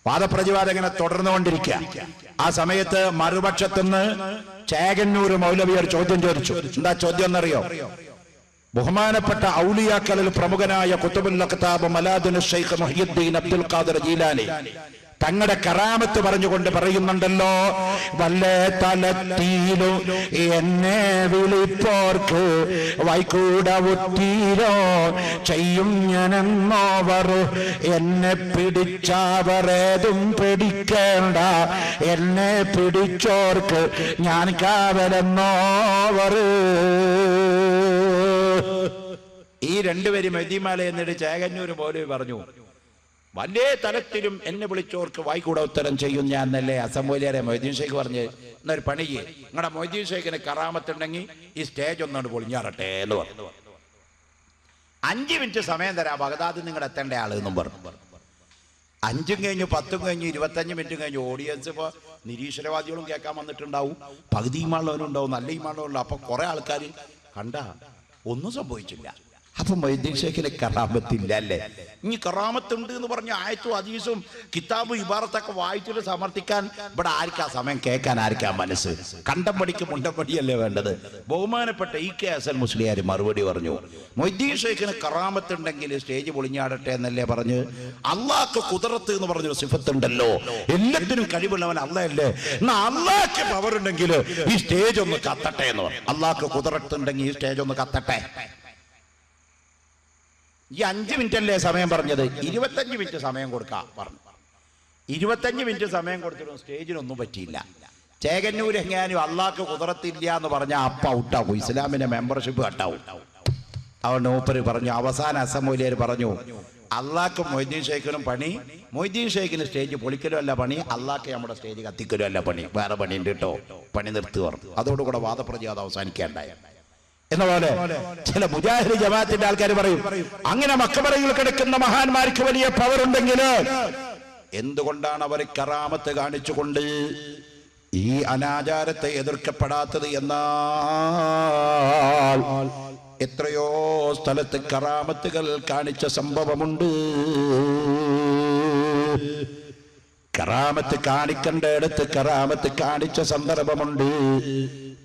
വാദപ്രതിവാദം ഇങ്ങനെ തുടർന്നുകൊണ്ടിരിക്കുക. ആ സമയത്ത് മറുപക്ഷത്തുനിന്ന് ചേകന്നൂർ മൗലവിയർ ചോദ്യം ചോദിച്ചു. എന്താ ചോദ്യം എന്നറിയോ? ബഹുമാനപ്പെട്ട ഔലിയാക്കളിൽ പ്രമുഖനായ ഖുതുബുൽ അഖ്താബ് മലാദുൽ ശൈഖ് മുഹ്യിദ്ദീൻ അബ്ദുൽ ഖാദിർ ജീലാനി തങ്ങളുടെ കറാമത്ത് പറഞ്ഞുകൊണ്ട് പറയുന്നുണ്ടല്ലോ, വല്ലേ തലത്തീലു എന്നെ വിളിപ്പോർക്ക് വൈകൂട ഉത്തീരോ ചെയ്യും ഞാനെന്നോവർ എന്നെ പിടിച്ചവരേതും പിടിക്കേണ്ട എന്നെ പിടിച്ചോർക്ക് ഞാൻ കാവലെന്നോവർ. ഈ രണ്ടുപേരും മെതിമാല എന്നിട്ട് ചേകന്നൂര് പോലെ പറഞ്ഞു, വലിയ തലത്തിലും എന്നെ വിളിച്ചോർക്ക് വായിക്കൂടെ ഉത്തരം ചെയ്യും ഞാൻ എന്നല്ലേ അസംബോലിയാരെ മൊയ്തീൻ ഷേഖ് പറഞ്ഞ്. എന്നൊരു പണിയെ നിങ്ങളുടെ മൊയ്തീൻ ഷേഖിന് കറാമത്തുണ്ടെങ്കിൽ ഈ സ്റ്റേജ് ഒന്നുകൊണ്ട് പൊളിഞ്ഞാറട്ടെ എന്ന് പറഞ്ഞു. 5 മിനിറ്റ് സമയം തരാം, ബഗ്ദാദിൽ നിങ്ങൾ എത്തേണ്ട ആള് എന്നും പറഞ്ഞു. 5 കഴിഞ്ഞു 10 കഴിഞ്ഞു 25 മിനിറ്റ് കഴിഞ്ഞു. ഓഡിയൻസ് ഇപ്പൊ നിരീശ്വരവാദികളും കേൾക്കാൻ വന്നിട്ടുണ്ടാവും, പകുതി ഇമാളുള്ളവരും ഉണ്ടാവും, നല്ല ഇമാളുള്ള. അപ്പൊ കുറെ ആൾക്കാർ കണ്ട ഒന്നും സംഭവിച്ചില്ല. അപ്പൊ മൊയ്തീൻ ഷേഖിന് കറാമത്തില്ല അല്ലേ? ഇനി കറാമത്തുണ്ട് എന്ന് പറഞ്ഞ ആയത്തും ഹദീസും കിതാബും ഇബാറത്തൊക്കെ വായിച്ചിട്ട് സമർത്ഥിക്കാൻ ഇവിടെ ആർക്കാ സമയം? കേൾക്കാൻ ആർക്കാ മനസ്സ്? കണ്ടം പടിക്ക് മുണ്ടം പടിയല്ലേ വേണ്ടത്? ബഹുമാനപ്പെട്ട EK മുസ്ലിയാർ മറുപടി പറഞ്ഞു, മൊയ്തീൻ ഷേഖിന് കറാമത്തുണ്ടെങ്കിൽ സ്റ്റേജ് പൊളിഞ്ഞാടട്ടെ എന്നല്ലേ പറഞ്ഞ്. അള്ളാഹ്ക്ക് ഖുദ്റത്ത് എന്ന് പറഞ്ഞൊരു സിഫത്തുണ്ടല്ലോ, എല്ലാത്തിനും കഴിവുള്ളവൻ അള്ളയല്ലേ. എന്നാ അള്ളാഹ്ക്ക് പവർ ഉണ്ടെങ്കിൽ ഈ സ്റ്റേജ് ഒന്ന് കത്തട്ടെ എന്ന് പറഞ്ഞു. അള്ളാഹ്ക്ക് ഖുദ്റത്ത് ഉണ്ടെങ്കിൽ ഈ സ്റ്റേജ് ഒന്ന് കത്തട്ടെ. ഈ 5 മിനിറ്റ് അല്ലേ സമയം പറഞ്ഞത്? 25 മിനിറ്റ് സമയം കൊടുക്കാം പറഞ്ഞു. 25 മിനിറ്റ് സമയം കൊടുത്തിട്ടും സ്റ്റേജിനൊന്നും പറ്റിയില്ല. ചേകന്നൂർ എങ്ങാനും അള്ളാഹ്ക്ക് ഖുദ്റത്തില്ല എന്ന് പറഞ്ഞാൽ അപ്പ ഔട്ടാവും, ഇസ്ലാമിന്റെ മെമ്പർഷിപ്പ് കട്ടാവും. അതുകൊണ്ട് മൂപ്പര് പറഞ്ഞു, അവസാന അസംബോലിയർ പറഞ്ഞു, അള്ളാഹ്ക്ക് മൊയ്തീൻ ഷേഖിനും പണി, മൊയ്തീൻ ഷേഖിന് സ്റ്റേജ് പൊളിക്കലും അല്ല പണി, അള്ളാഹ്ക്ക് നമ്മുടെ സ്റ്റേജ് കത്തിക്കലും അല്ല പണി, വേറെ പണി ഉണ്ട് കേട്ടോ, പണി നിർത്തി പറഞ്ഞു. അതോടുകൂടെ വാദപ്രതിവാദം അവസാനിക്കേണ്ടായി. എന്ന പോലെ ചില മുജാഹിദ് ജമാഅത്തിന്റെ ആൾക്കാർ പറയും, അങ്ങനെ മക്ബറയിൽ കിടക്കുന്ന മഹാന്മാർക്ക് വലിയ പവർ ഉണ്ടെങ്കിൽ എന്തുകൊണ്ടാണ് അവർ കറാമത്ത് കാണിച്ചുകൊണ്ട് ഈ അനാചാരത്തെ എതിർക്കപ്പെടാത്തത്? എന്നാൽ എത്രയോ സ്ഥലത്ത് കറാമത്തുകൾ കാണിച്ച സംഭവമുണ്ട്. കറാമത്ത് കാണിക്കേണ്ടയിടത്ത് കറാമത്ത് കാണിച്ച സന്ദർഭമുണ്ട്.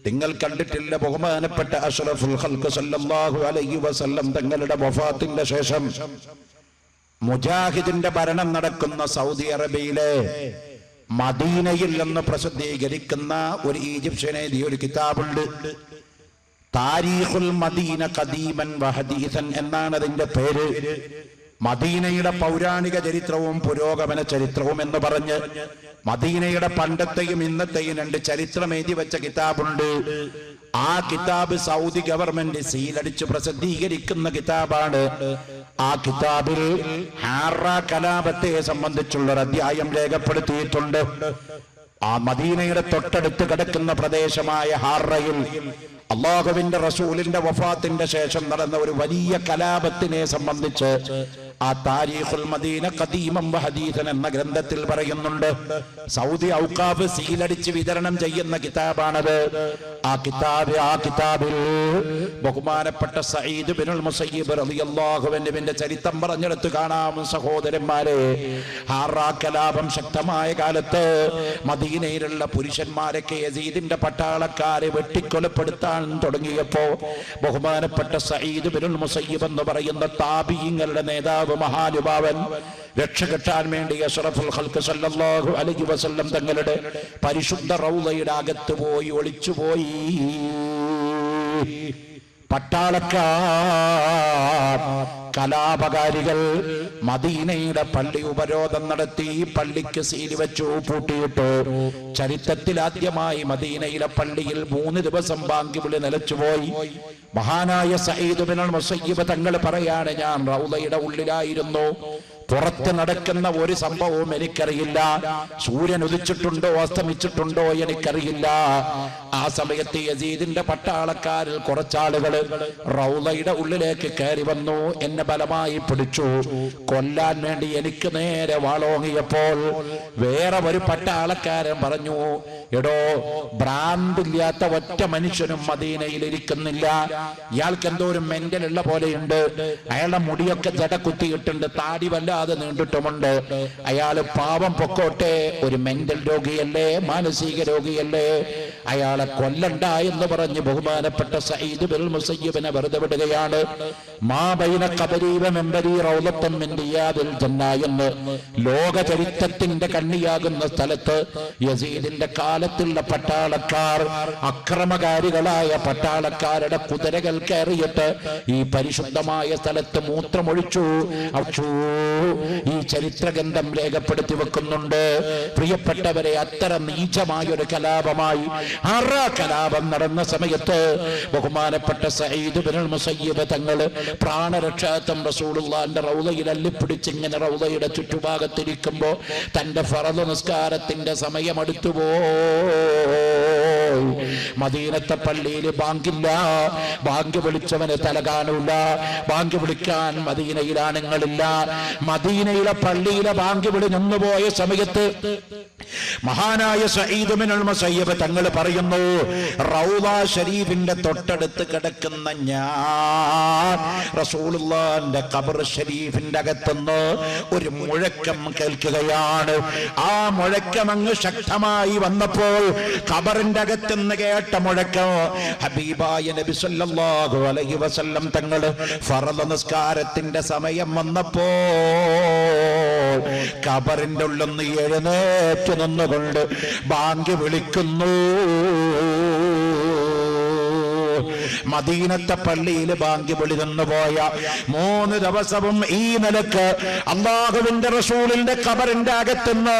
നിങ്ങൾ കണ്ടിട്ടില്ല? ബഹുമാനപ്പെട്ട അഷ്റഫുൽ ഖൽഖ് സല്ലല്ലാഹു അലൈഹി വസല്ലം തങ്ങളുടെ വഫാത്തിന്റെ ശേഷം മുജാഹിദിന്റെ ഭരണം നടക്കുന്ന സൗദി അറേബ്യയിലെ മദീനയിൽ നിന്ന് പ്രസിദ്ധീകരിക്കുന്ന ഒരു ഈജിപ്ഷ്യൻ എഴുതിയ ഒരു കിതാബുണ്ട്, താരീഖുൽ മദീന ഖദീമൻ വഹദീസൻ എന്നാണ് അതിന്റെ പേര്. മദീനയുടെ പൗരാണിക ചരിത്രവും പുരോഗമന ചരിത്രവും എന്ന് പറഞ്ഞ് മദീനയുടെ പണ്ടത്തെയും ഇന്നത്തെയും 2 ചരിത്രം എഴുതി വെച്ച കിതാബുണ്ട്. ആ കിതാബ് സൗദി ഗവൺമെന്റ് സീലടിച്ച് പ്രസിദ്ധീകരിക്കുന്ന കിതാബാണ്. ആ കിതാബിൽ ഹാറ കലാപത്തെ സംബന്ധിച്ചുള്ള അധ്യായം രേഖപ്പെടുത്തിയിട്ടുണ്ട്. ആ മദീനയുടെ തൊട്ടടുത്ത് കിടക്കുന്ന പ്രദേശമായ ഹാറയിൽ അള്ളാഹുവിന്റെ റസൂലിന്റെ വഫാത്തിന്റെ ശേഷം നടന്ന ഒരു വലിയ കലാപത്തിനെ സംബന്ധിച്ച് ആ താരീഖുൽ മദീന ഖദീമൻ വ ഹദീസൻ എന്ന ഗ്രന്ഥത്തിൽ പറയുന്നുണ്ട്. സൗദി ഔഖാഫ് സീലടിച്ച് വിതരണം ചെയ്യുന്ന കിതാബാണത്. ആ കിതാബിൽ ബഹുമാനപ്പെട്ട സഈദ് ബിനുൽ മുസയ്യിബ് റളിയല്ലാഹു അൻഹുവിന്റെ ചരിത്രം പറഞ്ഞെടുത്ത് കാണാം. സഹോദരന്മാരെ, ഹാറ കലാപം ശക്തമായ കാലത്ത് മദീനയിലുള്ള പുരുഷന്മാരൊക്കെ യസീദിന്റെ പട്ടാളക്കാരെ വെട്ടിക്കൊലപ്പെടുത്താൻ തുടങ്ങിയപ്പോ ബഹുമാനപ്പെട്ട സഈദ് ബിനുൽ മുസയ്യിബ് എന്ന് പറയുന്ന താബിഈങ്ങളുടെ നേതാവ്, മഹാനുഭാവൻ, രക്ഷ കിട്ടാൻ വേണ്ടി അഷ്റഫുൽ ഖൽഖ് സല്ലല്ലാഹു അലൈഹി വസല്ലം തങ്ങളുടെ പരിശുദ്ധ റൗളയുടെ അകത്ത് പോയി ഒളിച്ചുപോയി. പട്ടാളക്കാർ, കലാപകാരികൾ മദീനയുടെ പള്ളി ഉപരോധം നടത്തി. പള്ളിക്ക് സീൽ വെച്ചു, പൂട്ടിയിട്ടു. ചരിത്രത്തിൽ ആദ്യമായി മദീനയിലെ പള്ളിയിൽ 3 ദിവസം ബാങ്ക് വിളി നിലച്ചുപോയി. മഹാനായ സഈദ് ബിനുൽ മുസയ്യിബ് തങ്ങൾ പറയാണ്, ഞാൻ റൗളയുടെ ഉള്ളിലായിരുന്നു. പുറത്ത് നടക്കുന്ന ഒരു സംഭവവും എനിക്കറിയില്ല. സൂര്യൻ ഉദിച്ചിട്ടുണ്ടോ അസ്തമിച്ചിട്ടുണ്ടോ എനിക്കറിയില്ല. ആ സമയത്ത് യസീദിന്റെ പട്ടാളക്കാരിൽ കുറച്ചാളുകൾ റൗളയുടെ ഉള്ളിലേക്ക് കയറി വന്നു. എന്നെ ബലമായി പിടിച്ചു. കൊല്ലാൻ വേണ്ടി എനിക്ക് നേരെ വാളോങ്ങിയപ്പോൾ വേറെ ഒരു പട്ടാളക്കാരൻ പറഞ്ഞു, എടോ, ഭ്രാന്തില്ലാത്ത ഒറ്റ മനുഷ്യനും മദീനയിൽ ഇരിക്കുന്നില്ല. ഇയാൾക്ക് എന്തോ ഒരു മെന്റലുള്ള പോലെയുണ്ട്. അയാളുടെ മുടിയൊക്കെ ജട കുത്തിയിട്ടുണ്ട്, താടി വല്ലാതെ നീണ്ടിട്ടുമുണ്ട്. അയാള് പാവം പൊക്കോട്ടെ, ഒരു മെന്റൽ രോഗിയല്ലേ, മാനസിക രോഗിയല്ലേ, അയാളെ കൊല്ലണ്ട എന്ന് പറഞ്ഞ് ബഹുമാനപ്പെട്ട സഈദ് ബിനുൽ മുസയ്യിബിനെ വെറുതെ വിടുകയാണ്. മാ ബൈന ഖബരി വ മിൻബരി റൗളത്തുൻ മിൻ റിയാദിൽ ജന്ന എന്ന് ലോക ചരിത്രത്തിന്റെ കണ്ണിയാകുന്ന സ്ഥലത്ത് യസീദിന്റെ കാലത്തുള്ള പട്ടാളക്കാർ, അക്രമകാരികളായ പട്ടാളക്കാരുടെ കുതിരകൾ കയറിയിട്ട് ഈ പരിശുദ്ധമായ സ്ഥലത്ത് മൂത്രമൊഴിച്ചു. ഈ ചരിത്രഗ്രന്ഥം രേഖപ്പെടുത്തി വെക്കുന്നുണ്ട്. പ്രിയപ്പെട്ടവരെ, അത്തരം നീചമായൊരു കലാപമായി ഹാറ കലാപം നടന്ന സമയത്ത് ബഹുമാനപ്പെട്ട സഈദ് ബിനുൽ മുസയ്യിബ് തങ്ങൾ പ്രാണരക്ഷാർത്ഥം റസൂലുള്ളാഹിന്റെ റൗളയിൽ അല്ലിപ്പിടിച്ച് ഇങ്ങനെ റൗളയുടെ ചുറ്റുഭാഗത്തിരിക്കുമ്പോ തന്റെ ഫർദ് നിസ്കാരത്തിന്റെ സമയം അടുത്തുപോയി. മദീനത്തെ പള്ളിയിൽ ബാങ്കില്ല. ബാങ്ക് വിളിച്ചവന് തല കാണൂല. ബാങ്ക് വിളിക്കാൻ മദീനയിൽ ആണുങ്ങളില്ല. മദീനയിലെ പള്ളിയിലെ ബാങ്ക് വിളി നിന്നുപോയ സമയത്ത് മഹാനായ സഈദ് ബിനുൽ മുസയ്യിബ് തങ്ങൾ പറയുന്നു, റൗള ഷരീഫിന്റെ തൊട്ടടുത്ത് കിടക്കുന്ന ഞാൻ റസൂലുള്ളാഹിന്റെ ഖബർ ഷരീഫിന്റെ അകത്തുനിന്ന് ഒരു മുഴക്കം കേൾക്കുകയാണ്. ആ മുഴക്കം അങ്ങ് ശക്തമായി വന്നപ്പോൾ ഖബറിന്റെ അകത്തുനിന്ന് കേട്ട മുഴക്കം ഹബീബായ നബി സല്ലല്ലാഹു അലൈഹി വസല്ലം തങ്ങൾ ഫർദ് നിസ്കാരത്തിന്റെ സമയം വന്നപ്പോൾ ഖബറിന്റെ ഉള്ളിൽ നിന്ന് എഴുന്നേറ്റ് നിന്നുകൊണ്ട് ബാങ്ക് വിളിക്കുന്നു. മദീനത്തെ പള്ളിയിൽ ബാങ്ക് വിളി നിന്നുപോയ 3 ദിവസവും ഈ നിലക്ക് അല്ലാഹുവിന്റെ റസൂലിന്റെ ഖബറിന്റെ അകത്തുനിന്ന്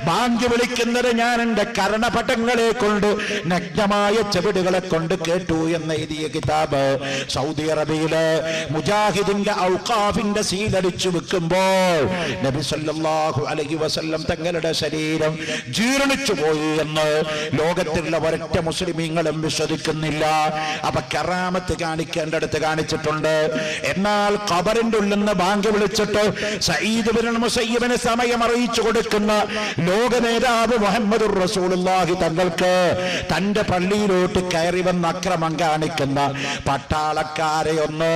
ബാങ്ക് വിളിക്കുന്നത് ഞാൻ എന്റെ കർണപടങ്ങളെ കൊണ്ട്, നഗ്നമായ ചെവിടുകളെ കൊണ്ട് കേട്ടു എന്ന് എഴുതിയ കിതാബ് സൗദി അറേബ്യയിലെ മുജാഹിദിന്റെ ഔഖാഫിന്റെ സീലടിച്ചു വെക്കുമ്പോൾ നബി സല്ലല്ലാഹു അലൈഹി വസല്ലം തങ്ങളുടെ ശരീരം ജീർണിച്ചു പോയി എന്ന് ലോകത്തിലുള്ള ഒരൊറ്റ മുസ്ലിമീങ്ങളും വിശ്വസിക്കുന്നില്ല. അപ്പൊ കറാമത്ത് കാണിക്കേണ്ടടുത്ത് കാണിച്ചിട്ടുണ്ട്. എന്നാൽ ഖബറിന്റെ ഉള്ളിൽ നിന്ന് ബാങ്ക് വിളിച്ചിട്ട് സഈദ് ബിനുൽ മുസയ്യിബിന് സമയം അറിയിച്ചു കൊടുക്കുന്ന ലോക നേതാവ് മുഹമ്മദുർ റസൂലുള്ളാഹി തങ്ങൾക്ക് തന്റെ പള്ളിയിലോട്ട് കയറി വന്ന് അക്രമം കാണിക്കുന്ന പട്ടാളക്കാരെ ഒന്ന്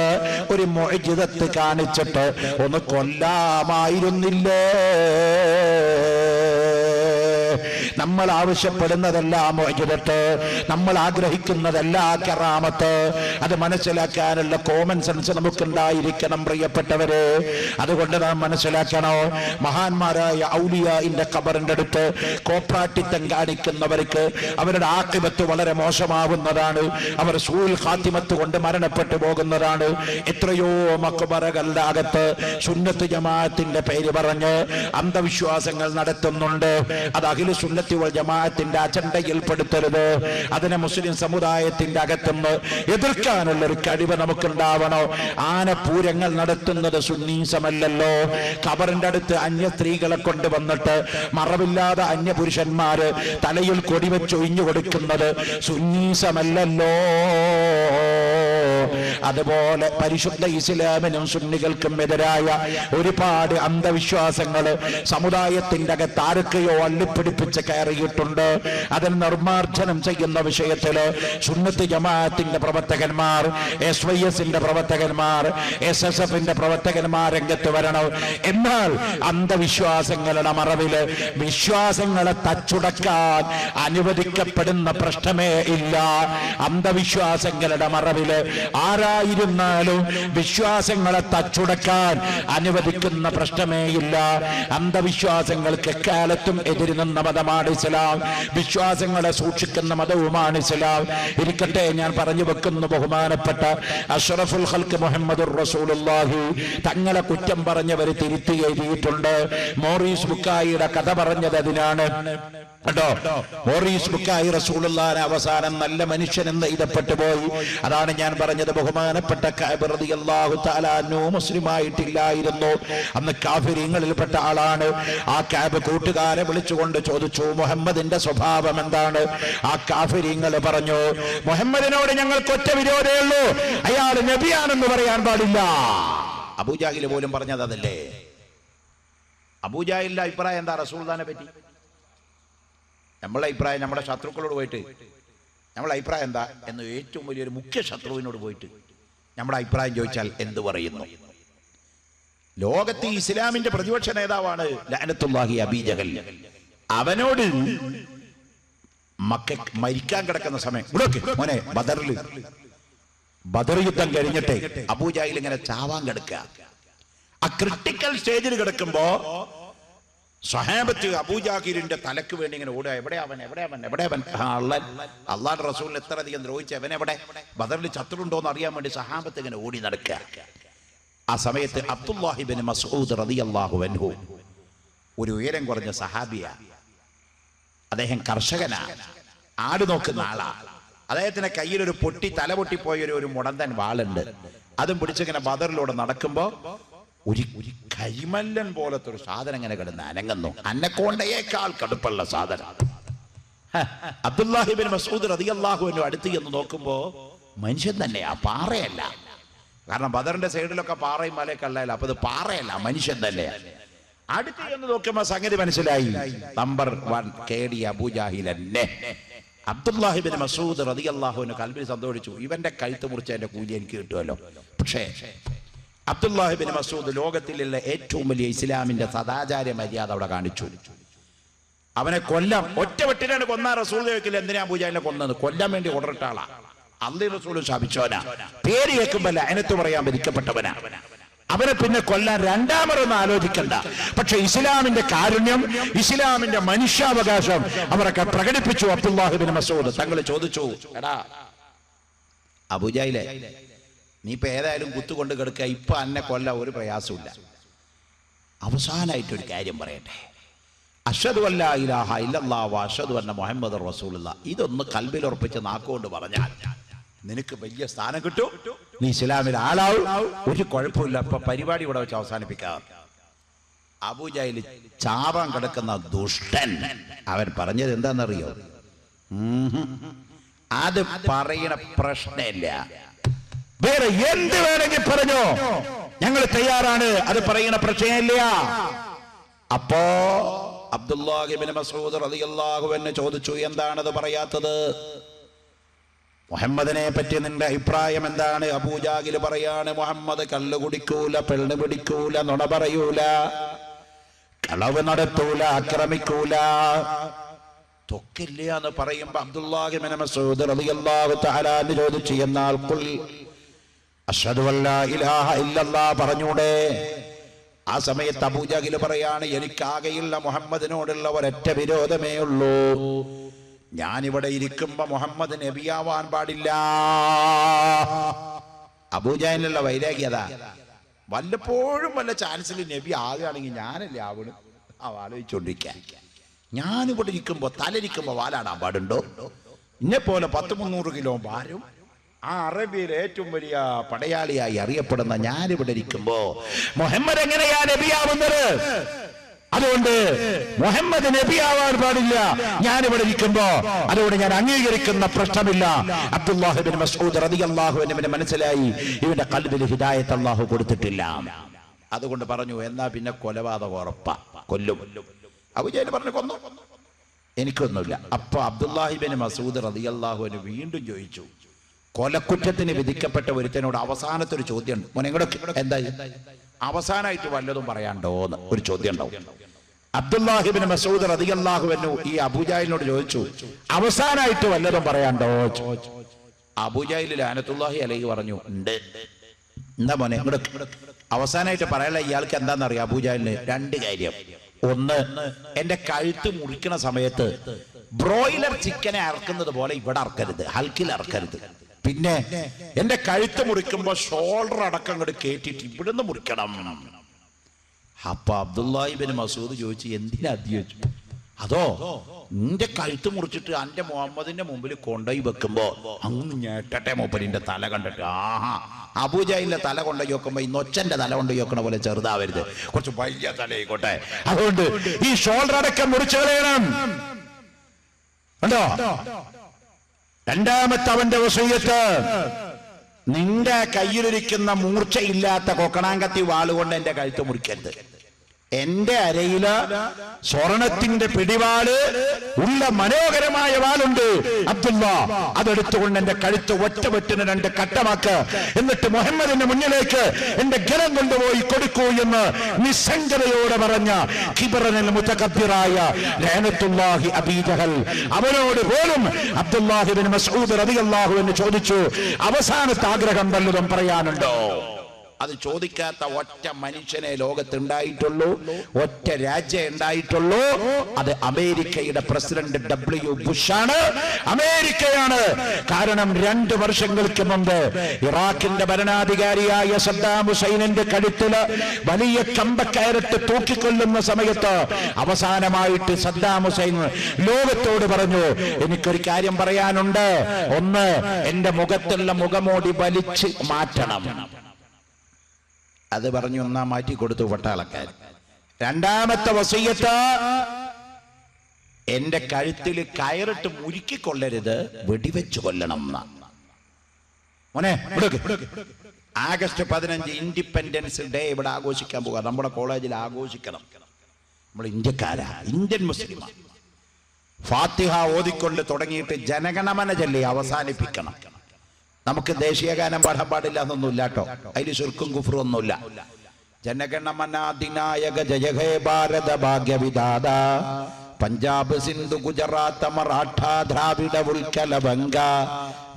ഒരു മുഅ്ജിസത്ത് കാണിച്ചിട്ട് ഒന്ന് കൊല്ലാമായിരുന്നില്ലേ? നമ്മൾ ആവശ്യപ്പെടുന്നതെല്ലാം മുഅ്ജിസത്ത്, നമ്മൾ ആഗ്രഹിക്കുന്നതെല്ലാം കറാമത്ത്. അത് മനസ്സിലാക്കാനുള്ള കോമൺ സെൻസ് നമുക്കുണ്ടായിരിക്കണം പ്രിയപ്പെട്ടവര്. അതുകൊണ്ട് നാം മനസ്സിലാക്കണോ, മഹാന്മാരായ ഔലിയാഇന്റെ ഖബറിന്റെ അടുത്ത് കോപ്രാട്ടിത്തം കാണിക്കുന്നവർക്ക് അവരുടെ ആഖിബത്ത് വളരെ മോശമാവുന്നതാണ്. അവർ സൂൽ ഖാത്തിമത്ത് കൊണ്ട് മരണപ്പെട്ടു പോകുന്നതാണ്. എത്രയോ മഖ്ബറകളുടെ അകത്ത് സുന്നത്ത് ജമാഅത്തിന്റെ പേര് പറഞ്ഞ് അന്ധവിശ്വാസങ്ങൾ നടത്തുന്നുണ്ട്. അത് അഖിലു സുന്നത്തി വൽ ജമാഅത്തിന്റെ അജണ്ടയിൽ പെടുത്തരുത്. അതിനെ മുസ്ലിം സമുദായത്തിന്റെ അകത്തുനിന്ന് എതിർക്കാനുള്ള ഒരു കഴിവ് നമുക്കുണ്ടാവണോ. ആനപൂരങ്ങൾ നടത്തുന്നത് സുന്നീസമല്ലല്ലോ. ഖബറിന്റെ അടുത്ത് അന്യ സ്ത്രീകളെ കൊണ്ടുവന്നിട്ട് മറവില്ലാതെ അന്യ പുരുഷന്മാര് തലയിൽ കൊടിവെച്ച് ഒഴിഞ്ഞു കൊടുക്കുന്നത് സുന്നീസമല്ലല്ലോ. അതുപോലെ പരിശുദ്ധ ഇസ്ലാമിനും സുന്നികൾക്കും എതിരായ ഒരുപാട് അന്ധവിശ്വാസങ്ങൾ സമുദായത്തിന്റെ അകത്ത് ആരൊക്കെയോ അള്ളിപ്പിടിപ്പിച്ച് കയറിയിട്ടുണ്ട്. അതിൽ നിർമ്മാർജ്ജനം ചെയ്യുന്ന വിഷയത്തില് സുന്നത്ത് ജമാഅത്തിന്റെ പ്രവർത്തകന്മാർ, SYSന്റെ പ്രവർത്തകന്മാർ, SSFന്റെ പ്രവർത്തകന്മാർ രംഗത്ത് വരണം. എന്നാൽ അന്ധവിശ്വാസങ്ങളുടെ മറവില് വിശ്വാസങ്ങളെ തച്ചുടക്കാൻ അനുവദിക്കപ്പെടുന്ന പ്രശ്നമേ ഇല്ല. അന്ധവിശ്വാസങ്ങളുടെ മറവില് ആരായിരുന്നാലും വിശ്വാസങ്ങളെ തച്ചുടക്കാൻ അനുവദിക്കുന്ന പ്രശ്നമേ ഇല്ല. അന്ധവിശ്വാസങ്ങൾക്ക് എക്കാലത്തും എതിര് നിന്ന മതമാണ് ഇസ്ലാം. വിശ്വാസങ്ങളെ സൂക്ഷിക്കുന്ന മതവുമാണ് ഇസ്ലാം. ഇരിക്കട്ടെ, ഞാൻ പറഞ്ഞു വെക്കുന്നു, ബഹുമാനപ്പെട്ട അഷ്റഫുൽ ഖൽഖ് മുഹമ്മദുർ റസൂലുള്ളാഹി തങ്ങളെ കുറ്റം പറഞ്ഞവർ തിരുത്തി എഴുതിയിട്ടുണ്ട്. മോറീസ് ബുക്കായിയുടെ കഥ പറഞ്ഞത് അതിനാണ് കേട്ടോ. മോറീസ് ബുക്കായി റസൂലുള്ളാഹിനെ അവസാനം നല്ല മനുഷ്യൻ എന്ന് എഴുതപ്പെട്ടു പോയി. അതാണ് ഞാൻ പറഞ്ഞത്, ബഹുമാനപ്പെട്ട കഅബ് റളിയല്ലാഹു തആല അൻഹു മുസ്ലിമായിട്ടില്ലായിരുന്നു. അന്ന് കാഫിരീങ്ങളിൽപ്പെട്ട ആളാണ്. ആ കഅബ് കൂട്ടുകാരെ വിളിച്ചുകൊണ്ട് ചോദിച്ചു, മുഹമ്മദിന്റെ സ്വഭാവം എന്താണ്? ആ കാഫിരീങ്ങൾ പറഞ്ഞു, മുഹമ്മദിനോട് ഞങ്ങൾക്ക് ഒറ്റ വിരോധമേ ഉള്ളൂ, അയാൾ നബിയാണെന്ന് പറയാൻ പാടില്ല. അബൂജാഹിൽ പോലും പറഞ്ഞത് അതല്ലേ. അബൂജാഹിലിന്റെ അഭിപ്രായം എന്താ റസൂലുള്ളാഹിനെ പറ്റി? നമ്മളെ അഭിപ്രായം, നമ്മുടെ ശത്രുക്കളോട് പോയിട്ട് നമ്മളെ അഭിപ്രായം എന്താ എന്ന് ഏറ്റവും വലിയൊരു മുഖ്യ ശത്രുവിനോട് പോയിട്ട് നമ്മുടെ അഭിപ്രായം ചോദിച്ചാൽ എന്ത് പറയുന്നു? ലോകത്തെ ഇസ്ലാമിന്റെ പ്രതിപക്ഷ നേതാവാണ് ലഅനത്തുല്ലാഹി അബീ ജഹൽ. അവനോട് മക്ക മരിക്കാൻ കിടക്കുന്ന സമയം, മോനെ ബദർ യുദ്ധം കഴിഞ്ഞിട്ട് അബൂജാഹിൽ ഇങ്ങനെ ചാവാൻ കിടക്കുക. ആ ക്രിട്ടിക്കൽ സ്റ്റേജിൽ കിടക്കുമ്പോ സ്വഹാബത്ത് അബൂജാഹിലിന്റെ തലക്ക് വേണ്ടി ഇങ്ങനെ ഓടുക. എവിടെ അവൻ? അള്ളാഹുവിന്റെ റസൂലിനെ എത്ര അധികം ദ്രോഹിച്ച് അവനെവിടെ? ബദറിൽ ചത്തുണ്ടോന്ന് അറിയാൻ വേണ്ടി സഹാബത്ത് ഇങ്ങനെ ഓടി നടക്കുക. ആ സമയത്ത് അബ്ദുല്ലാഹി ഇബ്നു മസ്ഊദ് റളിയല്ലാഹു അൻഹു ഒരു ഉയരം കുറഞ്ഞ സഹാബിയാ. അദ്ദേഹം കർഷകനാ, ആട് നോക്കുന്ന ആളാ. അദ്ദേഹത്തിന്റെ കയ്യിൽ ഒരു തല പൊട്ടിപ്പോയ ഒരു മുടന്തൻ വാളുണ്ട്. അതും പിടിച്ചിങ്ങനെ ബദറിലൂടെ നടക്കുമ്പോ ഒരു കരിമല്ലൻ പോലത്തെ ഒരു സാധനം ഇങ്ങനെ കിടന്ന് അനങ്ങുന്നു. അന്നക്കോണ്ടയേക്കാൾ കടുപ്പുള്ള സാധനം. അബ്ദുല്ലാഹി ഇബ്നു മസ്ഊദ് റളിയല്ലാഹു അൻഹു അടുത്ത് എന്ന് നോക്കുമ്പോ മനുഷ്യൻ തന്നെയാ, പാറയല്ല. കാരണം ബദറിന്റെ സൈഡിലൊക്കെ പാറയും മലയൊക്കെ അല്ലല്ലോ, അപ്പൊ ഇത് പാറയല്ല, മനുഷ്യൻ തന്നെയാ. അടുത്ത് എന്ന് നോക്കുമ്പോ സംഗതി മനസ്സിലായി, നമ്പർ 1 കേടി അബൂജാഹിൽ തന്നെ. അബ്ദുല്ലാഹി ഇബ്നു മസ്ഊദ് റളിയല്ലാഹു അൻഹു കൽബിൽ സന്തോഷിച്ചു, ഇവന്റെ കഴുത്ത് മുറിച്ചതിന്റെ കൂലി എനിക്ക് കിട്ടുമല്ലോ. പക്ഷേ അബ്ദുല്ലാഹി ഇബ്നു മസ്ഊദ് ലോകത്തിലുള്ള ഏറ്റവും വലിയ ഇസ്ലാമിന്റെ സദാചാര മര്യാദ അവിടെ കാണിച്ചു. അവനെ കൊല്ലാം, ഒറ്റ വെട്ടിനാണ് കൊന്നാ. റസൂൽ ചോദിക്കില്ല എന്തിനാ അബൂജാഹിലിനെ കൊന്നത്? കൊല്ലാൻ വേണ്ടി ഓർഡറിട്ട ആളാ. അല്ലാഹു റസൂലും ശപിച്ചവനാ, പേര് കേൾക്കുമ്പോൾ ലഅനത്ത് പറയാൻ വിധിക്കപ്പെട്ടവനാ. അവരെ പിന്നെ കൊല്ലാൻ രണ്ടാമതൊന്നും ആലോചിക്കണ്ട. പക്ഷെ ഇസ്ലാമിന്റെ കാരുണ്യം, ഇസ്ലാമിന്റെ മനുഷ്യാവകാശം അവരൊക്കെ പ്രകടിപ്പിച്ചു. അബ്ദുല്ലാഹി ഇബ്നു മസ്ഊദ് തങ്ങൾ ചോദിച്ചു, എടാ അബൂജാഹിലെ, നീ ഇപ്പൊ ഏതായാലും കുത്തുകൊണ്ട് കിടക്കുക, ഇപ്പൊ അന്നെ കൊല്ലാൻ ഒരു പ്രയാസമില്ല. അവസാനായിട്ടൊരു കാര്യം പറയട്ടെ, അഷ്ഹദു അല്ലാ ഇലാഹ ഇല്ലല്ലാഹ് വ അഷ്ഹദു അന്ന മുഹമ്മദുർ റസൂലുള്ളാഹ്, ഇതൊന്ന് കൽബിൽ ഉറപ്പിച്ച് നാക്കുകൊണ്ട് പറഞ്ഞാൽ നിനക്ക് വലിയ സ്ഥാനം കിട്ടും, നീ ഇസ്ലാമിൽ ആളാവും, ഒരു കുഴപ്പമില്ല. ഇപ്പൊ പരിപാടി ഇവിടെ വെച്ച് അവസാനിപ്പിക്കാം. അബൂജാഹിൽ ചാവാൻ കിടക്കുന്ന ദുഷ്ടൻ അവൻ പറഞ്ഞത് എന്താണെന്നറിയോ? അത് പറയണ പ്രശ്നമില്ല, വേറെ എന്ത് വേണമെങ്കിൽ പറഞ്ഞോ, ഞങ്ങൾ തയ്യാറാണ്, അത് പറയുന്ന പ്രശ്നമില്ല. അപ്പോ അബ്ദുല്ലാഹി ഇബ്നു മസ്ഊദ് റളിയല്ലാഹു അൻഹു ചോദിച്ചു, എന്താണത് പറയാത്തത്? മുഹമ്മദിനെ പറ്റി നിന്റെ അഭിപ്രായം എന്താണ്? അബൂജാഹിൽ പറയാണ്, മുഹമ്മദ് കള്ളു കുടിക്കൂല, പെണ്ണ് പിടിക്കൂല, നുണ പറയൂല, കളവ് നടത്തൂല, ആക്രമിക്കൂല. ത്വക്കില്ല എന്ന് പറയുമ്പോ അബ്ദുല്ലാഹി ഇബ്നു മസ്ഊദ് റളിയല്ലാഹു തആല അൻഹു ചോദിച്ചു, എന്നാൽ ഖുൽ അശ്ഹദു അല്ലാ ഇലാഹ ഇല്ലല്ലാഹ് പറഞ്ഞൂടെ? ആ സമയത്ത് അബൂജഹൽ പറയാണ്, എനിക്കാകെയുള്ള മുഹമ്മദിനോടുള്ള ഒരൊറ്റ വിരോധമേ ഉള്ളൂ, ഞാനിവിടെ ഇരിക്കുമ്പോ മുഹമ്മദ് നബിയാവാൻ പാടില്ല. അബൂജഹലിനുള്ള വൈരാഗ്യത. വല്ലപ്പോഴും വല്ല ചാൻസിൽ നബി ആകുകയാണെങ്കിൽ ഞാനല്ലേ ആവണം ആലോചിച്ചോണ്ടിരിക്കാൻ. ഞാനിവിടെ ഇരിക്കുമ്പോ തലരിക്കുമ്പോ വാലാടാൻ പാടുണ്ടോ? ഇന്നെ പോലെ 100-300 കിലോ ഭാരം ആ അറബിയിലെ ഏറ്റവും വലിയ പടയാളിയായി അറിയപ്പെടുന്ന ഞാനിവിടെ ഇരിക്കുമ്പോ മുഹമ്മദ് എങ്ങനെയാ നബിയാവുന്നത്? അതുകൊണ്ട് മുഹമ്മദ് നബിയാവാൻ പാടില്ല ഞാനിവിടെ ഇരിക്കുമ്പോ. അതുകൊണ്ട് ഞാൻ അംഗീകരിക്കുന്ന പ്രശ്നമില്ല. അബ്ദുല്ലാഹി ഇബ്നു മസ്ഊദ് റളിയല്ലാഹു അൻഹുവിന് മനസ്സിലായി ഇവന്റെ ഖൽബിൽ ഹിദായത്ത് അല്ലാഹു കൊടുത്തിട്ടില്ല. അതുകൊണ്ട് പറഞ്ഞു, എന്നാ പിന്നെ കൊലപാതകം ഉറപ്പാ, കൊല്ലും. അബൂജഹൽ പറഞ്ഞു, കൊന്നു, എനിക്കൊന്നുമില്ല. അപ്പൊ അബ്ദുല്ലാഹി ഇബ്നു മസ്ഊദ് റളിയല്ലാഹു അൻഹു വീണ്ടും ചോദിച്ചു, കൊലക്കുറ്റത്തിന് വിധിക്കപ്പെട്ട ഒരുത്തനോട് അവസാനത്തെ ഒരു ചോദ്യം, മോനെ എന്താ അവസാനമായിട്ട് വല്ലതും പറയാണ്ടോന്ന് ഒരു ചോദ്യം ഉണ്ടാവും. അബ്ദുല്ലാഹി ഇബ്നു മസ്ഊദ് റളിയല്ലാഹു അൻഹു ഈ അബൂജഹലിനോട് ചോദിച്ചു, അവസാനമായിട്ട് വല്ലതും പറയാണ്ടോ? അബൂജഹൽ ലഅനത്തുല്ലാഹി അലൈഹി പറഞ്ഞു, ഉണ്ട്. എന്താ മോനെ അവസാനമായിട്ട് പറയാനുള്ള ഇയാൾക്ക് എന്താണെന്നറിയാം അബൂജഹലിന്? 2 കാര്യം. ഒന്ന്, എന്റെ കഴുത്ത് മുറിക്കുന്ന സമയത്ത് ബ്രോയിലർ ചിക്കനെ അറക്കുന്നത് പോലെ ഇവിടെ അറക്കരുത്, ഹൽക്കിൽ അറക്കരുത്. പിന്നെ എന്റെ കഴുത്ത് മുറിക്കുമ്പോ ഷോൾഡർ അടക്കം അങ്ങോട്ട് കേട്ടിട്ട് ഇവിടുന്ന് മുറിക്കണം. അപ്പൊ അബ്ദുല്ലാഹി ഇബ്നു മസ്ഊദ് ചോദിച്ചു, എന്തിനാ ചോദിച്ചു? അതോ നിന്റെ കഴുത്ത് മുറിച്ചിട്ട് അന്റെ മുഹമ്മദിന്റെ മുമ്പിൽ കൊണ്ടുപോയി വെക്കുമ്പോ അങ്ങ് ഞെട്ടട്ടെ മൂപ്പരിന്റെ തല കണ്ടിട്ട്. ആഹാ, അബൂജഹലിന്റെ തല കൊണ്ടുപോയി വെക്കുമ്പോ ഈ നൊച്ചന്റെ തല കൊണ്ടുപോയി വെക്കണ പോലെ ചെറുതാവരുത്, കുറച്ച് വലിയ തലയായിക്കോട്ടെ. അതുകൊണ്ട് ഈ ഷോൾഡർ അടക്കം മുറിച്ചു കളയണം. കണ്ടോ? രണ്ടാമത്തെ അവന്റെ വസീയത്ത്, നിന്റെ കയ്യിലിരിക്കുന്ന മൂർച്ചയില്ലാത്ത കൊക്കണാങ്കത്തി വാളുകൊണ്ട് എന്റെ കഴുത്ത് മുറിക്കരുത്. എന്റെ അരയില് സ്വർണത്തിന്റെ പിടിവാള് ഉള്ള മനോഹരമായ വാളുണ്ട് അബ്ദുള്ള, അതെടുത്തുകൊണ്ട് എന്റെ കഴുത്ത് ഒറ്റവെട്ടിന് 2 കട്ടമാക്ക്. എന്നിട്ട് മുഹമ്മദിന്റെ മുന്നിലേക്ക് എന്റെ ഗലം കൊണ്ടുപോയി കൊടുക്കൂ എന്ന് നിസ്സംഗതയോടെ പറഞ്ഞ കിബറനൽ മുതകബ്ബിറായ ലഅനത്തുല്ലാഹി അബീ ജഹൽ. അവനോട് പോലും അബ്ദുല്ലാഹി ഇബ്നു മസ്ഊദ് റളിയല്ലാഹു അൻഹു ചോദിച്ചു, അവസാനത്തെ ആഗ്രഹം വല്ലതും പറയാനുണ്ടോ? അത് ചോദിക്കാത്ത ഒറ്റ മനുഷ്യനെ ലോകത്തുണ്ടായിട്ടുള്ളൂ, ഒറ്റ രാജ്യം ഉണ്ടായിട്ടുള്ളൂ. അത് അമേരിക്കയുടെ പ്രസിഡന്റ് W. ബുഷാണ്, അമേരിക്കയാണ്. കാരണം 2 വർഷങ്ങൾക്ക് മുമ്പ് ഇറാഖിന്റെ ഭരണാധികാരിയായ സദ്ദാം ഹുസൈനിന്റെ കഴുത്തില് വലിയ കമ്പക്കയറിട്ട് തൂക്കിക്കൊല്ലുന്ന സമയത്ത് അവസാനമായിട്ട് സദ്ദാം ഹുസൈൻ ലോകത്തോട് പറഞ്ഞു, എനിക്കൊരു കാര്യം പറയാനുണ്ട്. ഒന്ന്, എന്റെ മുഖത്തുള്ള മുഖമോടി വലിച്ച് മാറ്റണം. അത് പറഞ്ഞു, ഒന്നാ മാറ്റി കൊടുത്തു പട്ടാളക്കാർ. രണ്ടാമത്തെ വസീയത്ത്, എന്റെ കഴുത്തിൽ കയറിട്ട് മുരുക്കിക്കൊള്ളരുത്, വെടിവെച്ച് കൊല്ലണം. മോനെ ആഗസ്റ്റ് 15 ഇൻഡിപെൻഡൻസ് ഡേ ഇവിടെ ആഘോഷിക്കാൻ പോകാം. നമ്മുടെ കോളേജിൽ ആഘോഷിക്കണം. നമ്മൾ ഇന്ത്യക്കാരാ, ഇന്ത്യൻ മുസ്ലിം. ഫാത്തിഹ ഓതിക്കൊണ്ട് തുടങ്ങിയിട്ട് ജനഗണമന ചൊല്ലി അവസാനിപ്പിക്കണം. നമുക്ക് ദേശീയഗാനം പാടാൻ പാടില്ല എന്നൊന്നുമില്ല കേട്ടോ, അതിൽ ശിർക്കും കുഫ്റും ഒന്നുമില്ല. ജനഗണമന അധിനായക ജയ ഹേ ഭാരത ഭാഗ്യവിധാത, പഞ്ചാബ് സിന്ധു ഗുജറാത്ത് മറാഠ ദ്രാവിഡ ഉൽക്കല ബംഗ,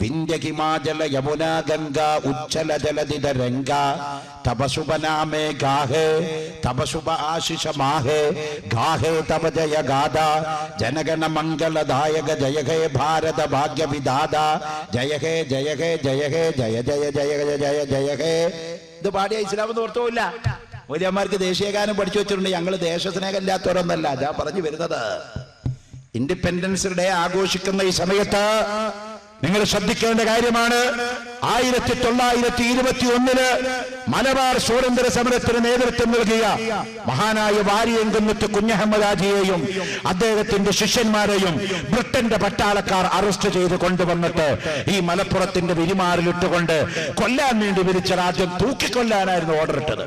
വിന്ധ്യ ഹിമാചല യമുന ഗംഗ ഉജ്ജല ജലധിത രംഗ, തപ ശുഭ നാമേ ഗാഹേ തപ ശുഭ ആശിഷ മാഹേ ഗാഹേ തപ ജയ ഗാഥ, ജനഗണ മംഗളദായക ജയ ഹേ ഭാരത ഭാഗ്യവിധാത, ജയ ഹേ ജയ ഹേ ജയ ഹേ ജയ ജയ ജയ ജയ ജയ ഹേ. ഇത് പാടിയ ഇസ്ലാമെന്ന് ഓർത്തുമില്ല. മൗലവിമാർക്ക് ദേശീയഗാനം പഠിച്ചു വെച്ചിട്ടുണ്ട്. ഞങ്ങൾ ദേശസ്നേഹമില്ലാത്തവരൊന്നല്ല, ഞാൻ പറഞ്ഞു വരുന്നത്. ഇൻഡിപെൻഡൻസ് ഡേ ആഘോഷിക്കുന്ന ഈ സമയത്ത് നിങ്ങൾ ശ്രദ്ധിക്കേണ്ട കാര്യമാണ്, 1921 മലബാർ സ്വാതന്ത്ര്യ സമരത്തിന് നേതൃത്വം നൽകിയ മഹാനായ വാരിയംകുന്നത്ത് കുഞ്ഞഹമ്മദ് ഹാജിയെയും അദ്ദേഹത്തിന്റെ ശിഷ്യന്മാരെയും ബ്രിട്ടന്റെ പട്ടാളക്കാർ അറസ്റ്റ് ചെയ്ത് കൊണ്ടുവന്നിട്ട് ഈ മലപ്പുറത്തിന്റെ വിരിമാറിലിട്ടുകൊണ്ട് കൊല്ലാൻ വേണ്ടി വിരിച്ച രാജ്യം തൂക്കിക്കൊല്ലാനായിരുന്നു ഓർഡർ ഇട്ടത്.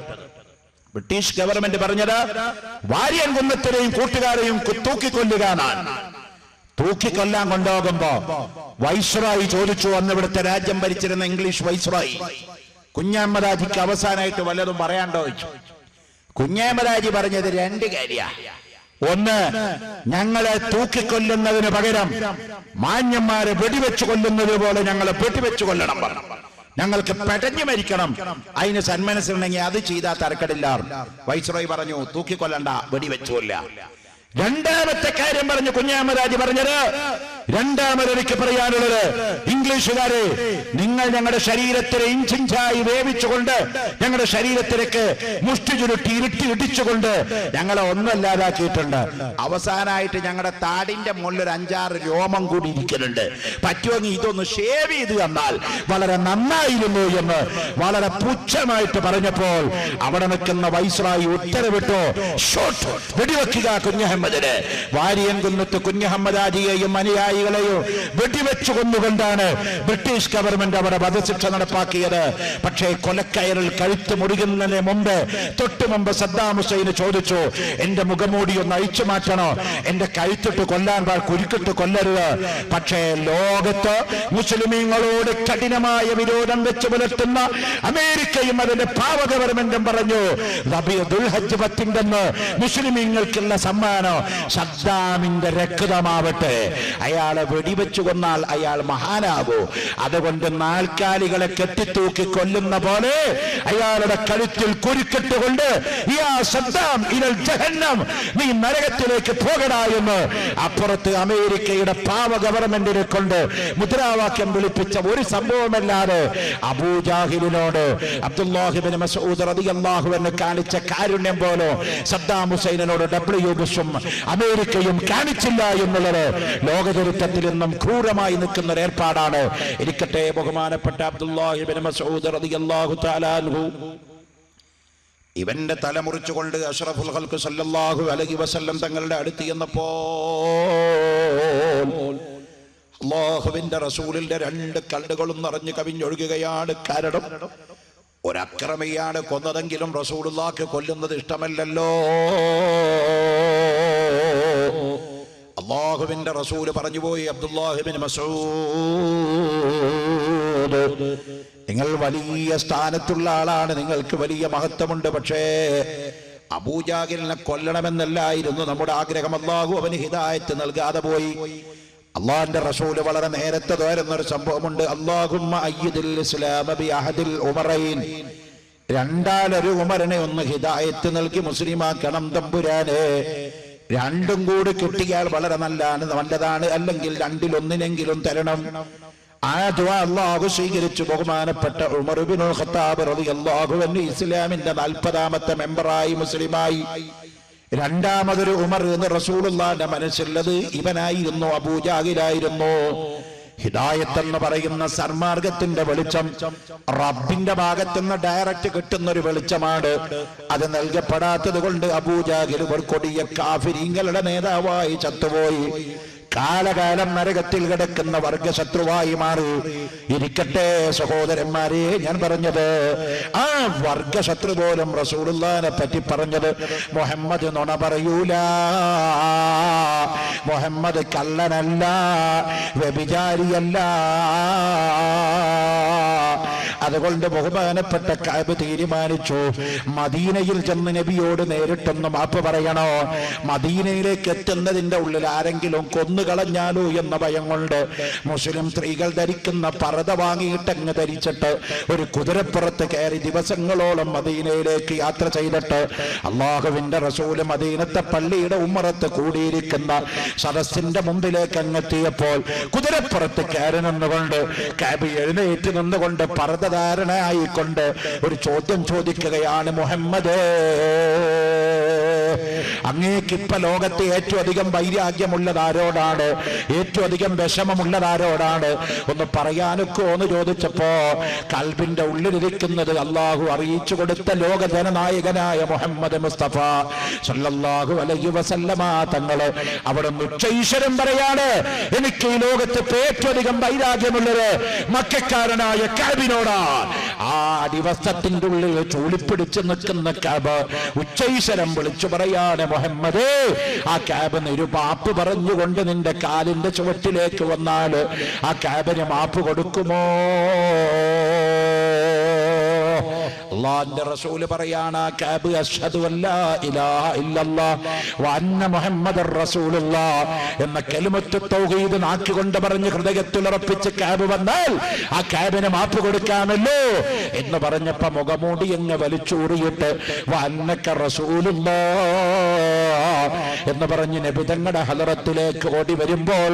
ബ്രിട്ടീഷ് ഗവൺമെന്റ് പറഞ്ഞത് വാരിയംകുന്നത്തിനെയും കൂട്ടുകാരെയും തൂക്കിക്കൊല്ലുകയാണ്. തൂക്കിക്കൊല്ലാൻ കൊണ്ടുപോകുമ്പോ വൈസ്രോയി ചോദിച്ചു, അന്ന് ഇവിടുത്തെ രാജ്യം ഭരിച്ചിരുന്ന ഇംഗ്ലീഷ് വൈസ്രോയി, കുഞ്ഞഹമ്മദ് ഹാജിക്ക് അവസാനമായിട്ട് വല്ലതും പറയാണ്ടോ ചോദിച്ചു. കുഞ്ഞഹമ്മദ് ഹാജി പറഞ്ഞത് 2 കാര്യ. ഒന്ന്, ഞങ്ങളെ തൂക്കിക്കൊല്ലുന്നതിന് പകരം മാന്യന്മാരെ വെടിവെച്ചു കൊല്ലുന്നത് പോലെ ഞങ്ങളെ വെടിവെച്ചു കൊല്ലണം പറഞ്ഞു. ഞങ്ങൾക്ക് പെടഞ്ഞു മരിക്കണം. അതിന് സന്മനസ്സുണ്ടെങ്കിൽ അത് ചെയ്താൽ തരക്കടില്ല. വൈസ്രോയി പറഞ്ഞു, തൂക്കിക്കൊല്ലണ്ട, വെടിവെച്ചുകൊല്ല. രണ്ടാമത്തെ കാര്യം പറഞ്ഞു കുഞ്ഞഹമ്മദാജി പറഞ്ഞത്, രണ്ടാമതെനിക്ക് പറയാനുള്ളത്, ഇംഗ്ലീഷുകാരെ, നിങ്ങൾ ഞങ്ങളുടെ ശരീരത്തിലെ ഇഞ്ചിഞ്ചായി വേവിച്ചുകൊണ്ട് ഞങ്ങളുടെ ശരീരത്തിലേക്ക് മുഷ്ടി ചുരുട്ടി ഇരുട്ടി ഇടിച്ചുകൊണ്ട് ഞങ്ങളെ ഒന്നല്ലാതാക്കിയിട്ടുണ്ട്. അവസാനമായിട്ട് ഞങ്ങളുടെ താടിന്റെ മുകളിൽ ഒരു 5-6 രോമം കൂടി ഇരിക്കുന്നുണ്ട്. പറ്റുമെങ്കിൽ ഇതൊന്ന് ഷേവ് ചെയ്ത് തന്നാൽ വളരെ നന്നായിരുന്നു എന്ന് വളരെ പുച്ഛമായിട്ട് പറഞ്ഞപ്പോൾ അവിടെ നിൽക്കുന്ന വൈസ്രായി ഉത്തരവിട്ടു, ഷോട്ട്, വെടിവെക്കുക കുഞ്ഞഹമ്മദിന്. വാരിയൻകുന്നത്ത് കുഞ്ഞഹമ്മദാജിയെയും അനുയായികളെയും വെടിവെച്ചു കൊന്നുകൊണ്ടാണ് ബ്രിട്ടീഷ് ഗവൺമെന്റ് അവിടെ വധശിക്ഷ നടപ്പാക്കിയത്. പക്ഷേ കൊലക്കയറിൽ കഴുത്ത് മുറിയുന്നതിന് മുമ്പ്, തൊട്ടു മുമ്പ് സദ്ദാം ഹുസൈൻ ചോദിച്ചു, എന്റെ മുഖമൂടി ഒന്ന് അഴിച്ചു മാറ്റണോ, എന്റെ കഴുത്തിട്ട് കൊല്ലാൻ കുരുക്കിട്ട് കൊല്ലരുത്. പക്ഷേ ലോകത്ത് മുസ്ലിമീങ്ങളോട് കഠിനമായ വിരോധം വെച്ച് പുലർത്തുന്ന അമേരിക്കയും അതിന്റെ പാവ ഗവൺമെന്റും പറഞ്ഞു, ദുൽഹജ്ജ് 10 മുസ്ലിമീങ്ങൾക്കുള്ള സമ്മാനം സദ്ദാമിന്റെ രക്തമാവട്ടെ. അയാളെ വെടിവെച്ചു കൊന്നാൽ അയാൾ മഹാനാകൂ. അതുകൊണ്ട് നാൽക്കാലികളെ കെട്ടിത്തൂക്കി കൊല്ലുന്ന പോലെ അയാളുടെ കഴുത്തിൽ കുരുക്കിട്ടുകൊണ്ട്, യാ സദ്ദാം ഇലൽ ജഹന്നം, നീ നരകത്തിലേക്ക് പോകടാ എന്ന് അപ്പുറത്ത് അമേരിക്കയുടെ പാവ ഗവൺമെന്റിനെ കൊണ്ട് മുദ്രാവാക്യം വിളിപ്പിച്ച ഒരു സംഭവമല്ലാതെ അബൂജാഹിലിനോട് അബ്ദുല്ലാഹി ഇബ്നു മസ്ഊദ് റളിയല്ലാഹു അൻഹു കാണിച്ച കാരുണ്യം പോലെ സദ്ദാം ഹുസൈനോട് W. ബുഷും അമേരിക്കയും കാണിച്ചില്ല എന്നുള്ളത് ലോകചരിത്രത്തിൽ നിന്നും ക്രൂരമായി നിൽക്കുന്ന ഒരു ഏർപ്പാടാണ്. ഇരിക്കട്ടെ, ബഹുമാനപ്പെട്ട അബ്ദുല്ലാഹി ഇബ്നു മസ്ഊദ് റളിയല്ലാഹു തആല അൻഹു ഇവന്റെ തല മുറിച്ചുകൊണ്ട് അഷ്റഫുൽ ഖൽഖ് സല്ലല്ലാഹു അലൈഹി വസല്ലം തങ്ങളുടെ അടുത്ത് ചെന്നപ്പോൾ അല്ലാഹുവിന്റെ റസൂലിന്റെ 2 കണ്ണുകളും നിറഞ്ഞു കവിഞ്ഞൊഴുകുകയാണ്. കാരണം ഒരക്രമിയാണ് കൊന്നതെങ്കിലും റസൂലുള്ളാഹിക്ക് കൊല്ലുന്നത് ഇഷ്ടമല്ലല്ലോ. അല്ലാഹുവിന്റെ റസൂല് പറഞ്ഞുപോയി, അബ്ദുല്ലാഹി ഇബ്നു മസ്ഊദ്, നിങ്ങൾ വലിയ സ്ഥാനത്തുള്ള ആളാണ്, നിങ്ങൾക്ക് വലിയ മഹത്വമുണ്ട്. പക്ഷേ അബൂജാഹിലിനെ കൊല്ലണമെന്നല്ലായിരുന്നു നമ്മുടെ ആഗ്രഹം. അല്ലാഹു അവന് ഹിദായത്ത് നൽകാതെ പോയി. അള്ളാഹിന്റെ റസൂല് വളരെ നേരത്തെ തോരുന്നൊരു സംഭവമുണ്ട്. അല്ലാഹുമ്മ അയ്യിദിൽ ഇസ്ലാമ ബി അഹദിൽ ഉമറൈൻ, രണ്ടാലൊരു ഉമറിനെ ഒന്ന് ഹിദായത്ത് നൽകി മുസ്ലിമാക്കണം തമ്പുരാനെ. 2 കൂടി കിട്ടിയാൽ വളരെ നല്ലതാണ്, അല്ലെങ്കിൽ 2-1 തരണം. ആ ദുആ അല്ലാഹു സ്വീകരിച്ചു. ബഹുമാനപ്പെട്ട ഉമർ ഇബ്നുൽ ഖത്താബ് റളിയല്ലാഹു അൻഹു ഇസ്ലാമിന്റെ 40ാമത്തെ മെമ്പറായി മുസ്ലിമായി. രണ്ടാമതൊരു ഉമർ എന്ന് റസൂലുള്ളാഹിന്റെ മനസ്സിലുള്ളത് ഇവനായിരുന്നു, അബൂജാഹിലായിരുന്നു. ഹിദായത്ത് എന്ന് പറയുന്ന സന്മാർഗത്തിന്റെ വെളിച്ചം റബ്ബിന്റെ ഭാഗത്തുനിന്ന് ഡയറക്റ്റ് കിട്ടുന്ന ഒരു വെളിച്ചമാണ്. അത് നൽകപ്പെടാത്തത് കൊണ്ട് അബൂജാഹിൽ ഒരു കൊടിയ കാഫിരീങ്ങളുടെ നേതാവായി ചത്തുപോയി. കാലകാലം നരകത്തിൽ കിടക്കുന്ന വർഗശത്രുവായി മാറി. ഇരിക്കട്ടെ സഹോദരന്മാരെ, ഞാൻ പറഞ്ഞത് ആ വർഗശത്രു പോലും റസൂലുള്ളാഹിനെ പറ്റി പറഞ്ഞത്, മുഹമ്മദ് നുണ പറയൂല, മുഹമ്മദ് കള്ളനല്ല, വ്യഭിചാരിയല്ല. അതുകൊണ്ട് ബഹുമാനപ്പെട്ട കഅബ് തീരുമാനിച്ചു, മദീനയിൽ ചെന്ന് നബിയോട് നേരിട്ടൊന്ന് മാപ്പ് പറയണോ, മദീനയിലേക്ക് എത്തുന്നതിന്റെ ഉള്ളിൽ ആരെങ്കിലും കൊന്നുകളഞ്ഞാലോ എന്ന ഭയം കൊണ്ട് മുസ്ലിം സ്ത്രീകൾ ധരിക്കുന്ന പർദ്ദ വാങ്ങിയിട്ടങ്ങ് ധരിച്ചിട്ട് ഒരു കുതിരപ്പുറത്ത് കയറി ദിവസങ്ങളോളം മദീനയിലേക്ക് യാത്ര ചെയ്തിട്ട് അല്ലാഹുവിന്റെ റസൂല് മദീനത്തെ പള്ളിയുടെ ഉമ്മറത്ത് കൂടിയിരിക്കുന്ന സദസ്സിന്റെ മുമ്പിലേക്ക് അങ്ങെത്തിയപ്പോൾ കുതിരപ്പുറത്ത് കയറി നിന്നുകൊണ്ട് കഅബ് എഴുന്നേറ്റ് നിന്നുകൊണ്ട് പർദ്ദധാരണയായിക്കൊണ്ട് ഒരു ചോദ്യം ചോദിക്കുകയാണ്, മുഹമ്മദ്, അങ്ങേക്കിപ്പ ലോകത്തെ ഏറ്റവും അധികം വൈരാഗ്യമുള്ളത് ആരോടാണ്, ഏറ്റവും അധികം വിഷമമുള്ളത് ഒന്ന് പറയാനൊക്കെ എന്ന് ചോദിച്ചപ്പോ കൽബിന്റെ ഉള്ളിലിരിക്കുന്നത് അള്ളാഹു അറിയിച്ചു കൊടുത്ത ലോക ജനനായകനായ മുഹമ്മദ് മുസ്തഫ സല്ലല്ലാഹു അലൈഹി വസല്ലമ തങ്ങള് അവിടെ ഉച്ചൈശ്വരം പറയാണ്, എനിക്ക് ഈ ലോകത്ത് ഏറ്റവും അധികം വൈരാഗ്യമുള്ളത് മക്കക്കാരനായ കഅബിനോടാ. ആ ദിവസത്തിന്റെ ഉള്ളിൽ ചൂളിപ്പിടിച്ചു നിൽക്കുന്ന കഅബ് ഉച്ചൈശ്വരം വിളിച്ചു പറയാണ്, മുഹമ്മദ്, ആ കഅബിന് ഒരു മാപ്പ് പറഞ്ഞുകൊണ്ട് നിന്റെ കാലിന്റെ ചുവട്ടിലേക്ക് വന്നാൽ ആ കഅബിന് മാപ്പ് കൊടുക്കുമോ? അല്ലാഹുവിന്റെ റസൂൽ പറയാണ് കഅബ് അശ്ഹദു അല്ലാ ഇലാഹ ഇല്ലല്ലാഹ് വ അന്ന മുഹമ്മദർ റസൂലുള്ളാഹ് എന്ന കലിമത്ത് തൗഹീദ് നാക്കികൊണ്ട് പറഞ്ഞ് ഹൃദയത്തിൽ ഉറപ്പിച്ച് കഅബ് വന്നാൽ ആ കഅബിന് മാപ്പ് കൊടുക്കാമല്ലോ എന്ന് പറഞ്ഞപ്പോ മുഖമൂടി അങ്ങ് വലിച്ചൂറിയിട്ട് വ അന്നക റസൂലുള്ളാഹ് എന്ന് പറഞ്ഞ് നബി തങ്ങളുടെ ഹളറത്തിലേക്ക് ഓടി വരുമ്പോൾ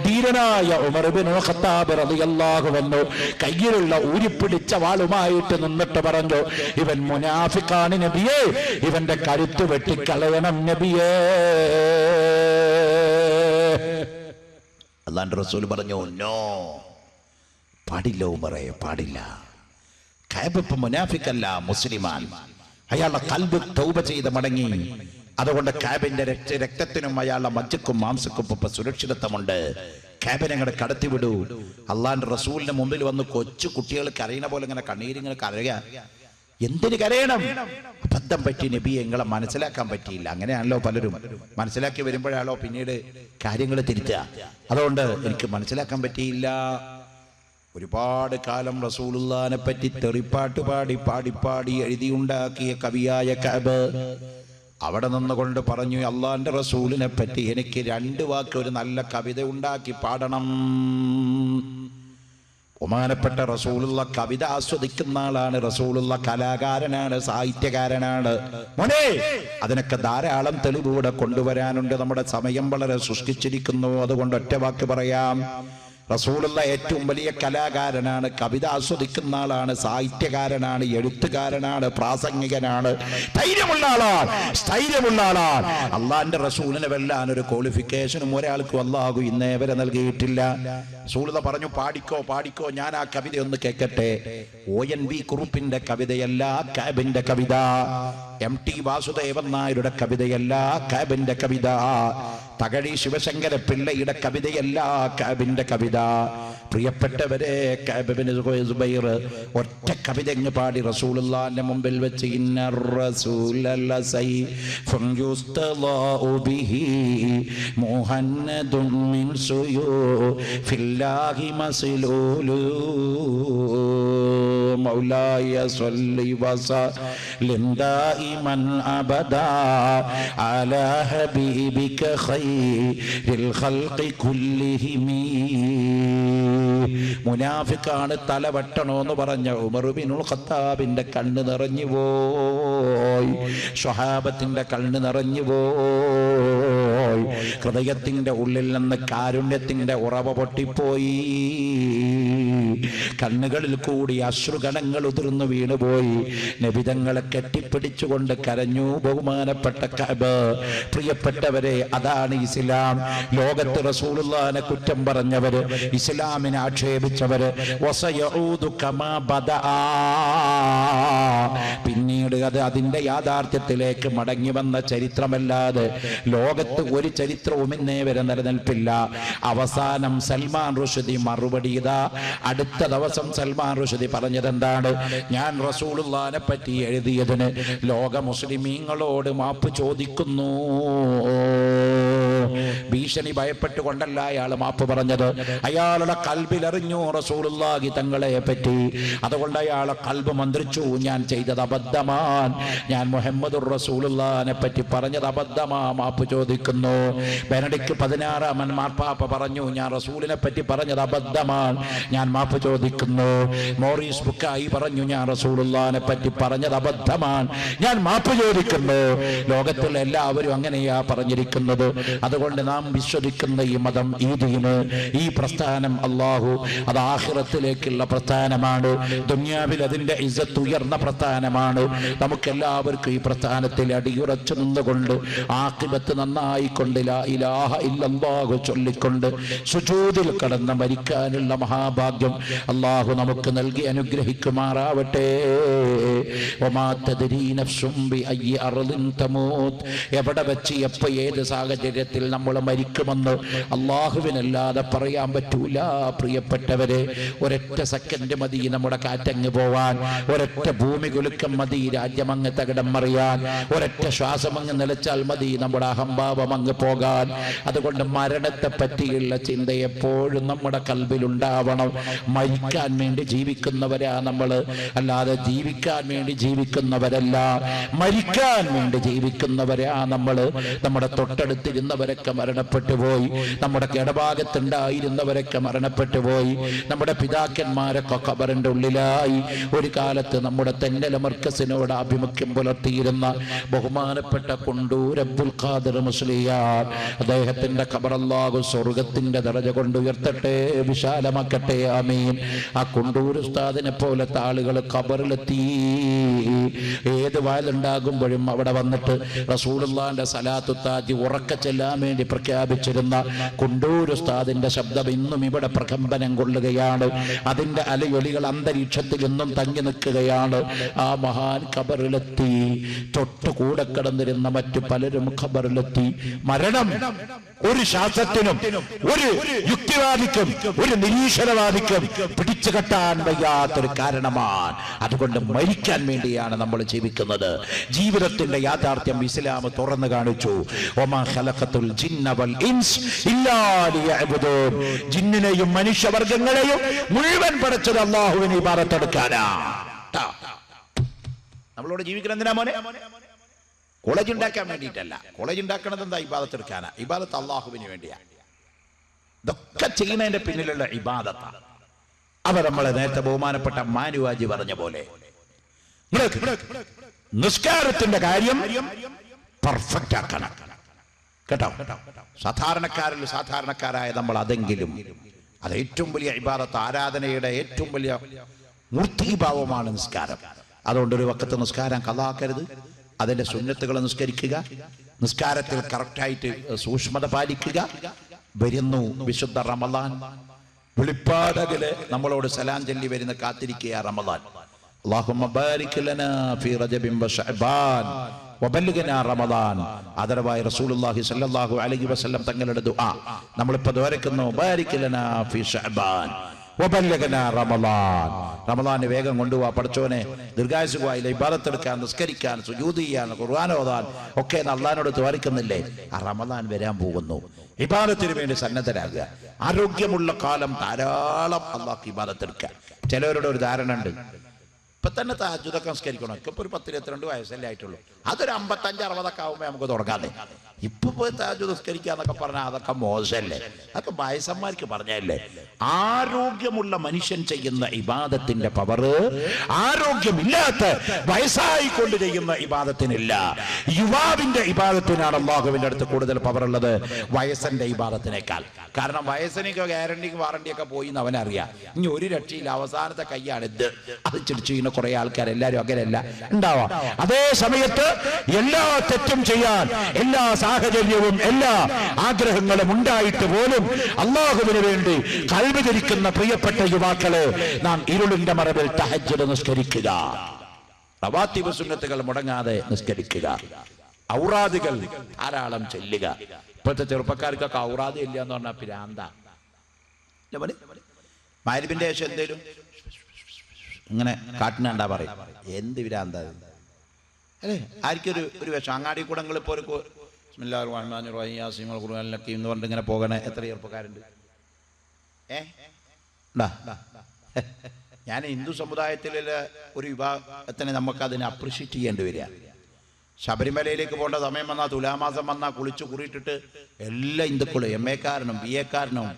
ധീരനായ ഉമർ ഇബ്നുൽ ഖത്താബ് റളിയല്ലാഹു അൻഹു കയ്യിലുള്ള ഊരിപ്പിടിച്ച വാളുമായിട്ട് നിന്നിട്ട് പറഞ്ഞു, ഇവൻ മുനാഫിഖാണ് നബിയേ, ഇവന്റെ കഴുത്ത് വെട്ടിക്കളയണം നബിയേ. അല്ലാഹുവിന്റെ റസൂൽ പറഞ്ഞു, നോ, പാടില്ല ഉമറേ, പാടില്ല. കഅബ് മുനാഫിഖല്ല, മുസ്ലിമാൻ. അയാളുടെ ഖൽബ് തൗബ ചെയ്ത് മടങ്ങി. അതുകൊണ്ട് കഅബിന്റെ രക്തത്തിനും അയാളുടെ മജ്ജക്കും മാംസക്കും ഇപ്പൊ സുരക്ഷിതത്വമുണ്ട്. കഅബിനെ അങ്ങോട്ട് കടത്തിവിടൂ. അള്ളാന്റെ റസൂലിന്റെ മുമ്പിൽ വന്ന് കൊച്ചു കുട്ടികൾ കരയണ പോലെ ഇങ്ങനെ കണ്ണീരിങ്ങനെ കരയുക. എന്തിന് കരയണം? അബദ്ധം പറ്റി നബിയെ, നിങ്ങളെ മനസ്സിലാക്കാൻ പറ്റിയില്ല. അങ്ങനെയാണല്ലോ പലരും മനസ്സിലാക്കി വരുമ്പോഴാണല്ലോ പിന്നീട് കാര്യങ്ങൾ തിരുത്തുക. അതുകൊണ്ട് എനിക്ക് മനസ്സിലാക്കാൻ പറ്റിയില്ല. ഒരുപാട് കാലം റസൂലുള്ളാഹിനെ പറ്റി തെറിപ്പാട്ട് പാടി പാടി പാടി എഴുതിയുണ്ടാക്കിയ കവിയായ കഅബ് അവിടെ നിന്നുകൊണ്ട് പറഞ്ഞു, അള്ളാന്റെ റസൂലിനെ പറ്റി എനിക്ക് 2 വാക്ക് ഒരു നല്ല കവിത ഉണ്ടാക്കി പാടണം. ബഹുമാനപ്പെട്ട റസൂലുള്ള കവിത ആസ്വദിക്കുന്ന ആളാണ്. റസൂലുള്ള കലാകാരനാണ്, സാഹിത്യകാരനാണ്. മോനെ, അതിനൊക്കെ ധാരാളം തെളിവുകൂടെ കൊണ്ടുവരാനുണ്ട്. നമ്മുടെ സമയം വളരെ സൃഷ്ടിച്ചിരിക്കുന്നു. അതുകൊണ്ട് ഒറ്റ വാക്ക് പറയാം. റസൂലുള്ള ഏറ്റവും വലിയ കലാകാരനാണ്, കവിത ആസ്വദിക്കുന്ന ആളാണ്, സാഹിത്യകാരനാണ്, എഴുത്തുകാരനാണ്, പ്രാസംഗികനാണ്, ധൈര്യമുള്ള ആളാണ്, സ്ഥൈര്യമുള്ള ആളാണ്. അള്ളാന്റെ റസൂലിനെ വെല്ലാൻ ഒരു ക്വാളിഫിക്കേഷനും ഒരാൾക്കും അല്ലാഹു ഇന്നേ വരെ നൽകിയിട്ടില്ല. റസൂലുള്ള പറഞ്ഞു, പാടിക്കോ പാടിക്കോ, ഞാൻ ആ കവിത ഒന്ന് കേൾക്കട്ടെ. ONV കുറുപ്പിന്റെ കവിതയല്ല കഅബിന്റെ കവിത. MT വാസുദേവൻ നായരുടെ കവിതയല്ല കഅബിന്റെ കവിത. തകഴി ശിവശങ്കര പിള്ളയുടെ കവിതയല്ല കഅബിന്റെ കവിത. പ്രിയപ്പെട്ടവരെ, കഅബ് ഇബ്നു സുബൈർ ഒറ്റ കവിത അങ്ങ് പാടി റസൂലുള്ളാഹിന്റെ മുമ്പിൽ വെച്ച്, ഇന്നർ റസൂലല്ല സൈഫുൻ യുസ്തളാഉ ബിഹി മുഹന്നദുൻ മിൻ സുയൂഫില്ലാഹി മസ്ലൂലു മൗലായ സ്വല്ലി വസല്ലിം ദായിമൻ അബദാ അലാ ഹബീബിക ഖൈറിൽ ഖൽഖി കുല്ലിഹിം. മുനാഫിക്കാണ്, തലവെട്ടണോന്ന് പറഞ്ഞ ഉമർ ഇബ്നുൽ ഖത്താബിന്റെ കണ്ണ് നിറഞ്ഞു പോയി. സ്വഹാബത്തിന്റെ കണ്ണ് നിറഞ്ഞു പോയി. ഹൃദയത്തിന്റെ ഉള്ളിൽ നിന്ന് കാരുണ്യത്തിന്റെ ഉറവ പൊട്ടിപ്പോയി. കണ്ണുകളിൽ കൂടി അശ്രുഗണങ്ങൾ ഉതിർന്നു വീണുപോയി. നബിതങ്ങളെ കെട്ടിപ്പിടിച്ചുകൊണ്ട് കരഞ്ഞു ബഹുമാനപ്പെട്ട കഅബ്. പ്രിയപ്പെട്ടവരെ, അതാണ് ഇസ്ലാം. ലോകത്ത് റസൂലുള്ളാഹിനെ കുറ്റം പറഞ്ഞവര്, ഇസ്ലാമിനെ ആക്ഷേപിച്ചവര്, വസയഊദു കമാ ബദഅ, പിന്നീട് അത് അതിന്റെ യാഥാർത്ഥ്യത്തിലേക്ക് മടങ്ങി വന്ന ചരിത്രമല്ലാതെ ലോകത്ത് ഒരു ചരിത്രവും ഇന്നേ വരെ നിലനിൽപ്പില്ല. അവസാനം സൽമാൻ റുഷ്ദി മറുപടി ഇതാ. അടുത്ത ദിവസം സൽമാൻ റുഷ്ദി പറഞ്ഞത് എന്താണ്? ഞാൻ റസൂലുള്ളാഹിനെ പറ്റി എഴുതിയതിന് ലോക മുസ്ലിമീങ്ങളോട് മാപ്പ് ചോദിക്കുന്നു. ഭീഷണി ഭയപ്പെട്ടുകൊണ്ടല്ല അയാൾ മാപ്പ് പറഞ്ഞത്. അയാളുടെ കൽബിൽ അറിഞ്ഞു റസൂലുള്ളാഹി തങ്ങളെ പറ്റി. അതുകൊണ്ട് അയാളെ കൽബ് മന്ത്രിച്ചു, ഞാൻ ചെയ്തത് അബദ്ധമാണ്, ഞാൻ മുഹമ്മദുർ റസൂലുള്ളാഹിനെ പറ്റി പറഞ്ഞത് അബദ്ധമാ, മാപ്പ് ചോദിക്കുന്നു. ബെനഡിക്ട് 16 മാർപ്പാപ്പ പറഞ്ഞു, ഞാൻ റസൂലിനെ പറ്റി പറഞ്ഞത് അബദ്ധമാണ്, ഞാൻ മാപ്പ് ചോദിക്കുന്നു. മോറിസ് ബുക്കായി പറഞ്ഞു, ഞാൻ റസൂലുള്ളാഹിനെ പറ്റി പറഞ്ഞത് അബദ്ധമാണ്, ഞാൻ മാപ്പ് ചോദിക്കുന്നു. ലോകത്തുള്ള എല്ലാവരും അങ്ങനെയാ പറഞ്ഞിരിക്കുന്നത്. അതുകൊണ്ട് നാം വിശ്വസിക്കുന്ന ഈ മതം, ഈ ദീന്, ഈ പ്രസ്ഥാനം, അല്ലാഹു അത് ആഖിറത്തിലേക്കുള്ള പ്രസ്ഥാനമാണ്. ദുനിയാവിൽ അതിന്റെ ഇസ്സത്ത് ഉയർന്ന പ്രസ്ഥാനമാണ്. നമുക്കെല്ലാവർക്കും ഈ പ്രസ്ഥാനത്തിൽ അടിയുറച്ചു നിന്നുകൊണ്ട് ആഖിബത്ത് നന്നായിക്കൊണ്ട് ലാ ഇലാഹ ഇല്ലല്ലാഹു ചൊല്ലിക്കൊണ്ട് സുജൂദിൽ കടന്ന് മരിക്കാനുള്ള മഹാഭാഗ്യം അല്ലാഹു നമുക്ക് നൽകി അനുഗ്രഹിക്കുമാറാവട്ടെ. വമാ തദ്രീ നഫ്സും ബിഅയ്യി അർളിൻ തമൂത്ത്, എവിടെ വെച്ച് എപ്പോൾ ഏത് സാഹചര്യത്തിൽ നമ്മൾ മരിക്കുമെന്ന് അള്ളാഹുവിനല്ലാതെ പറയാൻ പറ്റൂല. പ്രിയപ്പെട്ടവരെ, ഒരൊറ്റ സെക്കൻഡ് മതി നമ്മുടെ കാറ്റങ്ങ് പോവാൻ, ഒരൊറ്റ ഭൂമി കുലുക്കം മതി രാജ്യമങ്ങ് തകിടം മറിയാൻ, ഒരൊറ്റ ശ്വാസം അങ്ങ് നിലച്ചാൽ മതി നമ്മുടെ അഹംഭാവം അങ്ങ് പോകാൻ. അതുകൊണ്ട് മരണത്തെ പറ്റിയുള്ള ചിന്ത എപ്പോഴും നമ്മുടെ കൽബിലുണ്ടാവണം. മരിക്കാൻ വേണ്ടി ജീവിക്കുന്നവരാ നമ്മൾ, അല്ലാതെ ജീവിക്കാൻ വേണ്ടി ജീവിക്കുന്നവരല്ല. മരിക്കാൻ വേണ്ടി ജീവിക്കുന്നവരാ നമ്മൾ. നമ്മുടെ തൊട്ടടുത്തിരുന്നവരൊക്കെ മരണപ്പെട്ടു പോയി, നമ്മുടെ ഇടഭാഗത്തുണ്ടായിരുന്നവരൊക്കെ മരണപ്പെട്ടു പോയി, നമ്മുടെ പിതാക്കന്മാരൊക്കെ ഖബറിന്റെ ഉള്ളിലായി. ഒരു കാലത്ത് നമ്മുടെ തെന്നല മർക്കസിനോട് ആഭിമുഖ്യം പുലർത്തിയിരുന്ന ബഹുമാനപ്പെട്ട കുണ്ടൂർ അബ്ദുൽ ഖാദിർ മുസ്ലിയാർ, അദ്ദേഹത്തിന്റെ ഖബർ അല്ലാഹു സ്വർഗത്തിന്റെ ദറജ കൊണ്ട് ഉയർത്തട്ടെ, വിശാലമാക്കട്ടെ. ആമീൻ. ആ കുണ്ടൂർ ഉസ്താദിനെ പോലത്തെ ആളുകൾ ഖബറിലെത്തി. ഏത് വയലുണ്ടാകുമ്പോഴും അവിടെ വന്നിട്ട് റസൂലുള്ളാഹിന്റെ സലാത്തു താജ് ഉറക്ക ചെല്ലാൻ വേണ്ടി പ്രഖ്യാപിച്ചിരുന്ന കുണ്ടൂർ ഉസ്താദിന്റെ ശബ്ദം ഇന്നും ഇവിടെ പ്രകമ്പനം കൊള്ളുകയാണ്. അതിന്റെ അലയൊലികൾ അന്തരീക്ഷത്തിൽ ഇന്നും തങ്ങി നിൽക്കുകയാണ്. ആ മഹാൻ ഖബറിലെത്തി. തൊട്ടു കൂടെ കിടന്നിരുന്ന മറ്റു പലരും ഖബറിലെത്തി. മരണം ഒരു ശാസ്ത്രത്തിനും ഒരു യുക്തിവാദിക്കും ഒരു നിരീശ്വരവാദിക്കും പിടിച്ചു കെട്ടാൻ വയ്യാത്തൊരു കാരണമാണ്. അതുകൊണ്ട് മരിക്കാൻ വേണ്ടിയാണ് നമ്മൾ ജീവിക്കുന്നത്. ജീവിതത്തിന്റെ യാഥാർത്ഥ്യം ഇസ്ലാം തുറന്നു കാണിച്ചു. വമാ ഖലഖതുൽ ജിന്ന വൽ ഇൻസ് ഇല്ലാ ലിയഅ്ബുദൂൻ. ജിന്നിനെയും മനുഷ്യവർഗങ്ങളെയും മുഴുവൻ പടച്ചത് അല്ലാഹുവിനെ ഇബാദത്തെടുക്കാനാ. നമ്മളോട് ജീവിക്കണം എന്തിനാ മോനെ? കോളേജ് ഉണ്ടാക്കാൻ വേണ്ടിയിട്ടല്ല. കോളേജ് ഉണ്ടാക്കണത് എന്താ? ഇബാദത്തെടുക്കാനാ. ഇബാദത്ത് അള്ളാഹുവിന് വേണ്ടിയാ. ഇതൊക്കെ ചെയ്യുന്നതിന്റെ പിന്നിലുള്ള ഇബാദത്താണ്. അവർ നമ്മളെ നേരത്തെ ബഹുമാനപ്പെട്ട മാനുവാജി പറഞ്ഞ പോലെ നിസ്കാരത്തിന്റെ കാര്യം പെർഫെക്റ്റ് ആക്കണം കേട്ടോ. സാധാരണക്കാരായ നമ്മൾ അതെങ്കിലും അത് ഏറ്റവും വലിയ ഇബാദത്ത്, ആരാധനയുടെ ഏറ്റവും വലിയ മൂർത്തീഭാവമാണ് നിസ്കാരം. അതുകൊണ്ട് ഒരു വക്കത്ത് നിസ്കാരം ഖളാക്കരുത്. അതിന്റെ സുന്നത്തുകൾ നിസ്കരിക്കുക, നിസ്കാരത്തിൽ കറക്റ്റായിട്ട് സൂക്ഷ്മത പാലിക്കുക. വരുന്നു വിശുദ്ധ റമളാൻ. വെളിപ്പാടകലെ നമ്മളോട് സലാം ചൊല്ലി വരുന്ന കാത്തിരിക്കുക റമളാൻ. അല്ലാഹുമ്മ ബാരിക് ലനാ ഫീ റജബിൻ വശഅബാൻ വബല്ലിഗ്നാ റമളാൻ. ആദരവായ റസൂലുള്ളാഹി സ്വല്ലല്ലാഹു അലൈഹി വസല്ലം തങ്ങളുടെ ദുആ നമ്മളിപ്പോൾ ദ്വാരക്കുന്നു. ബാരിക് ലനാ ഫീ ശഅബാൻ വബല്ലിഗ്നാ റമളാൻ. റമളാൻ വേഗം കൊണ്ടുപോവാ പടച്ചോനെ. ദീർഘായുസ്സുവായില്ല, ഇബാദത്തെടുക്കാൻ, നിസ്കരിക്കാൻ, സുജൂദ് ചെയ്യാൻ, ഖുർആൻ ഓതാൻ ഒക്കെ അല്ലാഹുവിനോട് ദ്വാരക്കുന്നില്ലേ? ആ റമളാൻ വരാൻ പോകുന്നു. ഇബാദത്തിന് വേണ്ടി സന്നദ്ധരാകുക. ആരോഗ്യമുള്ള കാലം ധാരാളം അല്ലാഹുക്ക് ഇബാദത്തെടുക്കുക. ചിലവരുടെ ഒരു ധാരണ ഉണ്ട്, ഇപ്പൊ തന്നെ തഹജ്ജുദൊക്കെ നിസ്കരിക്കണം. ഇപ്പൊ ഒരു 10-22 വയസ്സല്ലേ ആയിട്ടുള്ളൂ. അതൊരു 55-60 ആവുമ്പോ നമുക്ക് തുടങ്ങാതെ. ഇപ്പൊ പോയി തഹജ്ജുദ് നിസ്കരിക്കാന്നൊക്കെ പറഞ്ഞാൽ അതൊക്കെ മോശമല്ലേ? അതൊക്കെ വയസ്സന്മാർക്ക് പറഞ്ഞല്ലേ. ആരോഗ്യമുള്ള മനുഷ്യൻ ചെയ്യുന്ന ഇബാദത്തിന്റെ പവറ് ആരോഗ്യമില്ലാത്ത വയസ്സായിക്കൊണ്ട് ചെയ്യുന്ന ഇബാദത്തിനില്ല. യുവാവിന്റെ ഇബാദത്തിനാണ് അല്ലാഹുവിന്റെ അടുത്ത് കൂടുതൽ പവർ ഉള്ളത് വയസ്സന്റെ ഇബാദത്തിനേക്കാൾ. കാരണം വയസ്സിനൊക്കെ ഗ്യാരണ്ടിക്ക് വാറണ്ടിയൊക്കെ പോയി എന്ന് അവനറിയാം. ഇനി ഒരു രക്ഷയില്ല, അവസാനത്തെ കൈയാണ് ഇത്. അത് ചിരിച്ചു ചെയ്യുന്ന കുറെ ആൾക്കാർ എല്ലാവരും അങ്ങനെയല്ല ഉണ്ടാവാം. അതേ സമയത്ത് എല്ലാ തെറ്റും ചെയ്യാൻ എല്ലാ സാഹചര്യവും എല്ലാ ആഗ്രഹങ്ങളും ഉണ്ടായിട്ട് പോലും അല്ലാഹുവിന് വേണ്ടി ഖൽബ് ധരിക്കുന്ന പ്രിയപ്പെട്ട യുവാക്കളെ, നാം ഇരുളിന്റെ മറവിൽ തഹജ്ജുദ് നിസ്കരിക്കുക, റവാത്തിബ് സുന്നത്തുകൾ മുടങ്ങാതെ നിസ്കരിക്കുക, ഔറാദുകൾ ധാരാളം ചൊല്ലുക. ഇപ്പോഴത്തെ ചെറുപ്പക്കാർക്കൊക്കെ ഔറാദ് ഇല്ല എന്ന് പറഞ്ഞാൽ പിരാന്ത. മഗ്‌രിബിന്റെ ശേഷം എന്തേലും ഇങ്ങനെ കാട്ടിനാണ്ടാ പറയും, എന്ത് പിരാന്ത അല്ലേ? ആർക്കൊരു വിഷം. അങ്ങാടി കൂടങ്ങൾ ഇപ്പോൾ ഒരു ബിസ്മില്ലാഹിർ റഹ്മാനിർ റഹീം യാസീൻ വൽ ഖുർആനിൽ ഹക്കീം എന്ന് പറഞ്ഞിട്ട് ഇങ്ങനെ പോകണേ എത്ര ചെറുപ്പക്കാരുണ്ട്? ഞാൻ ഹിന്ദു സമുദായത്തിലെ ഒരു വിഭാഗത്തിനെ നമുക്ക് അതിനെ അപ്രിഷ്യേറ്റ് ചെയ്യേണ്ടി വരിക. ശബരിമലയിലേക്ക് പോകേണ്ട സമയം വന്നാൽ, തുലാമാസം വന്നാൽ കുളിച്ച് കുറിയിട്ടിട്ട് എല്ലാ ഹിന്ദുക്കളും MA കാരനും BA കാരനും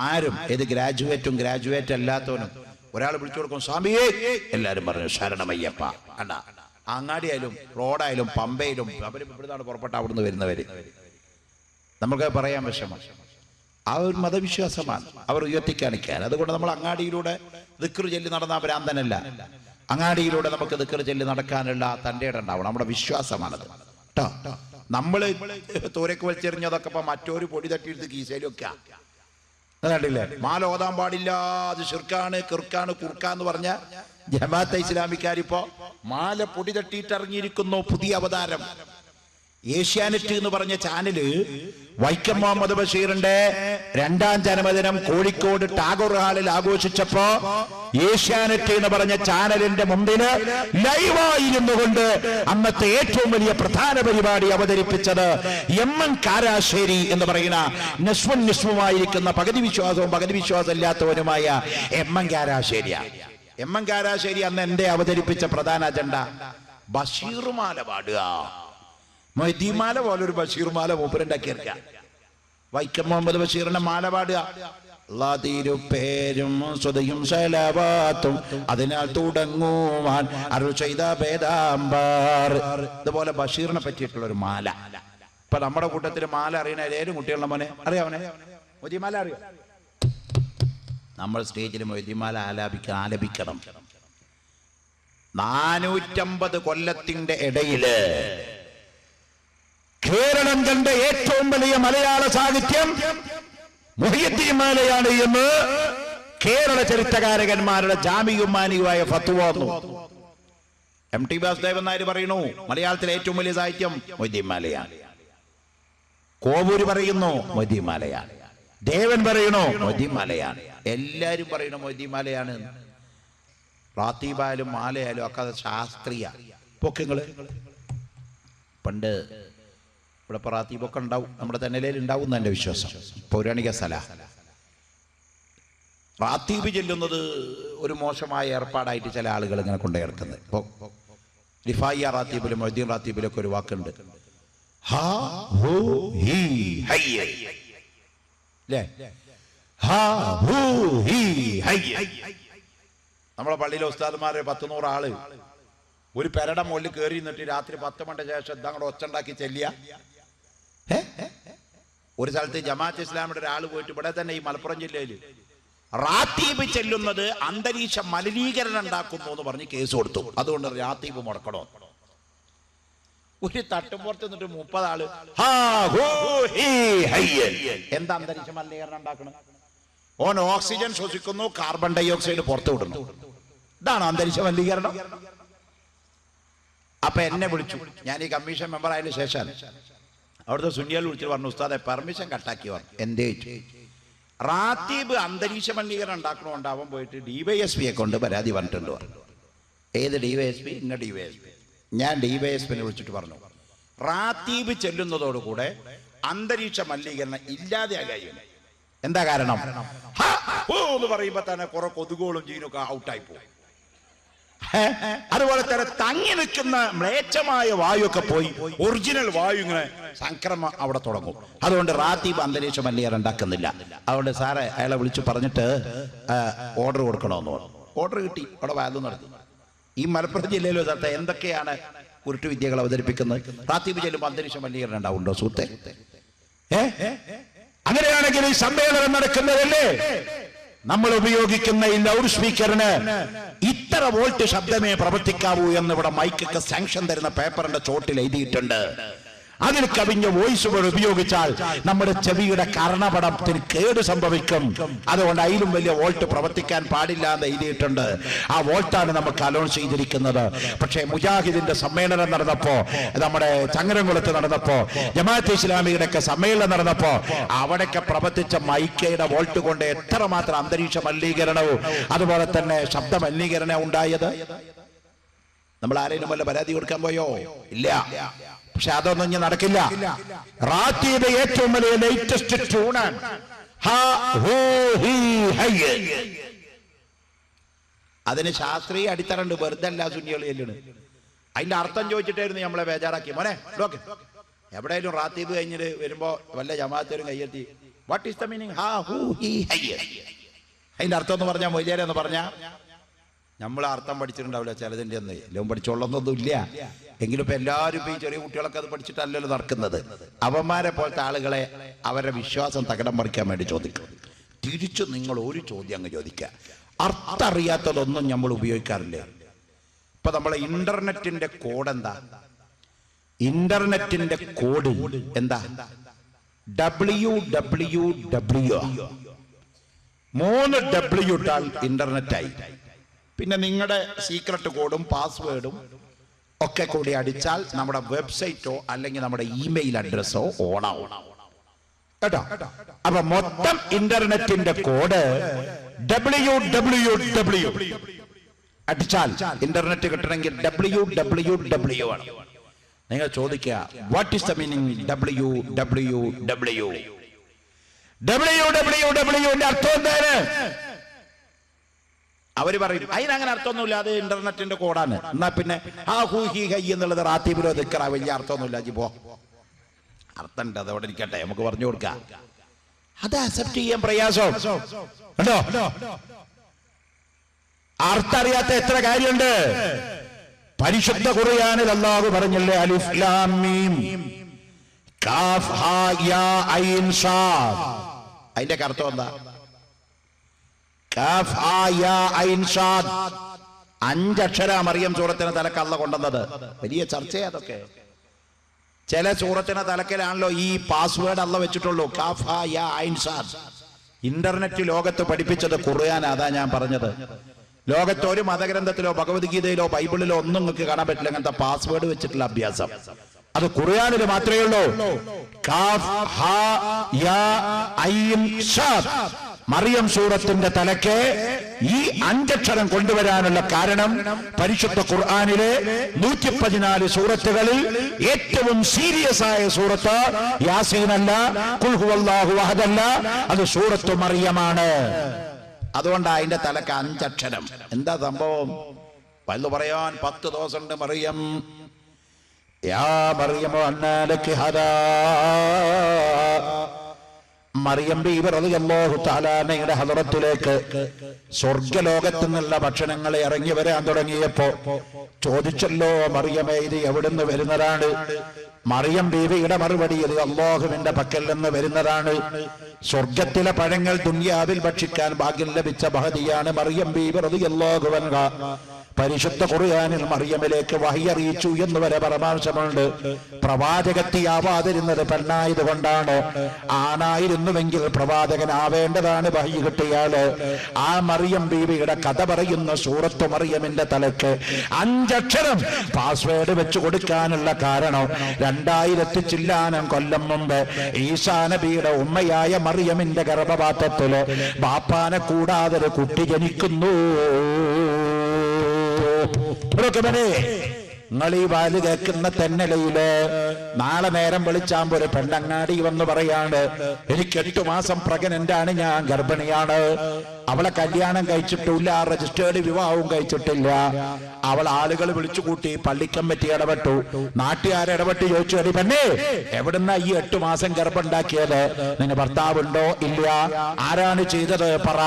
ആരും, ഏത് ഗ്രാജുവേറ്റും ഗ്രാജുവേറ്റ് അല്ലാത്തവനും ഒരാൾ വിളിച്ചു കൊടുക്കും, സ്വാമിയേ, എല്ലാവരും പറഞ്ഞു ശരണമയ്യപ്പ. അണ്ട അങ്ങാടിയായാലും റോഡായാലും പമ്പയിലും ഇവിടുന്നാണ് പുറപ്പെട്ട അവിടുന്ന് വരുന്നവര്. നമുക്ക് പറയാൻ വിഷമം. ആ ഒരു മതവിശ്വാസമാണ് അവർ ഉയർത്തിക്കാണിക്കാൻ. അതുകൊണ്ട് നമ്മൾ അങ്ങാടിയിലൂടെ ദിക്ർ ചൊല്ലി നടന്ന ഭ്രാന്തനല്ല. അങ്ങാടിയിലൂടെ നമുക്ക് ദിക്ർ ചൊല്ലി നടക്കാനുള്ള തൻ്റെ ഇടം ഉണ്ടാവണം. നമ്മുടെ വിശ്വാസമാണത് കേട്ടോ. നമ്മള് തോരക്ക് വലിച്ചെറിഞ്ഞതൊക്കെ ഇപ്പൊ മറ്റൊരു പൊടി തട്ടിയെടുത്ത് കീശയിലും ഒക്കെ കണ്ടില്ലേ? മാല ഓതാൻ പാടില്ല, അത് ശിർക്കാണ്, കിർക്കാണ്, കുർക്കാന്ന് പറഞ്ഞ ജമാഅത്തെ ഇസ്ലാമിക്കാരിപ്പോ മാല പൊടി തട്ടിയിട്ട് ഇറങ്ങിയിരിക്കുന്നു. പുതിയ അവതാരം. ഏഷ്യാനെറ്റ് എന്ന് പറഞ്ഞ ചാനല് വൈക്കം മുഹമ്മദ് ബഷീറിന്റെ 2ാം ജന്മദിനം കോഴിക്കോട് ടാഗോർ ഹാളിൽ ആഘോഷിച്ചപ്പോ ഏഷ്യാനെറ്റ് എന്ന് പറഞ്ഞ ചാനലിന്റെ മുമ്പില് ലൈവായിരുന്നു കൊണ്ട് അന്നത്തെ ഏറ്റവും വലിയ പ്രധാന പരിപാടി അവതരിപ്പിച്ചത് എം.എൻ. കാരാശ്ശേരി എന്ന് പറയുന്ന നിസ്വുമായിരിക്കുന്ന പകുതി വിശ്വാസവും പകുതി വിശ്വാസം ഇല്ലാത്തവനുമായ എം.എൻ. കാരാശ്ശേരിയാണ്. എം.എൻ. കാരാശ്ശേരി അന്ന് എന്റെ അവതരിപ്പിച്ച പ്രധാന അജണ്ട ബഷീർമാല പാടുക. മൊയ്തീമാല പോലൊരു ബഷീർമാല മൂപ്പരുണ്ടാക്കിയിരിക്ക. വൈക്കം മുഹമ്മദ് ബഷീറിന്റെ മാല പാടുക. പേരും സ്വതയും ശലവാത്തും അതിനാൽ തുടങ്ങുവാൻ അരുൾ ചെയ്ത ഭേദാമ്പാർ. ഇതുപോലെ ബഷീറിനെ പറ്റിയിട്ടുള്ള ഒരു മാല. ഇപ്പൊ നമ്മുടെ കൂട്ടത്തിൽ മാല അറിയുന്ന ഏതെങ്കിലും കുട്ടികളുടെ മോനെ അറിയാവനെ മൊയ്തീമാല അറിയോ? നമ്മൾ സ്റ്റേജിൽ മൊയ്തീമാല ആലപിക്കണം. 450 കൊല്ലത്തിന്റെ ഇടയില് കേരളം കണ്ട ഏറ്റവും വലിയ മലയാള സാഹിത്യം മുഹ്യിദ്ദീൻ മാലയാണ് എന്ന് കേരള ചരിത്രകാരകന്മാരുടെ ജാമിയുമാനിയുമായ ഫത്വ വന്നു. എം ടി വാസുദേവൻ നായർ പറയുന്നു മലയാളത്തിലെ ഏറ്റവും വലിയ സാഹിത്യം മൊയ്തീൻ മാലയാണ്. കോവൂര് പറയുന്നു മൊയ്തീൻ മാലയാണ്. ദേവൻ പറയുന്നു മൊയ്തീൻ മാലയാണ്. എല്ലാരും പറയുന്നു മൊയ്തീൻ മാലയാണ്. റാത്തീബായാലും മാലയായാലും ഒക്കെ അത് ശാസ്ത്രീയ പൊക്കങ്ങള്. പണ്ട് ഇവിടെ റാത്തീബൊക്കെ ഉണ്ടാവും, നമ്മുടെ തെന്നലയിൽ ഉണ്ടാവും എന്നെ വിശ്വാസം. പൗരാണിക സ്ഥല റാത്തീബ് ചെല്ലുന്നത് ഒരു മോശമായ ഏർപ്പാടായിട്ട് ചില ആളുകൾ ഇങ്ങനെ കൊണ്ടുകിടക്കുന്നത്. ഇപ്പൊ റിഫായിയ റാത്തീബിലും മൊയ്തീൻ റാത്തീബിലൊക്കെ ഒരു വാക്കുണ്ട്, നമ്മളെ പള്ളിയിലെ ഉസ്താദ്മാരെ 100 ആള് ഒരു പെരട മുകളിൽ കയറി നിന്നിട്ട് രാത്രി 10 മണിക്ക് ശേഷം ഇതങ്ങോട്ട് ഒച്ചുണ്ടാക്കി ചെല്ലിയ. ഒരു സ്ഥലത്ത് ജമാഅത്ത് ഇസ്ലാമിയുടെ ഒരാൾ പോയിട്ട് ഇവിടെ തന്നെ ഈ മലപ്പുറം ജില്ലയിൽ റാത്തീബ് ചെല്ലുന്നത് അന്തരീക്ഷ മലിനീകരണം ഉണ്ടാക്കുന്നു എന്ന് പറഞ്ഞ് കേസ് കൊടുത്തു. അതുകൊണ്ട് റാത്തീബ് മുടക്കണോ? ഒരു തട്ടുമ്പുറത്ത് നിന്നിട്ട് 30 ആള് എന്താ അന്തരീക്ഷ മലിനീകരണം ഉണ്ടാക്കണം? ഓൻ ഓക്സിജൻ ശ്വസിക്കുന്നു, കാർബൺ ഡൈ ഓക്സൈഡ് പുറത്തു വിടുന്നു. ഇതാണ് അന്തരീക്ഷ മലിനീകരണം. അപ്പൊ എന്നെ വിളിച്ചു, ഞാൻ ഈ കമ്മീഷൻ മെമ്പർ ആയതിനു ശേഷം അവിടുത്തെ സുന്നിയാൽ വിളിച്ചിട്ട് പറഞ്ഞു, ഉസ്താദെ പെർമിഷൻ കട്ടാക്കി പറഞ്ഞു. എന്തേ റാത്തീബ് അന്തരീക്ഷ മലിനീകരണം ഉണ്ടാക്കണോണ്ടാവാൻ പോയിട്ട് DYSPയെ കൊണ്ട് പരാതി പറഞ്ഞിട്ടുണ്ട് പറഞ്ഞു. ഏത് DYSP? ഇന്ന DYSP. ഞാൻ DYSPനെ വിളിച്ചിട്ട് പറഞ്ഞു, റാത്തീബ് ചെല്ലുന്നതോടുകൂടെ അന്തരീക്ഷ മലിനീകരണം ഇല്ലാതെയാകും. എന്താ കാരണം? എന്ന് പറയുമ്പോ തന്നെ കുറെ കൊതുകുകളും ജീനൊക്കെ ഔട്ടായി പോകും. അതുപോലെ തന്നെ തങ്ങി നിൽക്കുന്ന മ്ലേച്ഛമായ വായു ഒക്കെ പോയി ഒറിജിനൽ വായു ഇങ്ങനെ സംക്രമം അവിടെ തുടങ്ങും. അതുകൊണ്ട് റാത്തീബ് അന്തരീക്ഷ മലിനീകരണം ഉണ്ടാക്കുന്നില്ല. അതുകൊണ്ട് സാറേ അയാളെ വിളിച്ചു പറഞ്ഞിട്ട് ഓർഡർ കൊടുക്കണമെന്ന് പറഞ്ഞു. ഓർഡർ കിട്ടി. അവിടെ വാദം നടത്തി. ഈ മലപ്പുറം ജില്ലയിലെ സ്ഥലത്ത് എന്തൊക്കെയാണ് കുരുട്ടു വിദ്യകൾ അവതരിപ്പിക്കുന്നത്? റാത്തീബ് ചെല്ലുമ്പോൾ അന്തരീക്ഷ മലിനീകരണം ഉണ്ടാവുണ്ടോ സുഹൃത്തെ? അങ്ങനെയാണെങ്കിൽ ഈ സമ്മേളനം നടക്കുന്നതല്ലേ നമ്മൾ ഉപയോഗിക്കുന്ന ഈ ലൗഡ് സ്പീക്കറിന് ഇത്ര വോൾട്ട് ശബ്ദമേ പ്രവർത്തിക്കാവൂ എന്ന് ഇവിടെ മൈക്കൊക്കെ സാങ്ഷൻ തരുന്ന പേപ്പറിന്റെ ചോട്ടിൽ എഴുതിയിട്ടുണ്ട്. അതിൽ കവിഞ്ഞ വോയിസുകൾ ഉപയോഗിച്ചാൽ നമ്മുടെ ചെവിയുടെ കർണപടത്തിന് കേട് സംഭവിക്കും. അതുകൊണ്ട് അതിലും വലിയ വോൾട്ട് പ്രവർത്തിക്കാൻ പാടില്ല എന്ന് എഴുതിയിട്ടുണ്ട്. ആ വോൾട്ടാണ് നമുക്ക് അലോൺസ് ചെയ്തിരിക്കുന്നത്. പക്ഷേ മുജാഹിദിന്റെ സമ്മേളനം നടന്നപ്പോ, നമ്മുടെ ചങ്ങരംകുളത്ത് നടന്നപ്പോ, ജമാഅത്തെ ഇസ്ലാമിയുടെ ഒക്കെ സമ്മേളനം നടന്നപ്പോ അവിടെയൊക്കെ പ്രവർത്തിച്ച മൈക്കയുടെ വോൾട്ട് കൊണ്ട് എത്രമാത്രം അന്തരീക്ഷ മലിനീകരണവും അതുപോലെ തന്നെ ശബ്ദ മലിനീകരണം ഉണ്ടായത്. നമ്മൾ ആരെങ്കിലും വല്ല പരാതി കൊടുക്കാൻ പോയോ? ഇല്ല. പക്ഷെ അതൊന്നും ഇനി നടക്കില്ല. റാത്തീബ് ഏറ്റവും വലിയ ലേറ്റസ്റ്റ് ട്യൂണാണ്. അതിന് ശാസ്ത്രീയ അടിത്തറണ്ട്. വെറുതെ അല്ല സുന്നികൾ ചെല്ലുന്നത്. അതിന്റെ അർത്ഥം ചോദിച്ചിട്ടായിരുന്നു നമ്മളെ ബേജാറാക്കി. മോനെ ഓക്കെ, എവിടെയും റാത്തീബ് കഴിഞ്ഞിട്ട് വരുമ്പോ വല്ല ജമാഅത്തേരും കയ്യെത്തി വാട്ട് ഈസ് ദ മീനിങ് അതിന്റെ അർത്ഥം എന്ന് പറഞ്ഞാൽ മൊയ്ലിയാരെന്ന് പറഞ്ഞാ നമ്മൾ അർത്ഥം പഠിച്ചിട്ടുണ്ടാവില്ല ചിലതിൻ്റെ ഒന്നും. എല്ലാം പഠിച്ചോളന്നൊന്നും ഇല്ല. എങ്കിലും ഇപ്പൊ എല്ലാവരും ഇപ്പൊ ഈ ചെറിയ കുട്ടികളൊക്കെ അത് പഠിച്ചിട്ടല്ലല്ലോ നടക്കുന്നത്. അവന്മാരെ പോലത്തെ ആളുകളെ അവരുടെ വിശ്വാസം തകിടം മറിക്കാൻ വേണ്ടി ചോദിക്കും. തിരിച്ചു നിങ്ങൾ ഒരു ചോദ്യം അങ്ങ് ചോദിക്കുക. അർത്ഥം അറിയാത്തതൊന്നും നമ്മൾ ഉപയോഗിക്കാറില്ല. ഇപ്പൊ നമ്മളെ ഇന്റർനെറ്റിന്റെ കോഡ് എന്താ? ഇന്റർനെറ്റിന്റെ കോഡ് എന്താ? www. 3 W ഇട്ടാൽ ഇന്റർനെറ്റായി. പിന്നെ നിങ്ങളുടെ സീക്രട്ട് കോഡും പാസ്വേഡും ഒക്കെ കൂടി അടിച്ചാൽ നമ്മുടെ വെബ്സൈറ്റോ അല്ലെങ്കിൽ നമ്മുടെ ഇമെയിൽ അഡ്രസ്സോ ഓണാവും കേട്ടോ. അപ്പൊ മൊത്തം ഇന്റർനെറ്റിന്റെ കോഡ് www അടിച്ചാൽ ഇന്റർനെറ്റ് കിട്ടണമെങ്കിൽ www ആണ്. നിങ്ങൾ ചോദിക്കുക what is the meaning www? www അർത്ഥം എന്താണ്? അവര് പറയും അതിനങ്ങനെ അർത്ഥമൊന്നുമില്ല, അത് ഇന്റർനെറ്റിന്റെ കോഡാണ്. എന്നാ പിന്നെ ആ ഹൂ ഹി ഹൈ എന്നുള്ളത് റാത്തീബിലോ ദിക്റാ വലിയ അർത്ഥമൊന്നുമില്ല. ജിബോ അർത്ഥം ഉണ്ട്, അതോടെ ഇരിക്കട്ടെ, നമുക്ക് പറഞ്ഞു കൊടുക്കാം. അത് അക്സെപ്റ്റ് ചെയ്യാൻ പ്രയാസം ഉണ്ടോ? അർത്ഥം അറിയാത്ത എത്ര കാര്യമുണ്ട്. പരിശുദ്ധ ഖുർആനിൽ അല്ലാഹു പറഞ്ഞില്ലേ അലിഫ് ലാം മീം കാഫ് ഹാ യാ ഐൻ സാദ്. അതിന്റെ അർത്ഥം എന്താ? കാഫ് ഹാ യാ ഐൻ സാദ് 5 അക്ഷരം മറിയം സൂറത്തിന് തലക്ക് അല്ലാഹു കൊണ്ടുവന്നത്. വലിയ ചർച്ചയാ അതൊക്കെ. ചില സൂറത്തിന് തലക്കിലാണല്ലോ ഈ പാസ്വേഡ് അല്ലാഹു വെച്ചിട്ടുള്ളൂ, കാഫ് ഹാ യാ ഐൻ സാദ്. ഇന്റർനെറ്റ് ലോകത്ത് പഠിപ്പിച്ചത് ഖുർആൻ. അതാ ഞാൻ പറഞ്ഞത്, ലോകത്ത് ഒരു മതഗ്രന്ഥത്തിലോ ഭഗവത്ഗീതയിലോ ബൈബിളിലോ ഒന്നും നിങ്ങൾക്ക് കാണാൻ പറ്റില്ല അങ്ങനത്തെ പാസ്വേഡ് വെച്ചിട്ടുള്ള അഭ്യാസം. അത് ഖുർആനിൽ മാത്രമേ ഉള്ളൂ. കാഫ് ഹാ യാ ഐൻ സാദ്. മറിയം സൂറത്തിന്റെ തലക്ക് ഈ 5 അക്ഷരം കൊണ്ടുവരാനുള്ള കാരണം പരിശുദ്ധ ഖുർആനിലെ 114 സൂറത്തുകളിൽ ഏറ്റവും സീരിയസ് ആയ സൂറത്ത് യാസീൻ അല്ല, ഖുൽ ഹുവല്ലാഹു അഹദ് അല്ല, അത് സൂറത്തു മറിയമാണ്. അതുകൊണ്ടാണ് അതിന്റെ തലക്ക് 5 അക്ഷരം. എന്താ സംഭവം? പലു പറയാൻ 10 ദിവസമുണ്ട്. മറിയം യാ മറിയമോ അന്നാ ലക്കി ഹദാ. മറിയം ബീവി റളിയല്ലാഹു തആല അൻഹയുടെ ഹദറത്തിലേക്ക് സ്വർഗ്ഗലോകത്തു നിന്നുള്ള ഭക്ഷണങ്ങൾ ഇറങ്ങി വരാൻ തുടങ്ങിയപ്പോ ചോദിച്ചല്ലോ, മറിയമേ ഇത് എവിടുന്ന് വരുന്നതാണ്? മറിയം ബീവിയുടെ മറുപടി, ഇത് അല്ലാഹുവിന്റെ പക്കൽ നിന്ന് വരുന്നതാണ്. സ്വർഗത്തിലെ പഴങ്ങൾ ദുനിയാവിൽ ഭക്ഷിക്കാൻ ഭാഗ്യം ലഭിച്ച മഹതിയാണ് മറിയം ബീവി റളിയല്ലാഹു അൻഹ. പരിശുദ്ധ ഖുർആനിൽ മറിയമിലേക്ക് വഹി അറിയിച്ചു എന്ന് വരെ പരാമർശമുണ്ട്. പ്രവാചകത്തിയാവാതിരുന്നത് പെണ്ണായത് കൊണ്ടാണ്. ആണായിരുന്നുവെങ്കിൽ പ്രവാചകനാവേണ്ടതാണ് വഹി കിട്ടിയാല്. ആ മറിയം ബീവിയുടെ കഥ പറയുന്ന സൂറത്ത് മറിയമിന്റെ തലക്ക് 5 അക്ഷരം പാസ്വേഡ് വെച്ചു കൊടുക്കാനുള്ള കാരണം 2000 ചില്ലാനം കൊല്ലം മുമ്പ് ഈസാ നബിയുടെ ഉമ്മയായ മറിയമിന്റെ ഗർഭപാത്രത്തില് ബാപ്പാനെ കൂടാതെ ഒരു കുട്ടി ജനിക്കുന്നു. നിങ്ങൾ ഈ വാല് കേൾക്കുന്ന തെന്നലയില് നാളെ നേരം വെളിച്ചാകുമ്പോ ഒരു പെണ്ണങ്ങാടി വന്ന് പറയാണ്, എനിക്ക് 8 മാസം പ്രഗ്നന്റ് ആണ്, ഞാൻ ഗർഭിണിയാണ്. അവളെ കല്യാണം കഴിച്ചിട്ടില്ല, രജിസ്റ്റേർഡ് വിവാഹവും കഴിച്ചിട്ടില്ല. അവൾ ആളുകൾ വിളിച്ചുകൂട്ടി, പള്ളിക്കമ്മിറ്റി ഇടപെട്ടു, നാട്ടുകാരിടപെട്ട് ചോദിച്ചു, അടി പെണ്ണേ എവിടുന്ന ഈ 8 മാസം ഗർഭമുണ്ടാക്കിയത്? നിന്റെ ഭർത്താവുണ്ടോ? ഇല്ല. ആരാണ് ചെയ്തത്? പറ.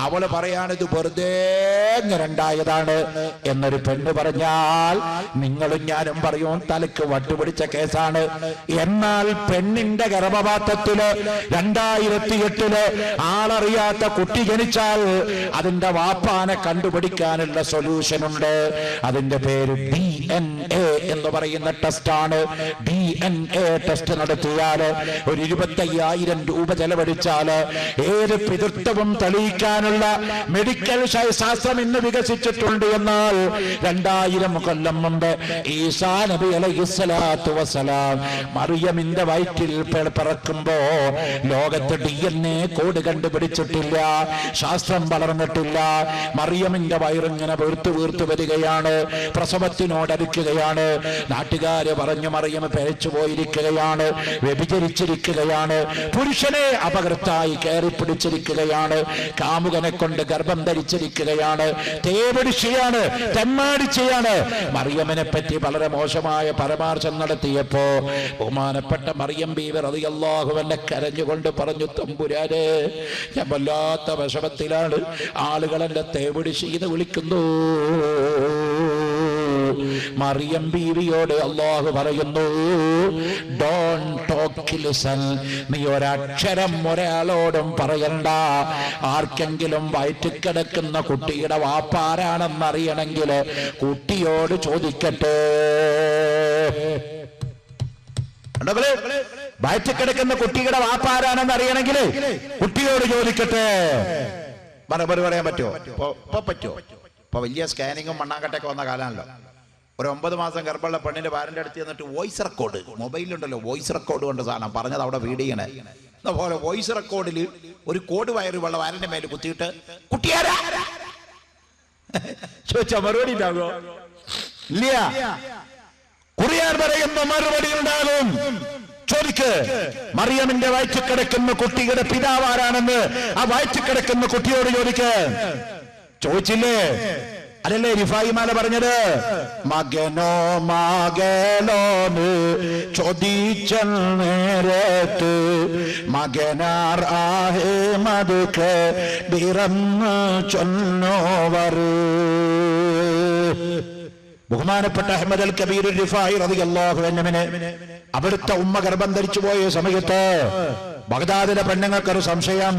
അവള് പറയാണ്, ഇത് വെറുതെ ഉണ്ടായതാണ് എന്നൊരു പെണ്ണ് പറഞ്ഞാൽ നിങ്ങളും ഞാനും പറയും തലക്ക് വട്ടുപിടിച്ച കേസാണ്. എന്നാൽ പെണ്ണിന്റെ ഗർഭപാത്രത്തില് 2008 ആളറിയാത്ത കുട്ടി ജനിച്ചാൽ അതിന്റെ വാപ്പാനെ കണ്ടുപിടിക്കാനുള്ള സൊല്യൂഷൻ ഉണ്ട്. അതിന്റെ പേര് DNA എന്ന് പറയുന്ന ടെസ്റ്റാണ്. DNA ടെസ്റ്റ് നടത്തിയാല് ഒരു 25,000 രൂപ ചെലവഴിച്ചാല് ഏത് പിതൃത്വവും തെളിയിക്കാനുള്ള മെഡിക്കൽ ശാസ്ത്രം ഇന്ന് വികസിച്ചിട്ടുണ്ട്. എന്നാൽ 2000 കൊല്ലം മുമ്പ് ഈസാ നബി അലൈഹിസ്സലാത്തു വസ്സലാം മറിയമിന്റെ വയറ്റിൽ പിറക്കുമ്പോ ലോകത്ത് DNA കോഡ് കണ്ടുപിടിച്ചിട്ടില്ല, ശാസ്ത്രം വളർന്നിട്ടില്ല. മറിയമിന്റെ വയറിങ്ങനെ വീർത്തു വരികയാണ്, പ്രസവത്തിനോടടുക്കുകയാണ്. നാട്ടുകാര് പറഞ്ഞു മറിയം പിഴച്ചു പോയിരിക്കുകയാണ്, വ്യഭിചരിച്ചിരിക്കുകയാണ്, പുരുഷനെ അപകൃത്തായി കയറി പിടിച്ചിരിക്കുകയാണ്, കാമുകനെ കൊണ്ട് ഗർഭം ധരിച്ചിരിക്കുകയാണ്, തേവടിച്ചയാണ്, തെമ്മാടിച്ചയാണ്. മറിയമിനെ പറ്റി വളരെ മോശമായ പരാമർശം നടത്തിയപ്പോ ബഹുമാനപ്പെട്ട മറിയം ബീവി റളിയല്ലാഹു അൻഹ കരഞ്ഞുകൊണ്ട് പറഞ്ഞു, തമ്പുരാനെ ഞാൻ വല്ലാത്ത വിഷമത്തിലാണ്, ആളുകൾ എന്നെ തേവിടിച്ച് എന്ന് വിളിക്കുന്നു. മറിയം ബീവിയോട് അല്ലാഹു പറയുന്നു, ഡോണ്ട് ടോക്ക്, ലിസൺ. നീ ഒരക്ഷരം ഒരാളോടും പറയണ്ട. ആർക്കെങ്കിലും വയറ്റിൽ കിടക്കുന്ന കുട്ടിയുടെ വാപ്പാരാണെന്ന് അറിയണമെങ്കിൽ കുട്ടിയോട് ചോദിക്കട്ടെ. വയറ്റിൽ കിടക്കുന്ന കുട്ടിയുടെ വാപ്പാരാണെന്ന് അറിയണമെങ്കിൽ കുട്ടിയോട് ചോദിക്കട്ടെ. മറുപടി പറയാൻ പറ്റുമോ? ഇപ്പൊ പറ്റുമോ? ഇപ്പൊ വലിയ സ്കാനിങ്ങും മണ്ണാങ്കട്ടൊക്കെ വന്ന കാലാണല്ലോ. ഒരു 9 മാസം ഗർഭമുള്ള പെണ്ണിന്റെ ഭാര്യന്റെ അടുത്ത് ചെന്നിട്ട് വോയിസ് റെക്കോർഡ്, മൊബൈലുണ്ടല്ലോ വോയിസ് റെക്കോർഡ് കൊണ്ട് സാധനം പറഞ്ഞത് അവിടെ ഫീഡ് ചെയ്യണേ. അതുപോലെ വോയിസ് റെക്കോർഡിൽ ഒരു കോഡ് വയറുള്ള വയറിന്റെ മേലെ കുത്തിയിട്ട് കുട്ടിയാരാ ചോദിച്ചാ മറുപടി ഉണ്ടാകോ? ഇല്ല. ഖുർആൻ പറയുന്ന മറുപടി ഉണ്ടാകും. ചോദിക്ക്, മറിയമിന്റെ വയറ്റിൽ കിടക്കുന്ന കുട്ടിയുടെ പിതാവ് ആരാണെന്ന് ആ വയറ്റിൽ കിടക്കുന്ന കുട്ടിയോട് ചോദിക്ക്. ചോദിച്ചില്ലേ? അതല്ലേ റിഫായി മാല പറഞ്ഞത്? മകനോ മകളോന്ന് ചോദിച്ച നേരത്ത് മകനാർ ആഹ്മദ് ബിറന്ന് ചൊന്നോവർ. ബഹുമാനപ്പെട്ട അഹ്മദ് അൽ കബീർ റിഫായി റളിയല്ലാഹു അൻഹുവിനെ അവിടുത്തെ ഉമ്മ ഗർഭം ധരിച്ചു പോയ സമയത്ത് ബഗ്ദാദിലെ പെണ്ണുങ്ങൾക്കൊരു സംശയം.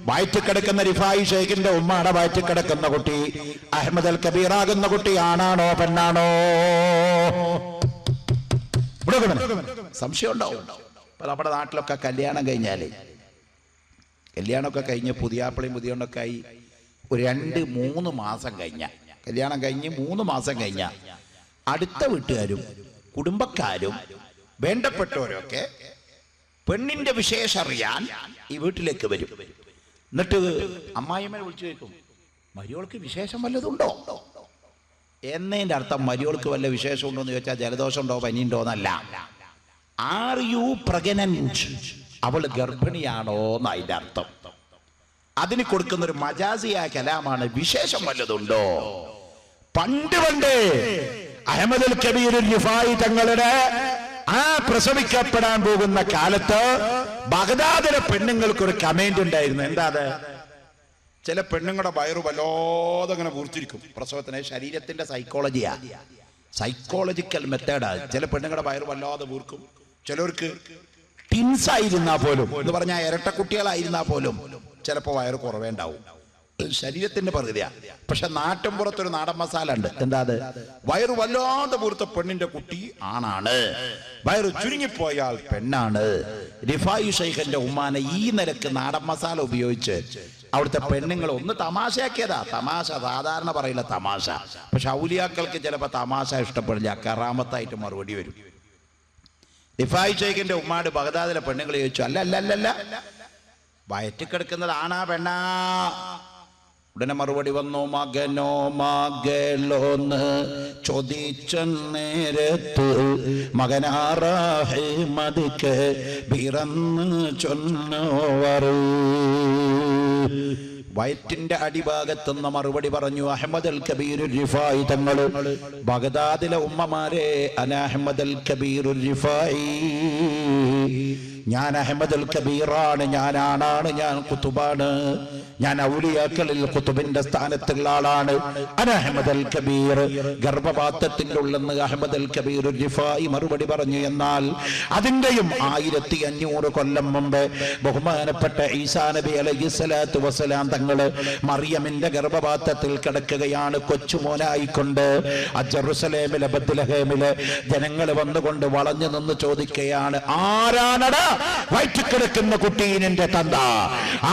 വയറ്റിൽ കിടക്കുന്ന റിഫായി ഷെയ്ഖിന്റെ ഉമ്മയുടെ വയറ്റിൽ കിടക്കുന്ന കുട്ടി അഹ്മദ് അൽ കബീർ ആകുന്ന കുട്ടി ആണാണോ പെണ്ണാണോ? സംശയം ഉണ്ടാവും. നമ്മുടെ നാട്ടിലൊക്കെ കല്യാണം കല്യാണമൊക്കെ കഴിഞ്ഞ് പുതിയാപ്പിളയും പുതിയണ്ണൊക്കെ ആയി ഒരു 2-3 മാസം കഴിഞ്ഞ കല്യാണം കഴിഞ്ഞ് 3 മാസം കഴിഞ്ഞ അടുത്ത വീട്ടുകാരും കുടുംബക്കാരും വേണ്ടപ്പെട്ടവരൊക്കെ പെണ്ണിന്റെ വിശേഷം അറിയാൻ ഈ വീട്ടിലേക്ക് വരും. എന്നിട്ട് അമ്മായിമ്മനെ വിളിച്ചു ചോദിക്കും, മരിയോൾക്ക് വിശേഷം വല്ലതുണ്ടോ എന്നതിന്റെ അർത്ഥം മരിയോൾക്ക് വല്ല വിശേഷം ഉണ്ടോ എന്ന് ചോദിച്ചാൽ ജലദോഷം ഉണ്ടോ പനി ഉണ്ടോ എന്നല്ല. ആർ യു പ്രഗ്നന്റ്, അവൾ ഗർഭിണിയാണോ എന്ന് അതിന്റെ അർത്ഥം. അതിന് കൊടുക്കുന്ന ഒരു മജാസിയായ കലാമാണ് വിശേഷം വല്ലതുണ്ടോ. പണ്ട് അഹ്മദ് അൽ കബീർ റിഫായി തങ്ങളുടെ ആ പ്രസവിക്കപ്പെടാൻ പോകുന്ന കാലത്ത് ബഗ്ദാദിലെ പെണ്ണുങ്ങൾക്ക് ഒരു കമന്റ് ഉണ്ടായിരുന്നു. എന്താ അത്? ചില പെണ്ണുങ്ങളുടെ വയറ് വല്ലാതെ അങ്ങനെ പൂർത്തിരിക്കും. പ്രസവത്തിന് ശരീരത്തിന്റെ സൈക്കോളജിക്കൽ മെത്തേഡാ. ചില പെണ്ണുങ്ങളുടെ വയറ് വല്ലാതെ പൂർക്കും. ചിലർക്ക് ടിൻസ് ആയിരുന്നാ പോലും, എന്ന് പറഞ്ഞാൽ ഇരട്ടക്കുട്ടികളായിരുന്നാ പോലും ചിലപ്പോ വയറ് കുറവേ ഉണ്ടാവും. ശരീരത്തിന്റെ പ്രകൃതിയാ. പക്ഷെ നാട്ടിൻപുറത്തൊരു നാടൻ മസാല ഉണ്ട്. എന്താ അത്? വയറ് വല്ലാതെ പൂർത്ത പെണ്ണിന്റെ കുട്ടി ആണാണ്, വയറ് ചുരുങ്ങിപ്പോയാൽ പെണ്ണാണ്. റിഫായി ഷെയ്ഖിന്റെ ഉമ്മാനെ ഈ നിലക്ക് നാടൻ മസാല ഉപയോഗിച്ച് അവിടുത്തെ പെണ്ണുങ്ങൾ ഒന്ന് തമാശയാക്കിയതാ. തമാശ സാധാരണ പറയില്ല തമാശ. പക്ഷെ ഔലിയാക്കൾക്ക് ചിലപ്പോ തമാശ ഇഷ്ടപ്പെടില്ല, കറാമത്തായിട്ട് മറുപടി വരും. റിഫായി ഷെയ്ഖിന്റെ ഉമ്മാട് ബഗ്ദാദിലെ പെണ്ണുങ്ങൾ ചോദിച്ചു, അല്ല വയറ്റിൽ കിടക്കുന്നത് ആണാ പെണ്ണാ? ഉടനെ മറുപടി വന്നു, മകനോ മകളോന്ന് ചോദിച്ച നേരത്ത് മകനാറാഹ്മദ് ബിറന്ന് ചൊന്നോവർ. വയറ്റിന്റെ അടിഭാഗത്തുനിന്ന് മറുപടി പറഞ്ഞു അഹ്മദ് അൽ കബീർ റിഫായി തങ്ങൾ. ബഗ്ദാദിലെ ഉമ്മമാരെ, അന അഹ്മദ് അൽ കബീർ റിഫായി, ഞാൻ അഹ്മദ് അൽ കബീറാണ്, ഞാൻ ആണാണ്, ഞാൻ കുത്തുബാണ്, ഞാൻ ഔലിയാക്കളിൽ കുത്തുബിന്റെ സ്ഥാനത്തുള്ള ആളാണ്. അന അഹ്മദ് അൽ കബീർ. ഗർഭപാത്രത്തിന്റെ ഉള്ളെന്ന് അഹ്മദ് അൽ കബീർ റിഫായി മറുപടി പറഞ്ഞു. എന്നാൽ അതിന്റെയും 1500 കൊല്ലം മുമ്പ് ബഹുമാനപ്പെട്ട ഈസാ നബി അലൈഹിസ്സലാത്തു വസ്സലാം തങ്ങള് മറിയമിന്റെ ഗർഭപാത്രത്തിൽ കിടക്കുകയാണ് കൊച്ചുമോനായിക്കൊണ്ട്. ജെറുസലേമിലെ ബത്ലഹേമിലെ ജനങ്ങൾ വന്നുകൊണ്ട് വളഞ്ഞു നിന്ന് ചോദിക്കുകയാണ്, ആരാണടാ വയറ്റിൽ കിടക്കുന്ന കുട്ടി നിന്റെ തന്ത?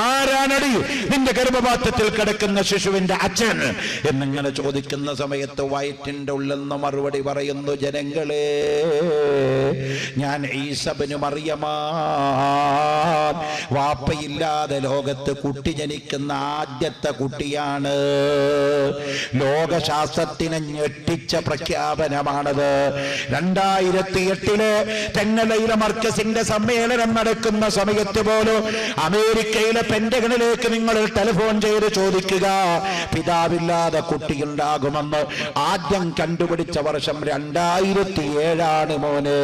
ആരാണടി നിന്റെ ഗർഭപാത്രത്തിൽ കിടക്കുന്ന ശിശുവിന്റെ അച്ഛൻ എന്നിങ്ങനെ ചോദിക്കുന്ന സമയത്ത് വയറ്റിന്റെ ഉള്ളെന്ന് മറുപടി പറയുന്നു, ജനങ്ങളെ, ഞാൻ ഈസാ ഇബ്നു മറിയമാ, വാപ്പയില്ലാതെ ലോകത്ത് കുട്ടി ജനിക്കുന്ന ആദ്യത്തെ കുട്ടിയാണ്. ലോകശാസ്ത്രത്തിനെ ഞെട്ടിച്ച പ്രഖ്യാപനമാണത്. 2008 തെന്നലയിലെ മർക്കസിന്റെ സമ്മേളനം നടക്കുന്ന സമയത്ത് പോലും അമേരിക്കയിലെ പെന്റഗണിലേക്ക് നിങ്ങൾ ടെലിഫോൺ ചെയ്ത് ചോദിക്കുക, പിതാവില്ലാതെ കുട്ടിയുണ്ടാകുമെന്ന്. ആദ്യം കണ്ടുപിടിച്ച വർഷം 2007 മോനെ.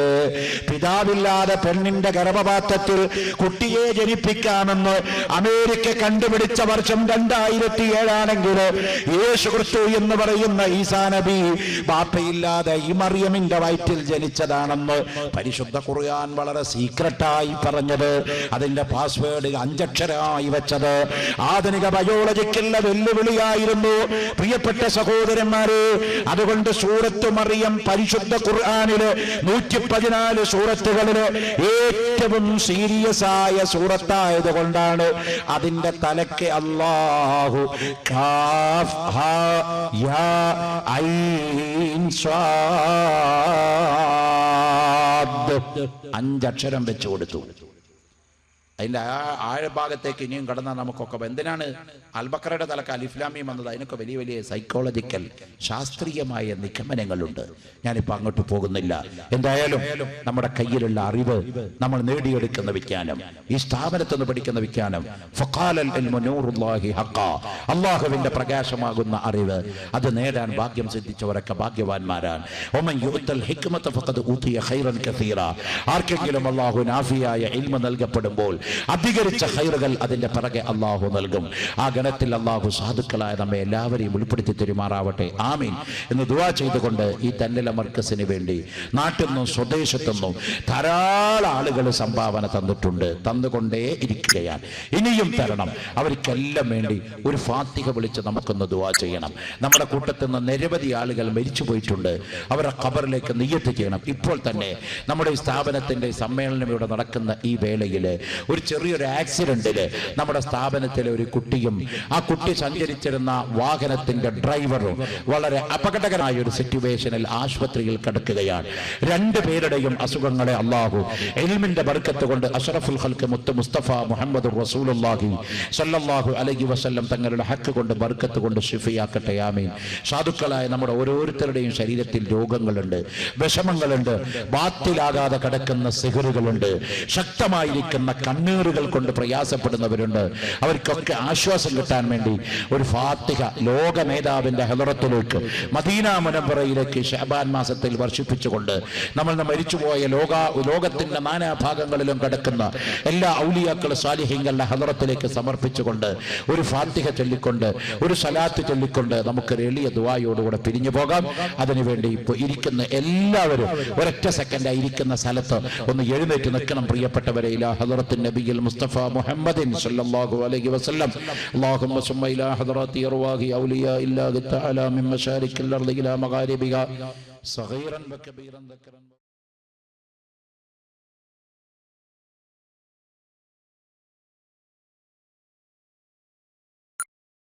പിതാവില്ലാതെ പെണ്ണിന്റെ ഗർഭപാത്രത്തിൽ കുട്ടിയെ ജനിപ്പിക്കാമെന്ന് അമേരിക്ക കണ്ടുപിടിച്ച വർഷം 2007 ആണെങ്കിൽ യേശു ക്രിസ്തു എന്ന് പറയുന്ന ഈസാ നബി ബാപ്പയില്ലാതെ ഈ മറിയമിന്റെ വയറ്റിൽ ജനിച്ചതാണെന്ന് പരിശുദ്ധ ഖുർആൻ വളരെ സീക്രട്ടാ പാസ്വേഡായി പറഞ്ഞത്, അതിന്റെ പാസ്വേഡ് 5 അക്ഷരമായി വെച്ചത് ആധുനിക ബയോളജിക്കുള്ള വെല്ലുവിളിയായിരുന്നു പ്രിയപ്പെട്ട സഹോദരന്മാരെ. അതുകൊണ്ട് സൂറത്ത് മറിയം പരിശുദ്ധ ഖുർആനില് 114 സൂറത്തുകളില് ഏറ്റവും സീരിയസ് ആയ സൂറത്തായത് കൊണ്ടാണ് അതിന്റെ തലക്ക് അല്ലാഹു കാഫ് ഹാ യാ ഐൻ സ്വാദ് 5 അക്ഷരം വെച്ചു കൊടുത്തു. അതിന്റെ ആഴഭാഗത്തേക്ക് ഇനിയും കടന്നാൽ നമുക്കൊക്കെ എന്തിനാണ് അൽബക്കറയുടെ തലക്ക് അലിഫ്ലാമിയും വന്നത്? അതിനൊക്കെ വലിയ വലിയ സൈക്കോളജിക്കൽ ശാസ്ത്രീയമായ നിഗമനങ്ങളുണ്ട്. ഞാനിപ്പോൾ അങ്ങോട്ട് പോകുന്നില്ല. എന്തായാലും നമ്മുടെ കയ്യിലുള്ള അറിവ് നമ്മൾ നേടിയെടുക്കുന്ന വിജ്ഞാനം, ഈ സ്ഥാപനത്തിൽ നിന്ന് പഠിക്കുന്ന വിജ്ഞാനം, അള്ളാഹുവിന്റെ പ്രകാശമാകുന്ന അറിവ്, അത് നേടാൻ ഭാഗ്യം സിദ്ധിച്ചവരൊക്കെ ഭാഗ്യവാന്മാരാണ്. ആർക്കെങ്കിലും അള്ളാഹു നാഫിയായ ഇൽമ നൽകപ്പെടുമ്പോൾ അധികരിച്ച ഖൈറുകൾ അതിന്റെ പിറകെ അള്ളാഹു നൽകും. ആ ഗണത്തിൽ അള്ളാഹു സാധുക്കളായ നമ്മെ എല്ലാവരെയും ഉൾപ്പെടുത്തി തെരുമാറാവട്ടെ. ആമീൻ എന്ന് ദുആ ചെയ്തുകൊണ്ട് ഈ തന്നില മർക്കസിന് വേണ്ടി നാട്ടിൽ നിന്നും സ്വദേശത്തു നിന്നും ധാരാളം ആളുകൾ സംഭാവന തന്നിട്ടുണ്ട്, തന്നുകൊണ്ടേ ഇരിക്കുകയാണ്, ഇനിയും തരണം. അവർക്കെല്ലാം വേണ്ടി ഒരു ഫാത്തിഹ വിളിച്ച് നമുക്കൊന്ന് ദുആ ചെയ്യണം. നമ്മുടെ കൂട്ടത്തിൽ നിന്ന് നിരവധി ആളുകൾ മരിച്ചു പോയിട്ടുണ്ട്. അവരുടെ ഖബറിലേക്ക് നിയ്യത്ത് ചെയ്യണം. ഇപ്പോൾ തന്നെ നമ്മുടെ ഈ സ്ഥാപനത്തിന്റെ സമ്മേളനം ഇവിടെ നടക്കുന്ന ഈ വേളയിൽ ഒരു ചെറിയൊരു ആക്സിഡന്റില് നമ്മുടെ സ്ഥാപനത്തിലെ ഒരു കുട്ടിയും ആ കുട്ടി സഞ്ചരിച്ചിരുന്ന വാഹനത്തിന്റെ ഡ്രൈവറും വളരെ അപകടകരമായ ഒരു സിറ്റുവേഷനിൽ ആശുപത്രിയിൽ കിടക്കുകയാണ്. 2 പേരുടെയും അസുഖങ്ങളെ അല്ലാഹു ഇൽമിന്റെ ബർക്കത്ത് കൊണ്ട് അഷ്റഫുൽ ഖൽഖ് മുത്ത് മുസ്തഫ മുഹമ്മദ് റസൂലുള്ളാഹി സ്വല്ലല്ലാഹു അലൈഹി വസല്ലം തങ്ങളുടെ ഹക്ക് കൊണ്ട് ബർക്കത്ത് കൊണ്ട് ശിഫയാക്കട്ടെ. ആമീൻ. സാധുക്കളായ നമ്മുടെ ഓരോരുത്തരുടെയും ശരീരത്തിൽ രോഗങ്ങളുണ്ട്, വിഷമങ്ങളുണ്ട്, ബാത്തിലാകാതെ കിടക്കുന്ന സിഹറുകളുണ്ട്, ശക്തമായിരിക്കുന്ന കണ്ണീറുകൾ കൊണ്ട് പ്രയാസപ്പെടുന്നവരുണ്ട്. അവർക്കൊക്കെ ആശ്വാസം കിട്ടാൻ വേണ്ടി ഒരു ഫാത്തിഹ ലോക നേതാവിന്റെ ഹളറത്തിലേക്ക് മദീന മുനവ്വറയിലേക്ക് ശഅബാൻ മാസത്തിൽ വർഷിപ്പിച്ചുകൊണ്ട് നമ്മൾ മരിച്ചുപോയ ലോകത്തിന്റെ നാനാഭാഗങ്ങളിലും കിടക്കുന്ന എല്ലാ ഔലിയാക്കൾ സാലിഹീങ്ങളുടെ ഹളറത്തിലേക്ക് സമർപ്പിച്ചുകൊണ്ട് ഒരു ഫാത്തിഹ ചൊല്ലിക്കൊണ്ട് ഒരു സലാത്ത് ചൊല്ലിക്കൊണ്ട് നമുക്ക് എളിയ ദുആയോടുകൂടെ പിരിഞ്ഞു പോകാം. അതിനുവേണ്ടി ഇപ്പോൾ ഇരിക്കുന്ന എല്ലാവരും ഒരൊറ്റ സെക്കൻഡ് ഇരിക്കുന്ന സ്ഥലത്ത് ഒന്ന് എഴുന്നേറ്റ് നിൽക്കണം. പ്രിയപ്പെട്ടവരെ, ഇലാ ഹളറത്തിൻ നബിയിൽ മുസ്തഫ മുഹമ്മദിൻ സല്ലല്ലാഹു അലൈഹി വസല്ലം അല്ലാഹുമ്മ സുമ്മ ഇലാ ഹദറത്തി അർവാഹി ഔലിയാ ഇല്ലാഹി തആല മിൻ മശാരിക്കിൽ അർളി ഇലാ മഗാരിബിഹാ സഗീറൻ വകബീറൻ ദക്കറൻ